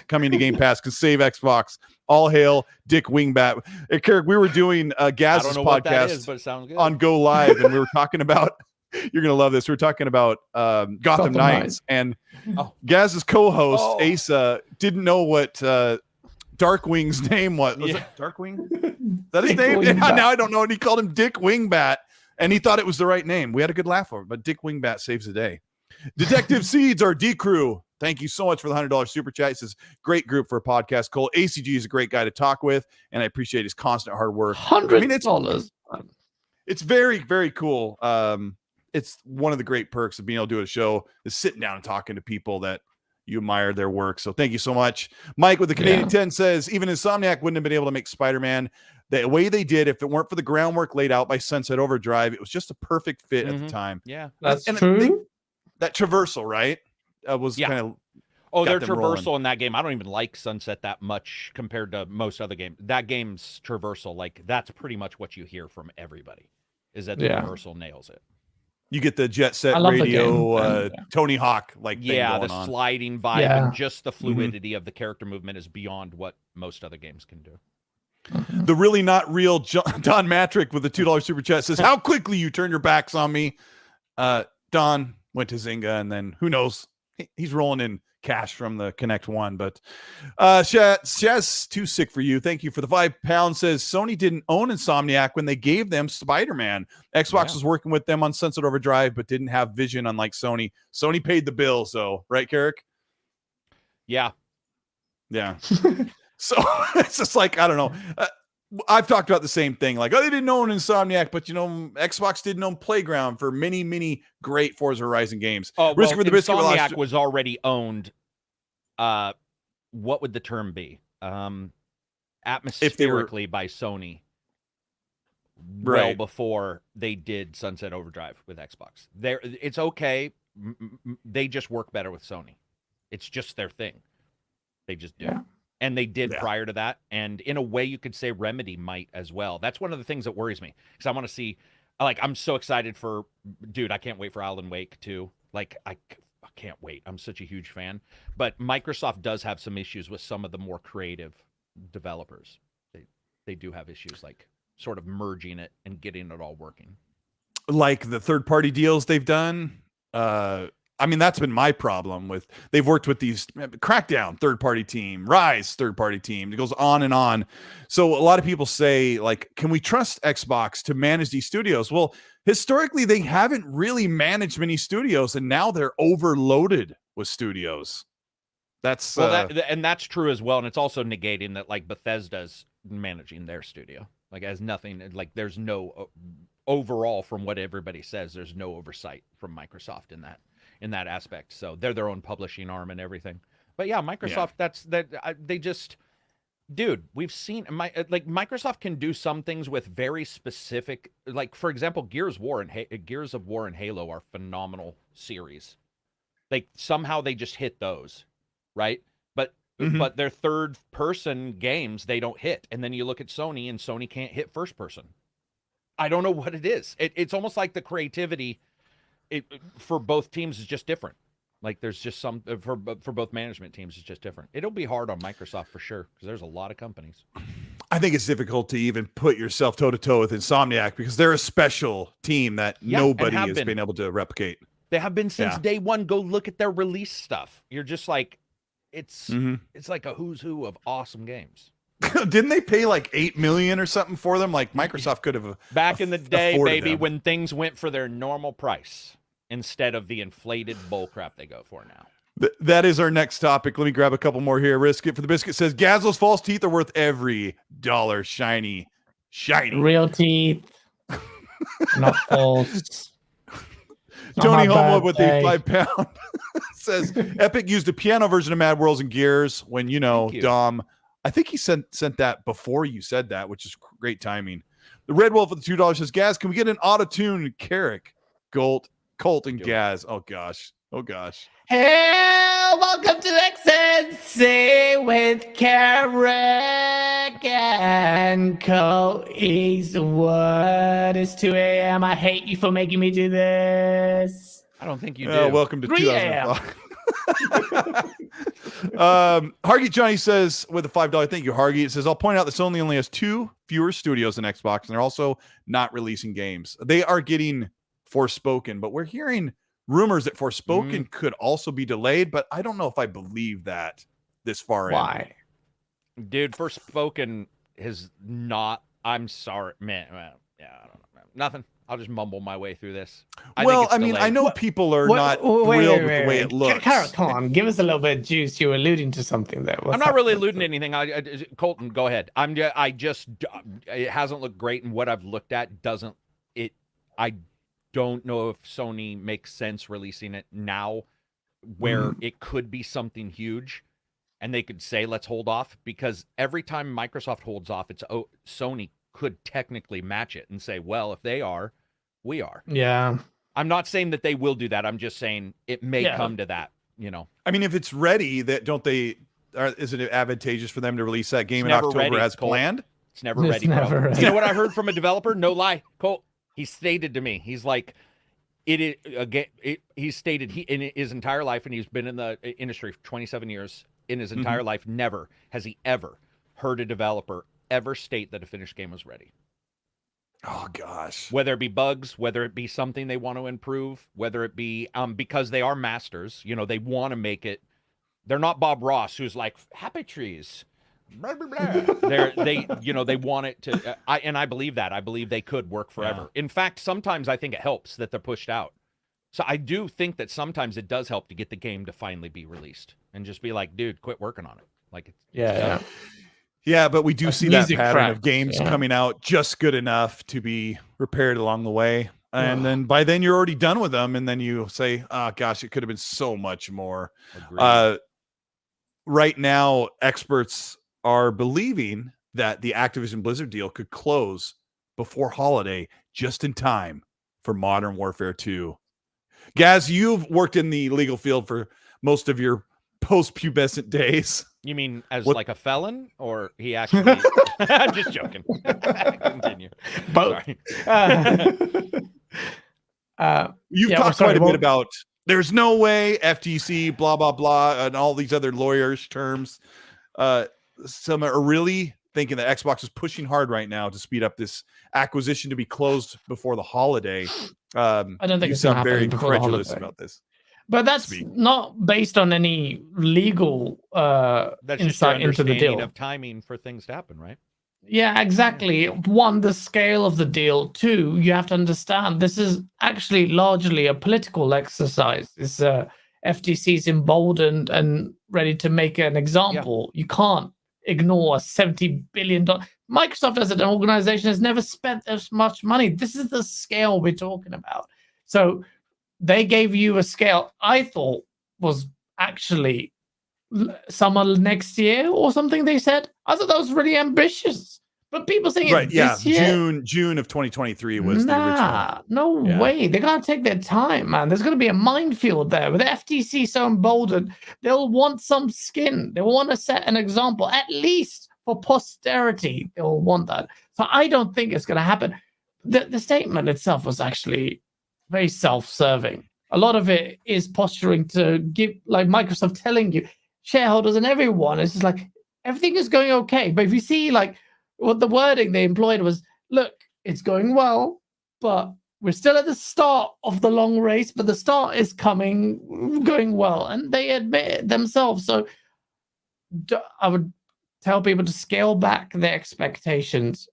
coming to Game Pass can save Xbox. All hail Dick Wingbat. Hey, Carrick, we were doing Gaz's podcast but it sounds good. on Go Live, and we were talking about, you're going to love this. We were talking about Gotham Knights, and Gaz's co-host, Asa, didn't know what Darkwing's name was. Was it Darkwing? Is that his name? Yeah, now I don't know. And he called him Dick Wingbat. And he thought it was the right name. We had a good laugh over it, but Dick Wingbat saves the day. Detective Seeds, our D crew. Thank you so much for the $100 super chat. He says, great group for a podcast. Cole, ACG is a great guy to talk with, and I appreciate his constant hard work. $100. It's very, very cool. It's one of the great perks of being able to do a show is sitting down and talking to people that you admire their work. So thank you so much. Mike with the Canadian 10 says, even Insomniac wouldn't have been able to make Spider-Man the way they did if it weren't for the groundwork laid out by Sunset Overdrive. It was just a perfect fit at the time. Yeah, that's true. That traversal, right? Was kind of their traversal in that game. I don't even like Sunset that much compared to most other games. That game's traversal, like that's pretty much what you hear from everybody. Is that the traversal nails it? You get the Jet Set Radio, Tony Hawk like thing going on. Sliding vibe and just the fluidity of the character movement is beyond what most other games can do. The really not real Don Matrick with the $2 super chat says, how quickly you turn your backs on me. Don went to Zynga, and then who knows? He's rolling in cash from the Connect One. But Shaz, too sick for you. Thank you for the £5. Says Sony didn't own Insomniac when they gave them Spider-Man. Xbox was working with them on Sunset Overdrive, but didn't have vision, unlike Sony. Sony paid the bills, though, right, Carrick? Yeah. So it's just like, I don't know. I've talked about the same thing. Like, they didn't own Insomniac, but, Xbox didn't own Playground for many, many great Forza Horizon games. Risk for the Biscuit Insomniac was already owned. What would the term be? Atmospherically by Sony. Well before they did Sunset Overdrive with Xbox. It's okay. They just work better with Sony. It's just their thing. They just do. Yeah. And they did prior to that. And in a way, you could say Remedy might as well. That's one of the things that worries me. Because I want to see, I'm so excited for, dude, I can't wait for Alan Wake too. I can't wait. I'm such a huge fan. But Microsoft does have some issues with some of the more creative developers. They do have issues sort of merging it and getting it all working. Like the third-party deals they've done. That's been my problem with, they've worked with these Crackdown third-party team, Rise third-party team. It goes on and on. So a lot of people say, can we trust Xbox to manage these studios? Well, historically, they haven't really managed many studios, and now they're overloaded with studios. That's that's true as well. And it's also negating that Bethesda's managing their studio. As nothing, there's no overall, from what everybody says, there's no oversight from Microsoft in that aspect. So they're their own publishing arm and everything. But yeah, Microsoft, they just, dude, we've seen Microsoft can do some things with very specific, for example, Gears of War and Halo are phenomenal series. Somehow they just hit those, right? But their third person games, they don't hit. And then you look at Sony, and Sony can't hit first person. I don't know what it is. It's almost like the creativity for both teams is just different. There's just some for both management teams is just different. It'll be hard on Microsoft for sure because there's a lot of companies. I think it's difficult to even put yourself toe to toe with Insomniac because they're a special team that nobody has been able to replicate. They have been since day one. Go look at their release stuff. You're just it's like a who's who of awesome games. Didn't they pay $8 million or something for them? Microsoft could have back in the day, baby, when things went for their normal price instead of the inflated bullcrap they go for now. That is our next topic. Let me grab a couple more here. Risk it for the biscuit says Gazlo's false teeth are worth every dollar. Shiny, real teeth, not false. Tony my Homewood with the birthday. £5 says Epic used a piano version of Mad Worlds and Gears when you. Dom. I think he sent that before you said that, which is great timing. The Red Wolf with the $2 says, Gaz, can we get an auto-tune Carrick, Colt, and Gaz? Oh gosh. Hey, welcome to XNC with Carrick and Colteastwood. It's 2 a.m. I hate you for making me do this. I don't think you do. Welcome to 3 2005. Hargy Johnny says with a $5, thank you, Hargy. It says, I'll point out that Sony only has 2 fewer studios than Xbox, and they're also not releasing games. They are getting Forspoken, but we're hearing rumors that Forspoken could also be delayed, but I don't know if I believe that this far in. Why? Dude, Forspoken is not. I'm sorry, man. Yeah, I don't know. Man. Nothing. I'll just mumble my way through this. I mean, I know people are not thrilled with the way it looks. Carrot, come on, give us a little bit of juice. You were alluding to something there. I'm not really alluding to anything. Colton, go ahead. It hasn't looked great, and what I've looked at doesn't. I don't know if Sony makes sense releasing it now, where it could be something huge, and they could say, let's hold off, because every time Microsoft holds off, Sony could technically match it and say, well, if they are, we are. Yeah. I'm not saying that they will do that. I'm just saying it may come to that, I mean, if it's ready, is it advantageous for them to release that game in October as planned? It's never ready, bro. You know what I heard from a developer? No lie, Colt. He stated to me, he's like, he stated in his entire life, and he's been in the industry for 27 years, in his entire life, never has he ever heard a developer ever state that a finished game was ready. Oh gosh. Whether it be bugs, whether it be something they want to improve, whether it be because they are masters, they want to make it. They're not Bob Ross, who's like happy trees. Blah, blah, blah. They want it to. I believe that. I believe they could work forever. Yeah. In fact, sometimes I think it helps that they're pushed out. So I do think that sometimes it does help to get the game to finally be released and just be like, dude, quit working on it. Like, yeah, but we do see that pattern of games coming out just good enough to be repaired along the way. And then by then you're already done with them. And then you say, oh, gosh, it could have been so much more. Right now, experts are believing that the Activision Blizzard deal could close before holiday, just in time for Modern Warfare 2. Gaz, you've worked in the legal field for most of your post-pubescent days. You mean as like a felon, or he actually? I'm just joking. Continue. Both. You've talked quite a bit about there's no way FTC, blah blah blah, and all these other lawyers' terms. Some are really thinking that Xbox is pushing hard right now to speed up this acquisition to be closed before the holiday. I don't think you it's sound very incredulous about this. But that's not based on any legal insight into the deal. Of timing for things to happen, right? Yeah, exactly. One, the scale of the deal. Two, you have to understand this is actually largely a political exercise. It's FTC's emboldened and ready to make an example. Yeah. You can't ignore $70 billion. Microsoft as an organization has never spent this much money. This is the scale we're talking about. So they gave you a scale I thought was actually summer next year or something. They said I thought that was really ambitious, but people saying this year. June of 2023 was the original. No way. They're gonna take their time, man. There's gonna be a minefield there with the FTC so emboldened. They'll want some skin. They want to set an example, at least for posterity. They'll want that. So I don't think it's gonna happen. The statement itself was actually very self-serving. A lot of it is posturing to give, like Microsoft telling you, shareholders and everyone, it's just like everything is going okay. But if you see like what the wording they employed was, look, it's going well, but we're still at the start of the long race, but the start is going well. And they admit it themselves. So I would tell people to scale back their expectations.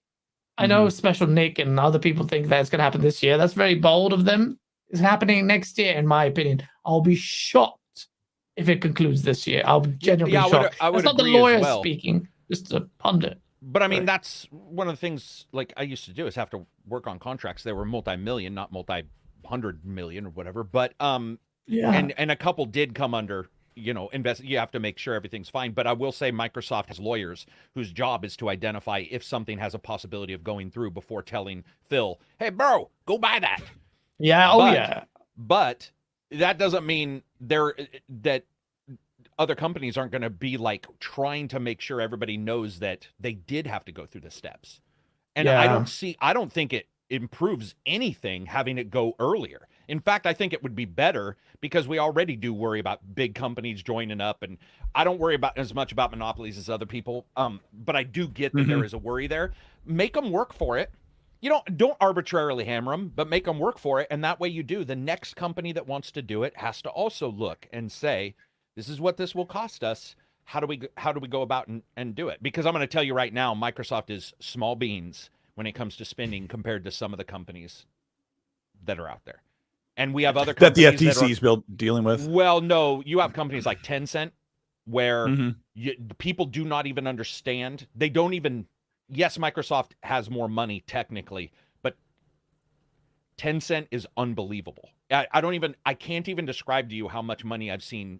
I know Special Nick and other people think that it's going to happen this year. That's very bold of them. It's happening next year, in my opinion. I'll be shocked if it concludes this year. I'll be genuinely shocked. I would That's not the lawyer speaking, just a pundit. But I mean, that's one of the things like I used to do is have to work on contracts. They were multi-million, not multi 100 million or whatever, but Yeah. and a couple did come under, you know, you have to make sure everything's fine. But I will say Microsoft has lawyers whose job is to identify if something has a possibility of going through before telling Phil, hey, bro, go buy that. Yeah. Oh, yeah. But that doesn't mean that other companies aren't going to be like trying to make sure everybody knows that they did have to go through the steps. And Yeah. I don't think it improves anything having it go earlier. In fact, I think it would be better because we already do worry about big companies joining up, and I don't worry about as much about monopolies as other people. But I do get that there is a worry there. Make them work for it. You don't arbitrarily hammer them, but make them work for it. And that way you do. The next company that wants to do it has to also look and say, this is what this will cost us. How do we go about and do it? Because I'm going to tell you right now, Microsoft is small beans when it comes to spending compared to some of the companies that are out there. And we have other companies that the FTC is dealing with. Well, no, you have companies like Tencent where people do not even understand. They don't even. Yes, Microsoft has more money technically, but Tencent is unbelievable. I can't even describe to you how much money I've seen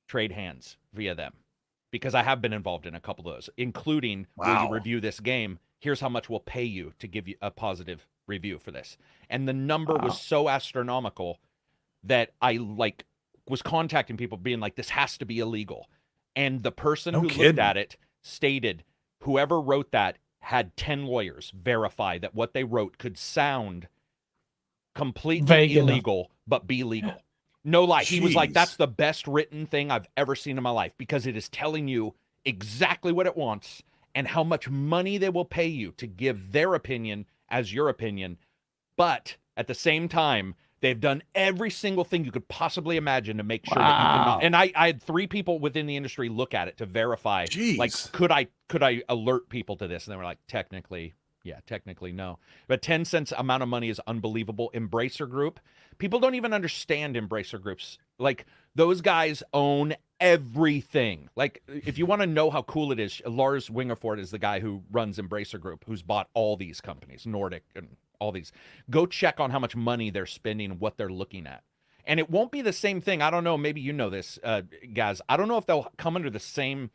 trade hands via them, because I have been involved in a couple of those, including will you review this game? Here's how much we'll pay you to give you a positive review for this. And the number was so astronomical that I was contacting people being like, this has to be illegal. And the person who looked at it stated, whoever wrote that had 10 lawyers verify that what they wrote could sound completely illegal, but be legal. No lie. He was like, that's the best written thing I've ever seen in my life, because it is telling you exactly what it wants and how much money they will pay you to give their opinion as your opinion. But at the same time, they've done every single thing you could possibly imagine to make sure that you can. And I had 3 people within the industry look at it to verify, like, could I alert people to this? And they were like, technically no. But Tencent's amount of money is unbelievable. Embracer Group, people don't even understand Embracer Groups. Like, those guys own everything. Like, if you want to know how cool it is, Lars Wingerford is the guy who runs Embracer Group, who's bought all these companies, Nordic and all these. Go check on how much money they're spending and what they're looking at. And it won't be the same thing. I don't know. Maybe you know this, guys. I don't know if they'll come under the same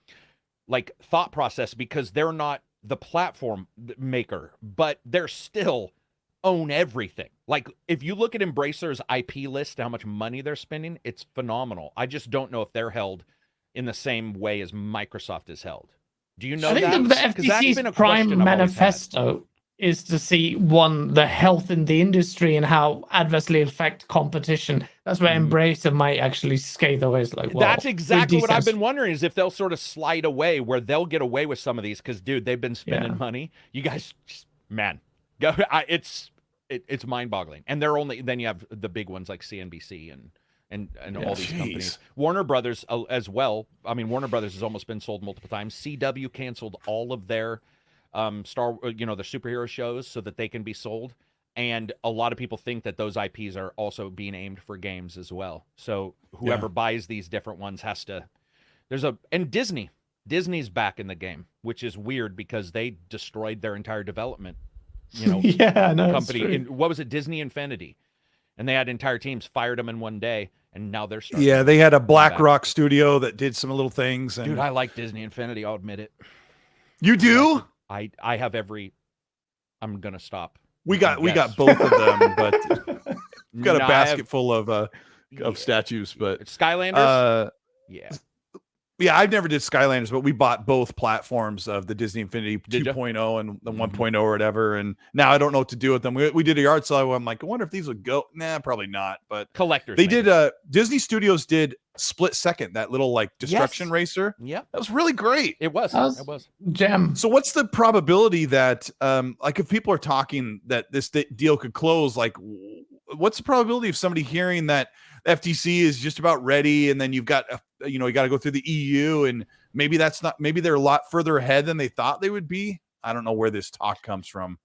thought process, because they're not the platform maker, but they're still own everything. Like, if you look at Embracer's IP list, how much money they're spending, it's phenomenal. I just don't know if they're held in the same way as Microsoft is held. Do you know that? I think the FTC's prime manifesto is to see, one, the health in the industry and how adversely affect competition. That's where Embracer might actually skate away. It's like, well, that's exactly what I've been wondering, is if they'll sort of slide away, where they'll get away with some of these, because, dude, they've been spending money. You guys, man, go. It's mind-boggling. And then you have the big ones like CNBC and all these companies. Warner Brothers as well. I mean, Warner Brothers has almost been sold multiple times. CW canceled all of their their superhero shows so that they can be sold. And a lot of people think that those IPs are also being aimed for games as well. So whoever buys these different ones has to. And Disney's back in the game, which is weird because they destroyed their entire development. Company. What was it? Disney Infinity. And they had entire teams, fired them in one day, and now they're starting. Yeah, they had a BlackRock studio that did some little things. And... Dude, I like Disney Infinity. I'll admit it. You do? I have every. I'm gonna stop. We got both of them, but we've got a basket full of statues. But Skylanders. Yeah, I never did Skylanders, but we bought both platforms of the Disney Infinity 2.0 and the 1.0 or whatever. And now I don't know what to do with them. We did a yard sale. I'm like, I wonder if these would go. Nah, probably not. But collectors. They did. Disney Studios did Split Second, that little destruction racer. Yeah, that was really great. It was. It was gem. So what's the probability that, if people are talking that this deal could close, what's the probability of somebody hearing that FTC is just about ready, and then you've got you got to go through the EU, and maybe they're a lot further ahead than they thought they would be? I don't know where this talk comes from.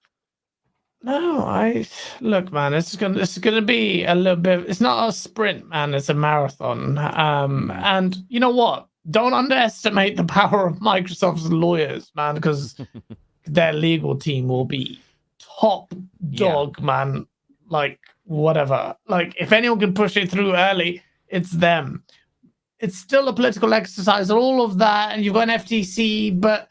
No, look, man, it's gonna be a little bit. It's not a sprint, man. It's a marathon. And you know what? Don't underestimate the power of Microsoft's lawyers, man, because their legal team will be top dog, man. like whatever. Like if anyone can push it through early, it's them. It's still a political exercise, all of that, and you've got an FTC, but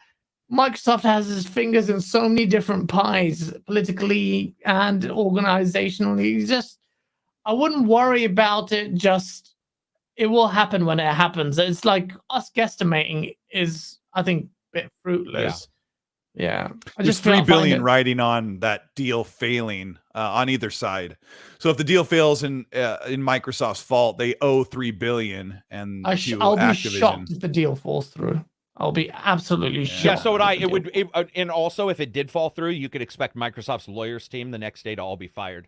Microsoft has its fingers in so many different pies, politically and organizationally. I wouldn't worry about it. Just it will happen when it happens. It's like us guesstimating is, I think, a bit fruitless. Yeah. I There's just $3 billion riding on that deal failing on either side. So if the deal fails in Microsoft's fault, they owe $3 billion, and I'll be Activision. shocked if the deal falls through. I'll be absolutely shocked. Yeah, so would I. And also, if it did fall through, you could expect Microsoft's lawyers team the next day to all be fired.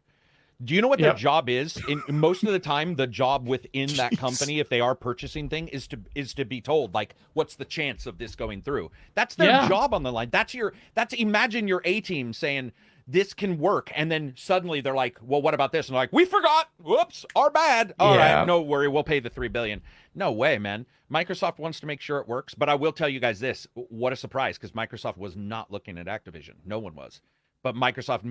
Do you know what their job is? In most of the time, the job within that company, if they are purchasing thing, is to be told, like, what's the chance of this going through? That's their job on the line. Imagine your A team saying this can work, and then suddenly they're like, well, what about this? And they're like, we forgot. Whoops, our bad. All right, no worry, we'll pay the $3 billion. No way, man. Microsoft wants to make sure it works, but I will tell you guys this: what a surprise, because Microsoft was not looking at Activision. No one was, but Microsoft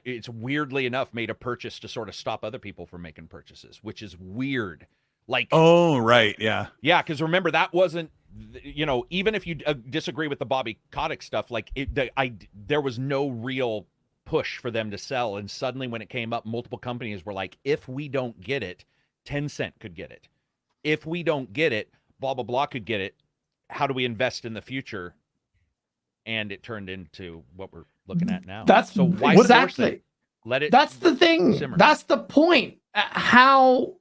it's weirdly enough made a purchase to sort of stop other people from making purchases, which is weird. Like, oh, right. Yeah. Yeah. Cause remember, that wasn't, even if you disagree with the Bobby Kotick stuff, like there was no real push for them to sell. And suddenly when it came up, multiple companies were like, if we don't get it, Tencent could get it. If we don't get it, blah, blah, blah could get it. How do we invest in the future? And it turned into what we're looking at now. That's so why exactly. Let it. That's the thing. Simmer. That's the point. How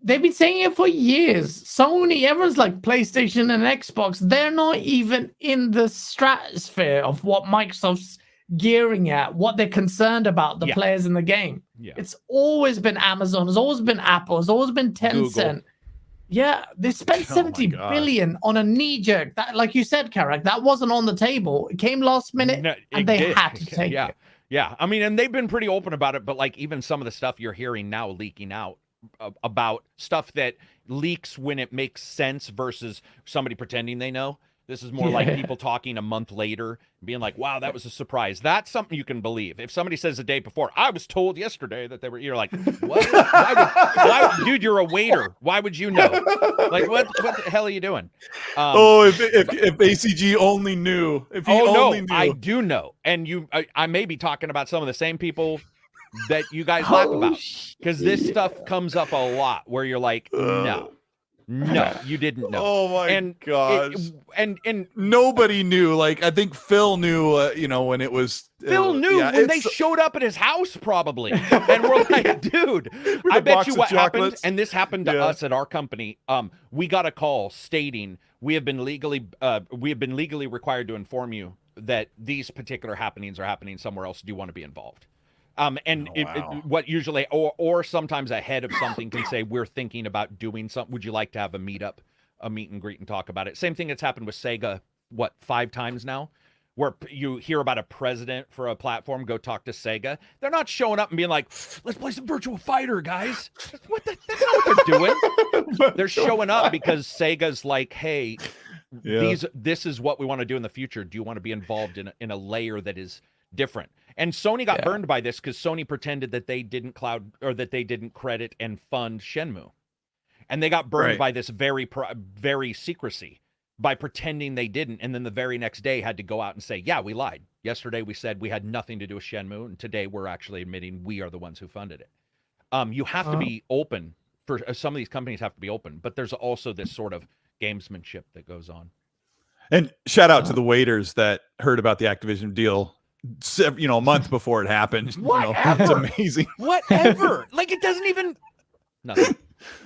they've been saying it for years. Sony, everyone's like PlayStation and Xbox. They're not even in the stratosphere of what Microsoft's gearing at, what they're concerned about, the players in the game. Yeah. It's always been Amazon. It's always been Apple. It's always been Tencent. Google. Yeah, they spent $70 billion on a knee jerk. That, like you said, Karak, that wasn't on the table. It came last minute, and they had to take it. Yeah. I mean, and they've been pretty open about it, but like even some of the stuff you're hearing now leaking out about stuff that leaks when it makes sense versus somebody pretending they know. This is more like people talking a month later, being like, wow, that was a surprise. That's something you can believe. If somebody says the day before, I was told yesterday that you're like, what? Why, dude, you're a waiter. Why would you know? Like, what the hell are you doing? If ACG only knew. If he only knew. I do know. And I may be talking about some of the same people that you guys laugh about. Because this stuff comes up a lot where you're like, no, you didn't know. Oh my gosh! And nobody knew. Like I think Phil knew. When it was Phil knew when they showed up at his house, probably. And we're like, dude, I bet you what happened. And this happened to us at our company. We got a call stating we have been legally required to inform you that these particular happenings are happening somewhere else. Do you want to be involved? What usually, or sometimes ahead of something can say, we're thinking about doing something. Would you like to have a meet and greet and talk about it? Same thing that's happened with Sega, 5 times now, where you hear about a president for a platform, go talk to Sega. They're not showing up and being like, let's play some Virtua Fighter, guys. That's not what they're doing. They're showing up because Sega's like, hey, this is what we want to do in the future. Do you want to be involved in a layer that is different? And Sony got burned by this because Sony pretended that they didn't credit and fund Shenmue. And they got burned by this very secrecy by pretending they didn't. And then the very next day had to go out and say, yeah, we lied. Yesterday we said we had nothing to do with Shenmue. And today we're actually admitting we are the ones who funded it. You have to be open. Some of these companies have to be open. But there's also this sort of gamesmanship that goes on. And shout out to the waiters that heard about the Activision deal a month before it happened. It's amazing. Whatever. Like it doesn't even nothing.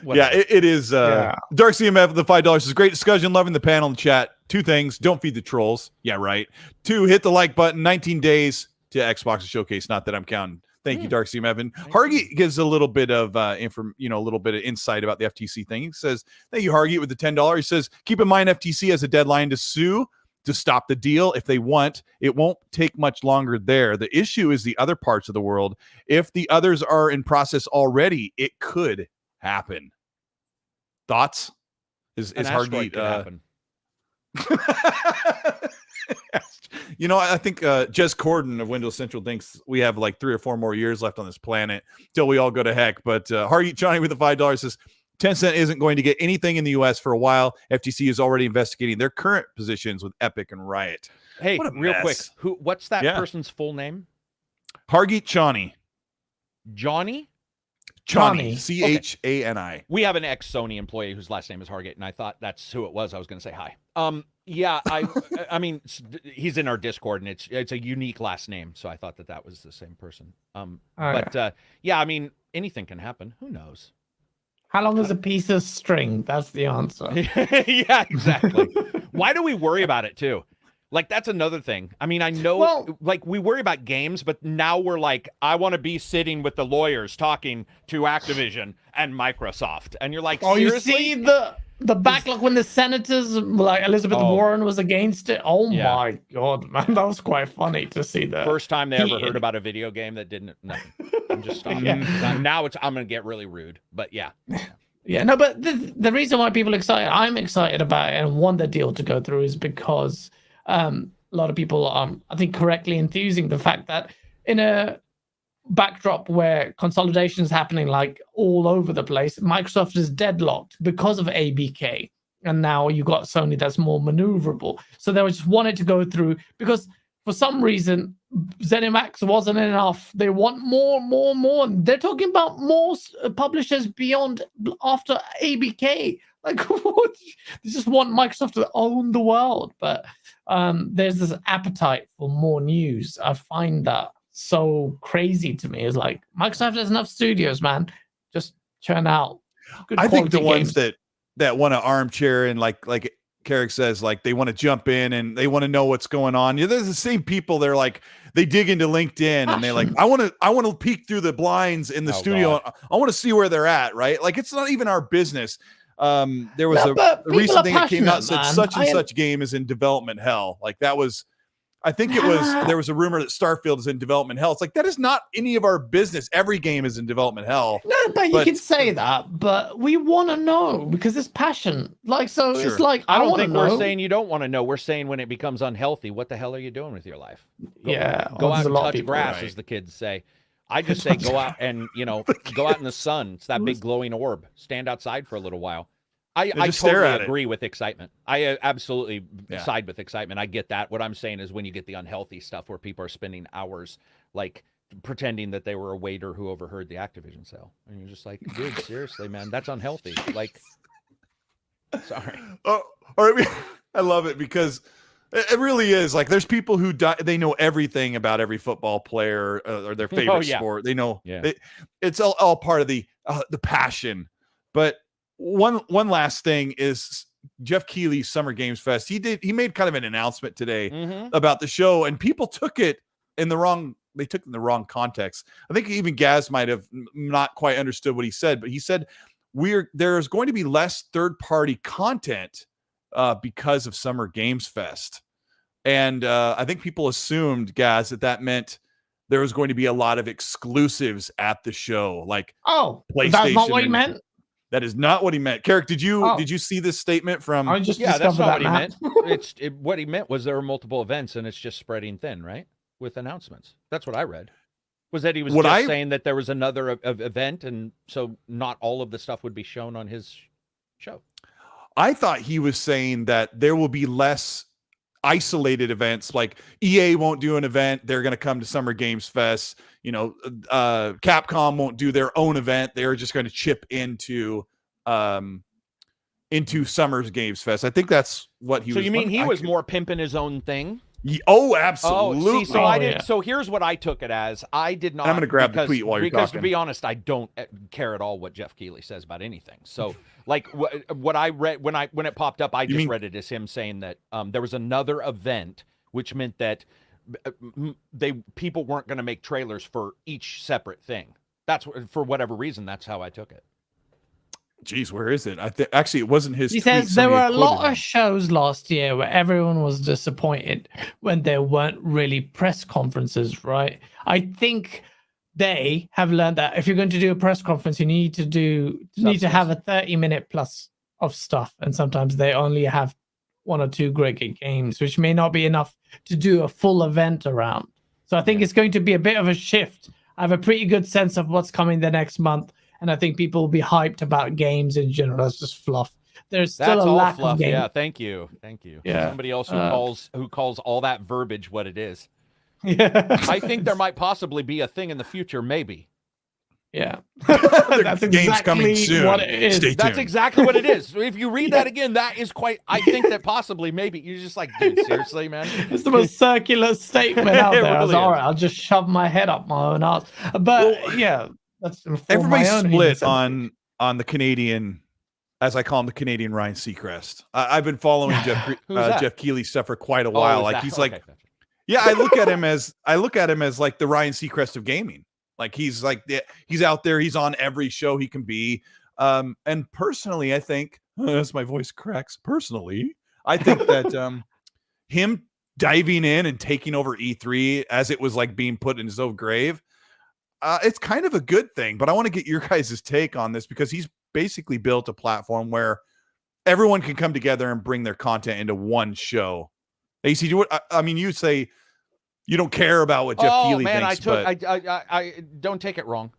Whatever. Yeah, it is. Dark CMF, the $5 is great discussion. Loving the panel in the chat. 2 things: don't feed the trolls. Yeah, right. 2, hit the like button. 19 days to Xbox Showcase. Not that I'm counting. Thank you, Dark CMF. And Hargy gives a little bit of a little bit of insight about the FTC thing. He says, "Thank you, Hargy, with the $10." He says, "Keep in mind, FTC has a deadline to sue to stop the deal if they want. It won't take much longer there. The issue is the other parts of the world. If the others are in process already, it could happen." Thoughts? Is Hargy happen? I think Jez Corden of Windows Central thinks we have like 3 or 4 more years left on this planet till we all go to heck. But Hargy Johnny with the $5 says Tencent isn't going to get anything in the U.S. for a while. FTC is already investigating their current positions with Epic and Riot. Hey, real quick, what's that Yeah. person's full name? Hargy Johnny. Johnny? Johnny. Chani. We have an ex-Sony employee whose last name is Hargate, and I thought that's who it was. I was going to say hi. Yeah, I mean, he's in our Discord, and it's a unique last name, so I thought that was the same person. Yeah, I mean, anything can happen. Who knows? How long is a piece of string? That's the answer. Yeah, exactly. Why do we worry about it too? Like, that's another thing. I mean, I know, like, we worry about games, but now we're like, I want to be sitting with the lawyers talking to Activision and Microsoft. And you're like, seriously? You see the backlog when the senators, like Elizabeth Warren was against it? Oh, yeah. My God, man. That was quite funny to see that. First time they ever heard about a video game that didn't, nothing. I'm just, now I'm going to get really rude, but yeah. Yeah, no, but the reason why people are excited, I'm excited about it and want the deal to go through is because a lot of people are, I think, correctly enthusing the fact that in a backdrop where consolidation is happening like all over the place, Microsoft is deadlocked because of ABK. And now you got Sony that's more maneuverable. So they just wanted to go through because for some reason, ZeniMax wasn't enough. They want more. They're talking about more publishers beyond after ABK. Like, what? They just want Microsoft to own the world. But there's this appetite for more news. I find that so crazy to me. It's like, Microsoft has enough studios, man. Just churn out good I think the games. ones that want an armchair and like Carrick says, like, they want to jump in and they want to know what's going on. There's the same people. They're like, they dig into LinkedIn and they're like, I want to peek through the blinds in the studio. God. I want to see where they're at. Right. Like, it's not even our business. There was a recent thing that came out that said such and such game is in development hell. Like, that was, I think it was, there was a rumor that Starfield is in development hell. It's like, that is not any of our business. Every game is in development hell. No, but you can say that, but we want to know because it's passion. Like, so Sure. It's like, I don't think we're saying you don't want to know. We're saying when it becomes unhealthy, what the hell are you doing with your life? Go out and touch grass, as the kids say. I just say go out and, go out in the sun. It's that big glowing orb. Stand outside for a little while. I totally agree with excitement. I absolutely side with excitement. I get that. What I'm saying is when you get the unhealthy stuff where people are spending hours like pretending that they were a waiter who overheard the Activision sale. And you're just like, dude, seriously, man, that's unhealthy. Like, sorry. I love it because it really is. Like, there's people who they know everything about every football player or their favorite sport. They know it's all part of the passion. But one last thing is Jeff Keighley's Summer Games Fest. He made kind of an announcement today about the show, and people took it in the wrong. They took it in the wrong context. I think even Gaz might have not quite understood what he said, but he said there's going to be less third-party content because of Summer Games Fest, and I think people assumed, Gaz, that meant there was going to be a lot of exclusives at the show, like PlayStation. That's not what he meant. That is not what he meant. Carrick, did you see this statement from? That's not what he meant. What he meant was there were multiple events and it's just spreading thin, right? With announcements. That's what I read. Was that he was saying that there was another event and so not all of the stuff would be shown on his show? I thought he was saying that there will be less isolated events, like EA won't do an event. They're going to come to Summer Games Fest. Capcom won't do their own event. They're just going to chip into Summer Games Fest. I think that's what he was. So you mean he was more pimping his own thing? Oh, absolutely. So I didn't. So here's what I took it as. I did not. And I'm going to grab the tweet while you're talking. Because to be honest, I don't care at all what Jeff Keighley says about anything. So like what I read when it popped up, I just read it as him saying that there was another event, which meant that people weren't going to make trailers for each separate thing. That's for whatever reason. That's how I took it. Geez, where is it? Actually, it wasn't his. He says there were a lot of shows last year where everyone was disappointed when there weren't really press conferences, right? I think they have learned that if you're going to do a press conference, you need to have a 30-minute plus of stuff, and sometimes they only have one or two great games, which may not be enough to do a full event around. So I think it's going to be a bit of a shift. I have a pretty good sense of what's coming the next month, and I think people will be hyped about games in general. That's just fluff. There's still That's a all lack fluff. of games. Yeah, thank you. Yeah. Somebody else who calls all that verbiage what it is. Yeah. I think there might possibly be a thing in the future, maybe. Yeah. That's game's coming soon. What it is. Stay tuned. That's exactly what it is. If you read that again, that is quite. I think that possibly, maybe you're just like, dude, seriously, man. It's the most circular statement out It there. I was really all is. right, I'll just shove my head up my own ass. But yeah, that's Everybody's split on the Canadian, as I call him, the Canadian Ryan Seacrest. I've been following Jeff Keighley's stuff for quite a while. Like he's like, yeah, I look at him as like the Ryan Seacrest of gaming. Like he's out there, he's on every show he can be. And personally, I think as my voice cracks, personally, I think that him diving in and taking over E3 as it was like being put in his own grave, it's kind of a good thing. But I want to get your guys' take on this because he's basically built a platform where everyone can come together and bring their content into one show. AC, I mean, you say you don't care about what Jeff Keighley thinks, I don't take it wrong.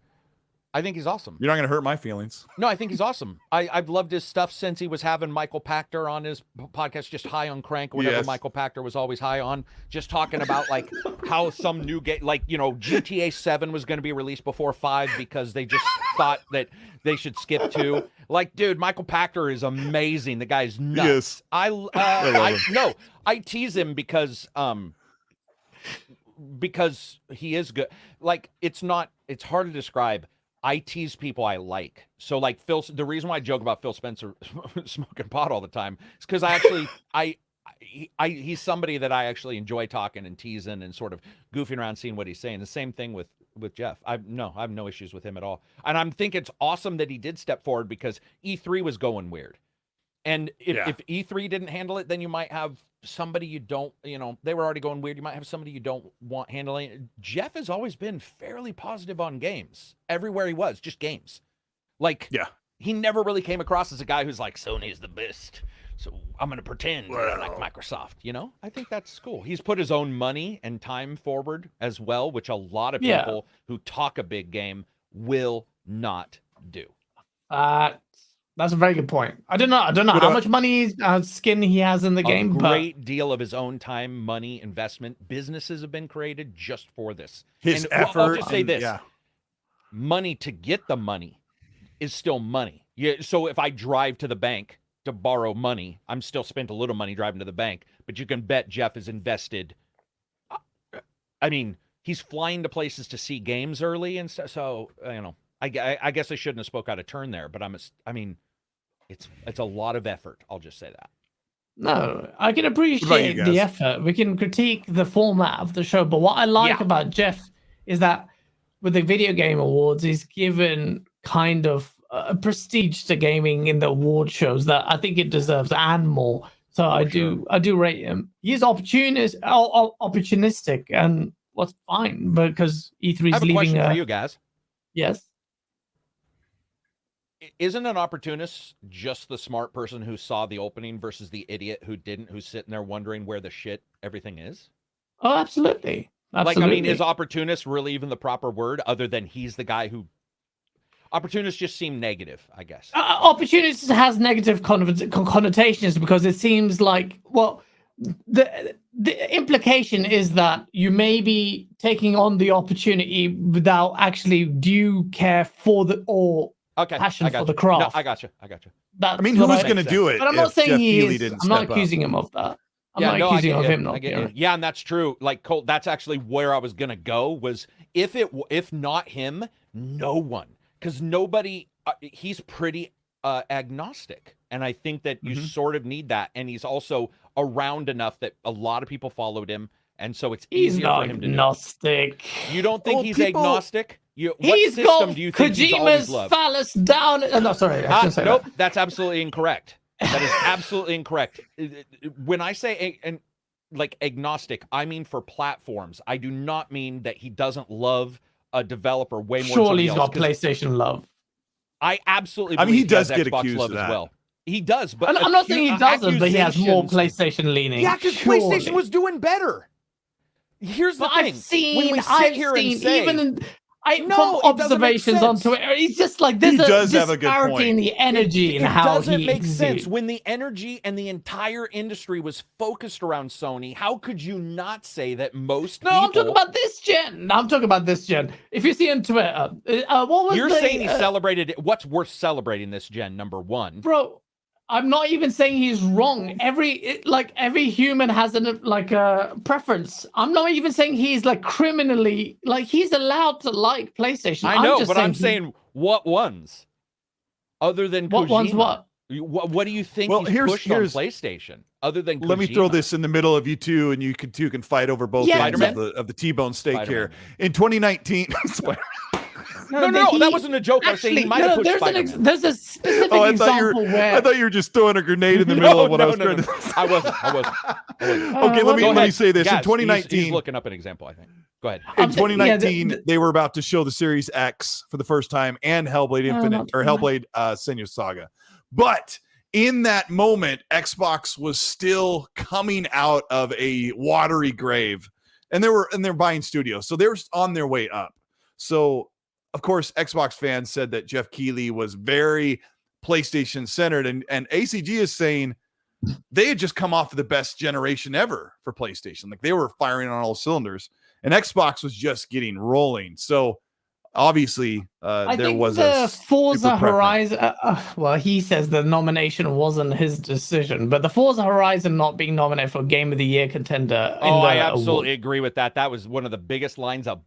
I think he's awesome. You're not going to hurt my feelings. No, I think he's awesome. I've loved his stuff since he was having Michael Pachter on his podcast, just high on crank, whatever Michael Pachter was always high on, just talking about like how some new game, like, you know, GTA 7 was going to be released before 5 because they just thought that they should skip 2. Like, dude, Michael Pachter is amazing. The guy's nuts. Yes. I tease him because he is good. Like, it's hard to describe. I tease people I like. So like the reason why I joke about Phil Spencer smoking pot all the time is because he's somebody that I actually enjoy talking and teasing and sort of goofing around, seeing what he's saying. The same thing with Jeff. I have no issues with him at all. And I think it's awesome that he did step forward because E3 was going weird. And if E3 didn't handle it, then you might have somebody you don't, they were already going weird. You might have somebody you don't want handling it. Jeff has always been fairly positive on games. Everywhere he was, just games. Like, he never really came across as a guy who's like, Sony's the best, so I'm going to pretend like Microsoft, I think that's cool. He's put his own money and time forward as well, which a lot of people who talk a big game will not do. That's a very good point. I don't know how much money skin he has in the game. A great deal of his own time, money, investment. Businesses have been created just for this. His effort. I'll just say this: money to get the money is still money. Yeah. So if I drive to the bank to borrow money, I'm still spent a little money driving to the bank. But you can bet Jeff is invested. I mean, he's flying to places to see games early and stuff. So I guess I shouldn't have spoke out of turn there. But it's a lot of effort. I'll just say that. No, I can appreciate the effort. We can critique the format of the show, but what I like about Jeff is that with the Video Game Awards, he's given kind of a prestige to gaming in the award shows that I think it deserves and more. So I do rate him. He's opportunistic, and what's fine because E3 is leaving. I have a question for you guys. Yes. Isn't an opportunist just the smart person who saw the opening versus the idiot who didn't, who's sitting there wondering where the shit everything is? Oh, absolutely. Like, I mean, is opportunist really even the proper word other than he's the guy who... Opportunists just seem negative, I guess. Opportunist has negative connotations because it seems like, well, the implication is that you may be taking on the opportunity without actually due care for passion for the craft. No, I got you. I mean, who was going to do it? But I'm not saying he is. I'm not accusing him of that. I'm not accusing of him not doing it. Yeah, and that's true. Like, Colt, that's actually where I was going to go was if not him, no one. Because nobody, he's pretty agnostic. And I think that you sort of need that. And he's also around enough that a lot of people followed him. And so it's easier for him to do. He's not agnostic. You don't think he's agnostic? He's got Kojima's phallus down. No, sorry. Nope, that's absolutely incorrect. That is absolutely incorrect. When I say agnostic, I mean for platforms. I do not mean that he doesn't love a developer way more. Surely he's got PlayStation love. I absolutely. I mean, he does get Xbox accused love of that as well. He does, but I'm not saying he doesn't, but he has more accusations- PlayStation leaning. Yeah, because PlayStation was doing better. Here's the thing. When we sit here and say, even No, from it doesn't make observations on sense. Twitter, it's just like there's He a does have a good disparity point. in the energy it and how doesn't he make sense exudes. when the energy and the entire industry was focused around Sony. How could you not say that most No, people? I'm talking about this gen. I'm talking about this gen. If you see on Twitter, what was You're the, saying he celebrated. What's worth celebrating this gen? Number one, bro? I'm not even saying he's wrong. Every human has a preference. I'm not even saying he's like criminally he's allowed to like PlayStation. I know, just but I'm saying what ones, other than what Kojima? ones what? What do you think Well, he's pushed on here's- PlayStation other than? Let me throw Kojima? this in the middle of you two, and you can fight over both Yeah, ends of the T-bone steak Spider-Man. here. In 2019, Spider- No, that wasn't a joke. I was saying he might have pushed Spider-Man. there's a specific I example where thought you were just throwing a grenade in the middle of what I was trying to. I wasn't. Okay, let Go me ahead. say this. Gaz, In 2019, he's looking up an example. I think. Go ahead. in I'm saying- yeah, 2019, they were about to show the Series X for the first time and Hellblade Infinite not or Hellblade Senua's Saga. But in that moment, Xbox was still coming out of a watery grave, and they're buying studios, so they were on their way up. So, of course, Xbox fans said that Jeff Keighley was very PlayStation centered, and ACG is saying they had just come off of the best generation ever for PlayStation. Like they were firing on all cylinders, and Xbox was just getting rolling. So obviously, I there think was the a Forza super preference. Horizon. Well, he says the nomination wasn't his decision, but the Forza Horizon not being nominated for Game of the Year contender. Oh, I the absolutely award. agree with that. That was one of the biggest lines of.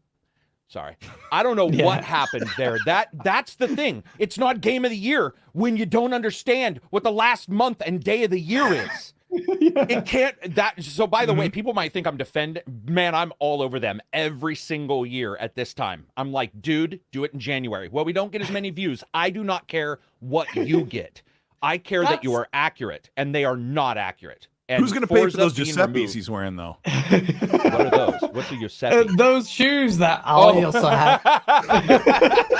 Sorry, I don't know Yeah. what happened there. That's the thing. It's not Game of the Year when you don't understand what the last month and day of the year is. It can't that so by the way, people might think I'm defending, man, I'm all over them every single year at this time. I'm like, dude, do it in January. Well, we don't get as many views. I do not care what you get. I care that you are accurate, and they are not accurate. And Who's going to pay for Forza those being Giuseppe's removed- he's wearing though? What are those? What's a Giuseppe? Those shoes that I also have. I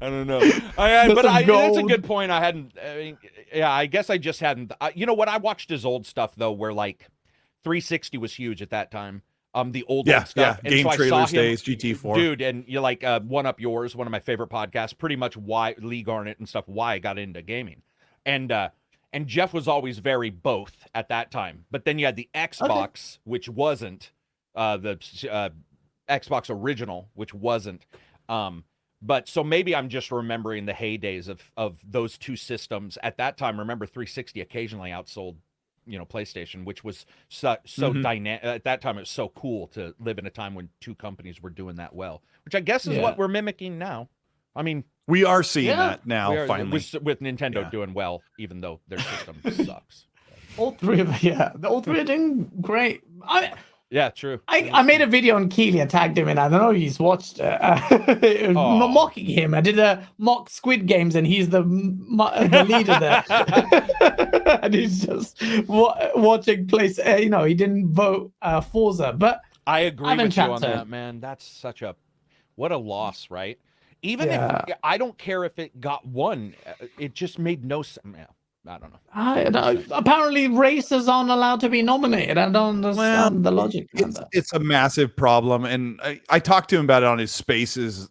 don't know. But some that's a gold. good point. I mean, yeah, I guess I just hadn't. You know what? I watched his old stuff though, where like 360 was huge at that time. The old stuff. And Game so I saw trailers him, days, GT4, dude. And you're like One Up Yours, one of my favorite podcasts. Pretty much why Lee Garnett and stuff. Why I got into gaming, and Jeff was always very both at that time. But then you had the Xbox, which wasn't the Xbox original, which wasn't. But so maybe I'm just remembering the heydays of those two systems at that time. Remember, 360 occasionally outsold, PlayStation, which was so dynamic. At that time, it was so cool to live in a time when two companies were doing that well, which I guess is what we're mimicking now. I mean, we are seeing that now. we are, Finally, with Nintendo doing well, even though their system sucks. All three of all three are doing great. Yeah, true. I made a video on Keighley. I tagged him in. I don't know if he's watched it. Mocking him. I did a mock Squid Games, and he's the leader there. And he's just watching place. He didn't vote Forza, but I agree I'm with you on enchanted. that, man. That's such a what a loss, right? Even if I don't care if it got one, it just made no sense. I don't know. I don't know. Apparently, races aren't allowed to be nominated. I don't understand the logic. It's a massive problem, and I talked to him about it on his Spaces,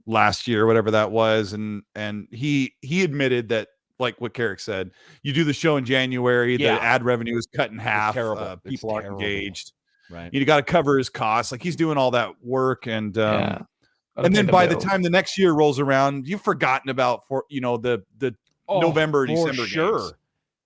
last year, whatever that was, and he admitted that, like what Carrick said, you do the show in January, the ad revenue is cut in half. Terrible. People aren't engaged. Right. You got to cover his costs. Like he's doing all that work, and And then by the time the next year rolls around, you've forgotten about the November, December games.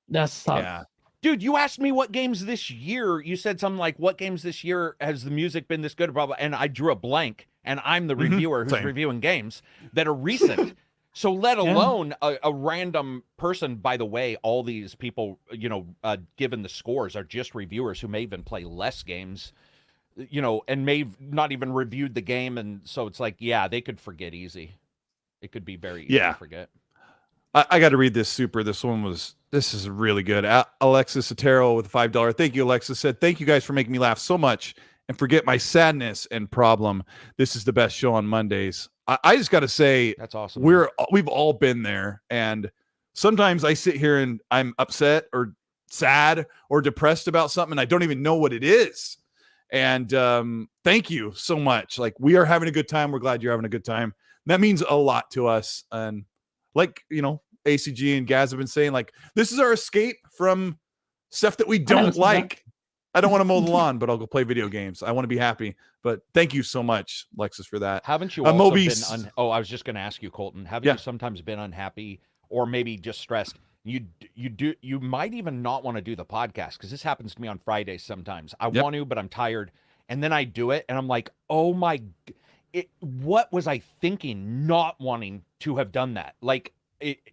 That's tough. Dude, you asked me what games this year. You said something like, what games this year has the music been this good? Blah, blah, and I drew a blank, and I'm the reviewer who's reviewing games that are recent. So let alone a random person, by the way, all these people, given the scores are just reviewers who may even play less games, and may not even reviewed the game. And so it's like, they could forget easy. It could be very easy to forget. I got to read this super. This is really good. Alexis Otero with a $5. Thank you, Alexis. Said, thank you guys for making me laugh so much and forget my sadness and problem. This is the best show on Mondays. I just got to say, that's awesome. We've all been there, and sometimes I sit here and I'm upset or sad or depressed about something. And I don't even know what it is. And thank you so much. Like, we are having a good time. We're glad you're having a good time. That means a lot to us. And like, ACG and Gaz have been saying, like, this is our escape from stuff that we don't like. I don't want to mow the lawn, but I'll go play video games. I want to be happy. But thank you so much, Lexus, for that. Haven't you also been I was just going to ask you, Colton, haven't you sometimes been unhappy or maybe just stressed? You might even not want to do the podcast, because this happens to me on Fridays sometimes. I want to, but I'm tired. And then I do it and I'm like, oh my, what was I thinking not wanting to have done that? Like,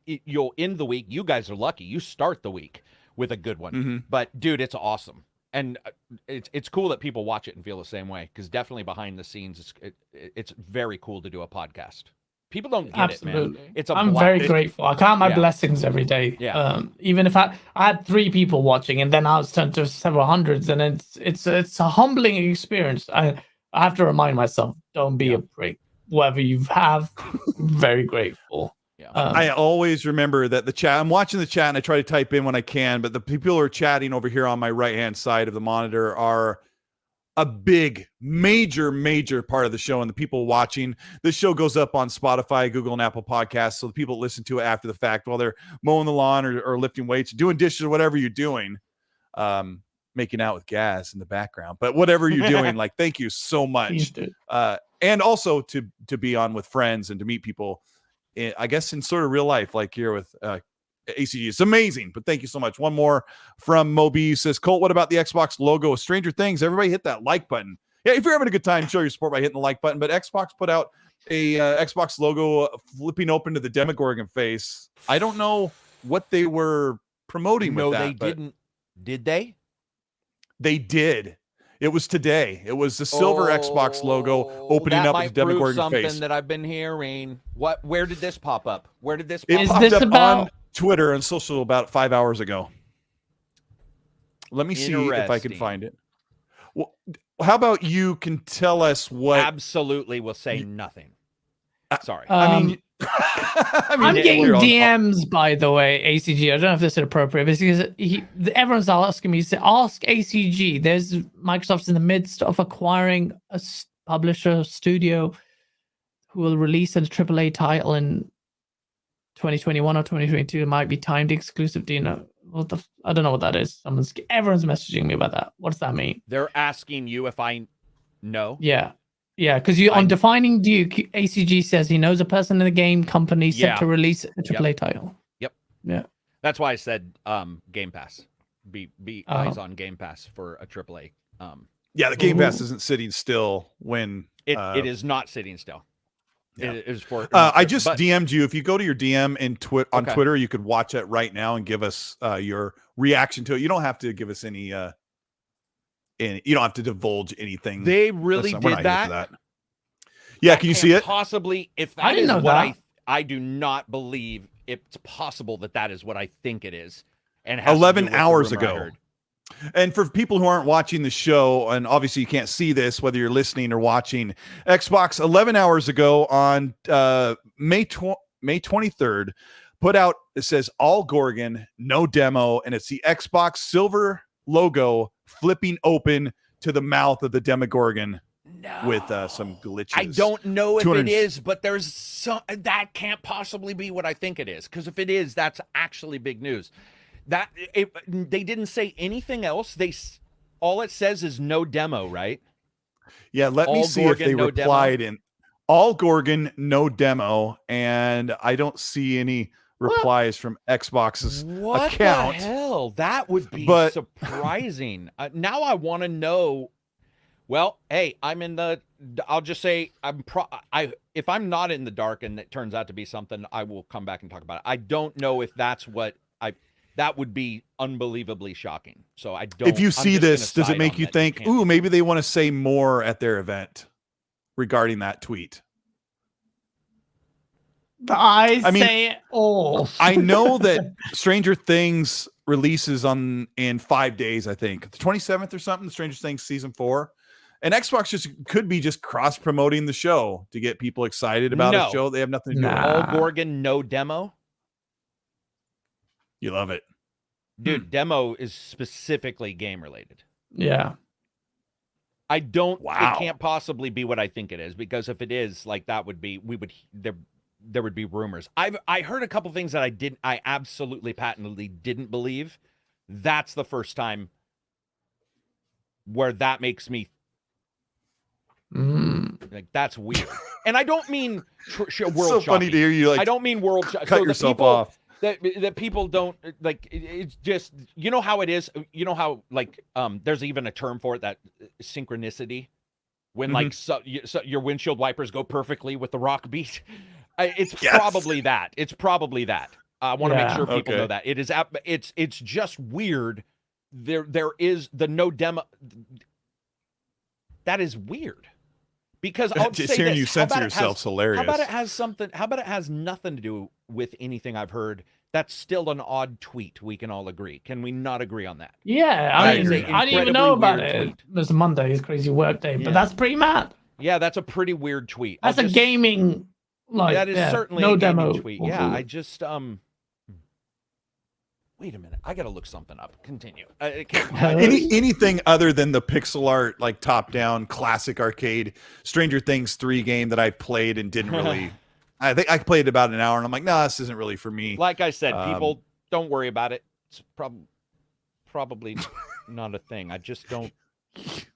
you'll end the week. You guys are lucky. You start the week with a good one. Mm-hmm. But dude, it's awesome. And it's cool that people watch it and feel the same way, because definitely behind the scenes, it's very cool to do a podcast. People don't get it, man. I'm very grateful. I count my blessings every day. Yeah. Even if I had 3 people watching, and then I was turned to several hundreds, and it's a humbling experience. I have to remind myself, don't be a prick. Whatever you have, very grateful. Yeah. I always remember that the chat, I'm watching the chat and I try to type in when I can, but the people who are chatting over here on my right-hand side of the monitor are a big, major part of the show. And the people watching this show goes up on Spotify, Google, and Apple Podcasts. So the people listen to it after the fact while they're mowing the lawn or lifting weights, doing dishes, or whatever you're doing, making out with Gaz in the background. But whatever you're doing, like, thank you so much. And also to be on with friends and to meet people, I guess, in sort of real life, like here with ACG. It's amazing, but thank you so much. One more from Moby says, Colt, what about the Xbox logo of Stranger Things? Everybody hit that like button. Yeah, if you're having a good time, show your support by hitting the like button. But Xbox put out a Xbox logo flipping open to the Demogorgon face. I don't know what they were promoting with that. No, they didn't. Did they? They did. It was today. It was the silver Xbox logo opening up with the Demogorgon face. Something that I've been hearing. Where did this pop up? Where did this pop up? It popped up on Twitter and social about 5 hours ago. Let me see if I can find it. Well, how about you can tell us what? Absolutely will say nothing. Sorry. I mean, I'm getting DMs, by the way, ACG. I don't know if this is appropriate, because everyone's asking me to ask ACG. There's Microsoft's in the midst of acquiring a publisher studio who will release a AAA title in 2021 or 2022. It might be timed exclusive. Do you know I don't know what that is. Everyone's messaging me about that. What does that mean? They're asking you if I know. Yeah, because on Defining Duke, ACG says he knows a person in the game company set to release a AAA title. Yep. Yeah. That's why I said Game Pass. Be eyes on Game Pass for a AAA. Yeah, the Game Pass isn't sitting still when it is not sitting still. Yeah. It is for. I just DM'd you. If you go to your DM on Twitter, you could watch it right now and give us your reaction to it. You don't have to give us any. You don't have to divulge anything. They really did that. Yeah, can you see it? Possibly, if that is what I do not believe it's possible that is what I think it is. And 11 hours ago. And for people who aren't watching the show, and obviously you can't see this, whether you're listening or watching, Xbox 11 hours ago on May 23rd, put out, it says all Gorgon, no demo, and it's the Xbox silver logo flipping open to the mouth of the Demogorgon with some glitches. I don't know if it is, but there's some that can't possibly be what I think it is, because if it is, that's actually big news. They didn't say anything else. All it says is no demo, right? Yeah, let me see if they replied in all Gorgon, no demo, and I don't see any replies from Xbox's account. What the hell? That would be surprising. Now I want to know. Well, hey, I'll just say if I'm not in the dark and it turns out to be something, I will come back and talk about it. I don't know if that's what that would be unbelievably shocking. So I don't. If you see this, does it make you think, ooh, maybe they want to say more at their event regarding that tweet? I say it all. I know that Stranger Things releases in 5 days, I think. The 27th or something, Stranger Things season 4. And Xbox could be cross-promoting the show to get people excited about a show they have nothing to do with. All Gorgon, no demo? You love it. Dude, demo is specifically game related. Yeah. I don't. Wow. It can't possibly be what I think it is, because if it is, like, that would be, there would be rumors. I heard a couple things that I absolutely patently didn't believe. That's the first time where that makes me like, that's weird. And I don't mean world so funny shocking. to hear you, like, I don't mean world cut yourself off. That people don't like. It's just, you know how it is. You know how, like, there's even a term for it, that synchronicity, when like so your windshield wipers go perfectly with the rock beat. It's probably that. It's probably that. I want to make sure people know that it is. It's just weird. There is the no demo. That is weird. Because I'll just say hearing this, you censor yourself's hilarious. How about it has something? How about it has nothing to do with anything I've heard? That's still an odd tweet. We can all agree. Can we not agree on that? Yeah, I didn't even know about it. It was Monday, his crazy work day, but that's pretty mad. Yeah, that's a pretty weird tweet. That's a gaming, like, that is certainly no a gaming demo tweet. Yeah, I just wait a minute. I gotta look something up. Continue. Anything other than the pixel art, like top-down classic arcade Stranger Things 3 game that I played and didn't really. I think I played about an hour and I'm like, nah, this isn't really for me. Like I said, people, don't worry about it. It's probably not a thing. I just don't.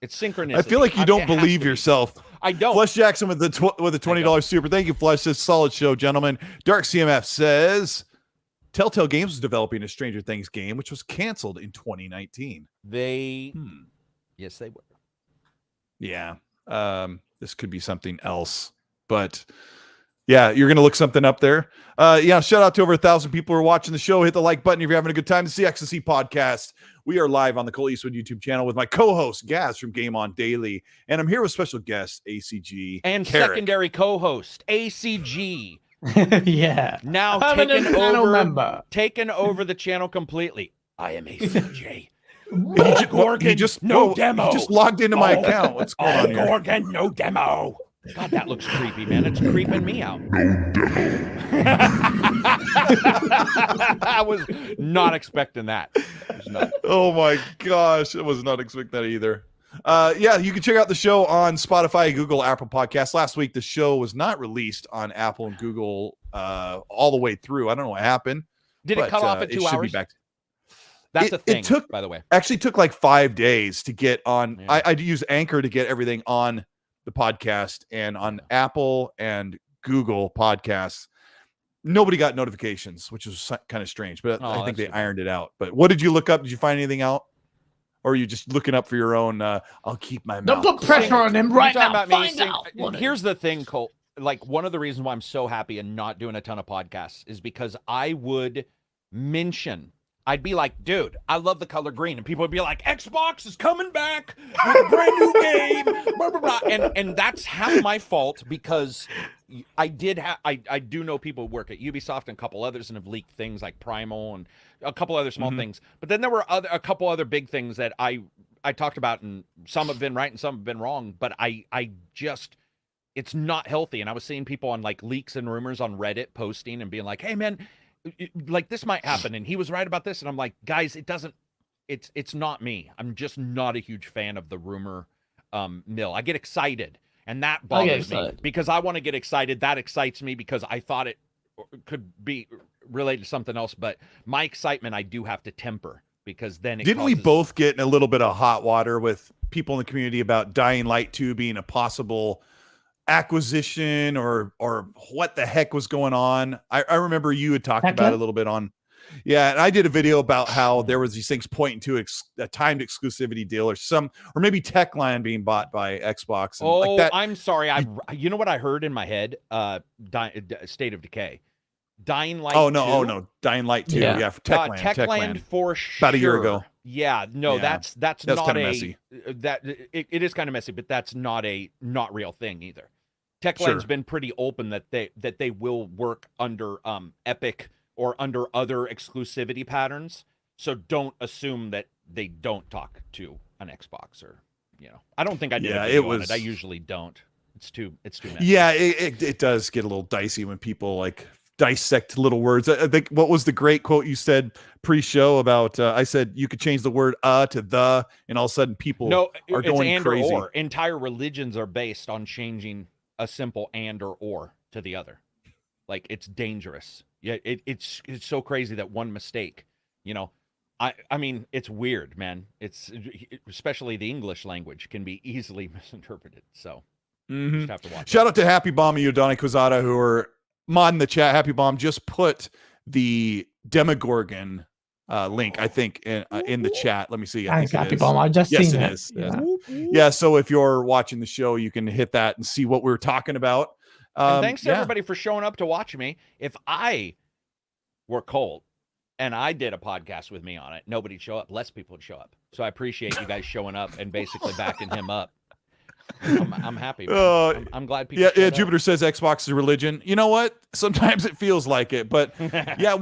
It's synchronicity. I feel like you don't believe yourself. I don't. Flush Jackson with the $20 super. Thank you, Flush. Says solid show, gentlemen. Dark CMF says Telltale Games was developing a Stranger Things game, which was canceled in 2019. Yes, they were. Yeah. This could be something else, but yeah, you're going to look something up there. Shout out to over 1,000 people who are watching the show. Hit the like button if you're having a good time. It's the X&C podcast. We are live on the Colteastwood YouTube channel with my co-host, Gaz from Game On Daily. And I'm here with special guest, ACG. And Carrick. Secondary co-host, ACG. Yeah. Now taken over the channel completely. I am ACG. He just logged into my account. What's going on here? Gorgon, no demo. God, that looks creepy, man. It's creeping me out. I was not expecting that. Oh my gosh. I was not expecting that either. You can check out the show on Spotify, Google, Apple Podcasts. Last week, the show was not released on Apple and Google all the way through. I don't know what happened. Did it cut off at 2 hours? That's a thing, by the way. Actually took like 5 days to get on. Yeah. I use Anchor to get everything on the podcast, and on Apple and Google Podcasts, nobody got notifications, which was kind of strange, but I think they ironed it out. But what did you look up? Did you find anything out? Or are you just looking up for your own, I'll keep my mouth. Don't put pressure on him right now. Here's the thing, Colt. Like, one of the reasons why I'm so happy and not doing a ton of podcasts is because I would mention, I'd be like, dude, I love the color green. And people would be like, Xbox is coming back with a brand new game. Blah, blah, blah. And that's half my fault, because I do know people who work at Ubisoft and a couple others and have leaked things like Primal and a couple other small things. But then there were a couple other big things that I talked about, and some have been right and some have been wrong. But I just, it's not healthy. And I was seeing people on like leaks and rumors on Reddit posting and being like, hey, man, like this might happen, and he was right about this, and I'm like, guys, it's not me. I'm just not a huge fan of the rumor mill. I get excited, and that bothers me because I want to get excited. That excites me because I thought it could be related to something else, but my excitement I do have to temper, because then didn't we both get in a little bit of hot water with people in the community about Dying Light 2 being a possible acquisition or what the heck was going on? I remember you had talked about it a little bit on, and I did a video about how there was these things pointing to a timed exclusivity deal or maybe Techland being bought by Xbox. And like that. I'm sorry. You know what I heard in my head? State of Decay. Dying Light. Oh no, Dying Light 2. Yeah, for Techland for sure. About a year ago. Yeah, no, that's not kind of messy. It is kind of messy, but that's not real thing either. Techland's been pretty open that they will work under Epic or under other exclusivity patterns. So don't assume that they don't talk to an Xbox, or I don't think I did. On it. I usually don't. It's too messy. Yeah, it does get a little dicey when people like dissect little words. I think what was the great quote you said pre-show about? I said you could change the word to the, and all of a sudden people are going and crazy. Or. Entire religions are based on changing a simple and or to the other. Like, it's dangerous. Yeah, it's so crazy that one mistake, you know. I mean, it's weird, man. It's especially the English language can be easily misinterpreted. So you just have to watch. Shout out to Happy Bomb and Yodani Kozada who are modding the chat. Happy Bomb just put the Demogorgon link, I think, in the chat. Let me see. Thanks, Happy Bomb. I've just seen it. Is. Yeah. So if you're watching the show, you can hit that and see what we were talking about. And thanks to everybody for showing up to watch me. If I were Colt and I did a podcast with me on it, nobody'd show up. Less people would show up. So I appreciate you guys showing up and basically backing him up. I'm happy. I'm glad people. Yeah. Jupiter says Xbox is a religion. You know what? Sometimes it feels like it, but yeah.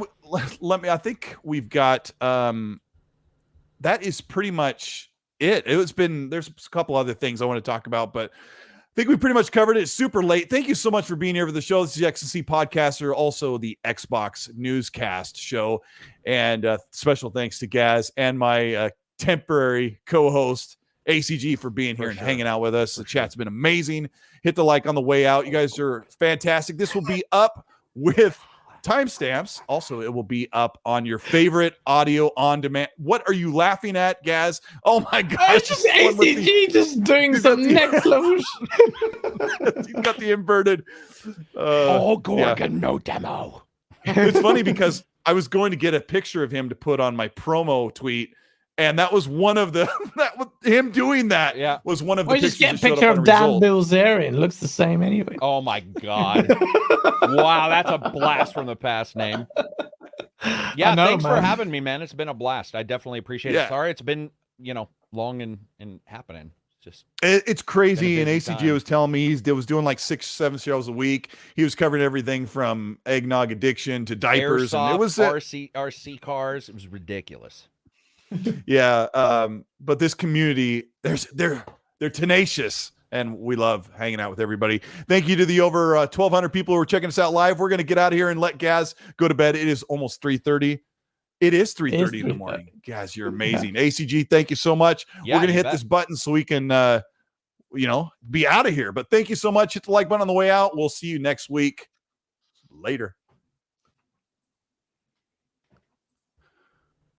Let me. I think we've got. That is pretty much it. There's a couple other things I want to talk about, but I think we pretty much covered it. It's super late. Thank you so much for being here for the show. This is the XNC Podcaster, also the Xbox Newscast show. And special thanks to Gaz and my temporary co-host, ACG, for being here and hanging out with us. The chat's been amazing. Hit the like on the way out. You guys are fantastic. This will be up with timestamps. Also, it will be up on your favorite audio on demand. What are you laughing at, Gaz? Oh my gosh. It's just ACG just doing some next level He's got the inverted. Gorgon, no demo. It's funny because I was going to get a picture of him to put on my promo tweet, and that was one of the him doing that. Yeah, was one of the. Well, just get a picture of Dan Bilzerian. Looks the same anyway. Oh my god! Wow, that's a blast from the past name. Yeah, thanks for having me, man. It's been a blast. I definitely appreciate it. Sorry, it's been long and happening. It's crazy. And ACG was telling me he was doing like 6-7 shows a week. He was covering everything from eggnog addiction to diapers. Airsoft, and it was RC cars. It was ridiculous. Yeah. But this community, they're tenacious, and we love hanging out with everybody. Thank you to the over 1,200 people who are checking us out live. We're going to get out of here and let Gaz go to bed. It is almost 3:30. It is 3:30 in the morning. Guys, you're amazing. ACG, thank you so much. We're going to hit this button so we can, be out of here. But thank you so much. Hit the like button on the way out. We'll see you next week. Later.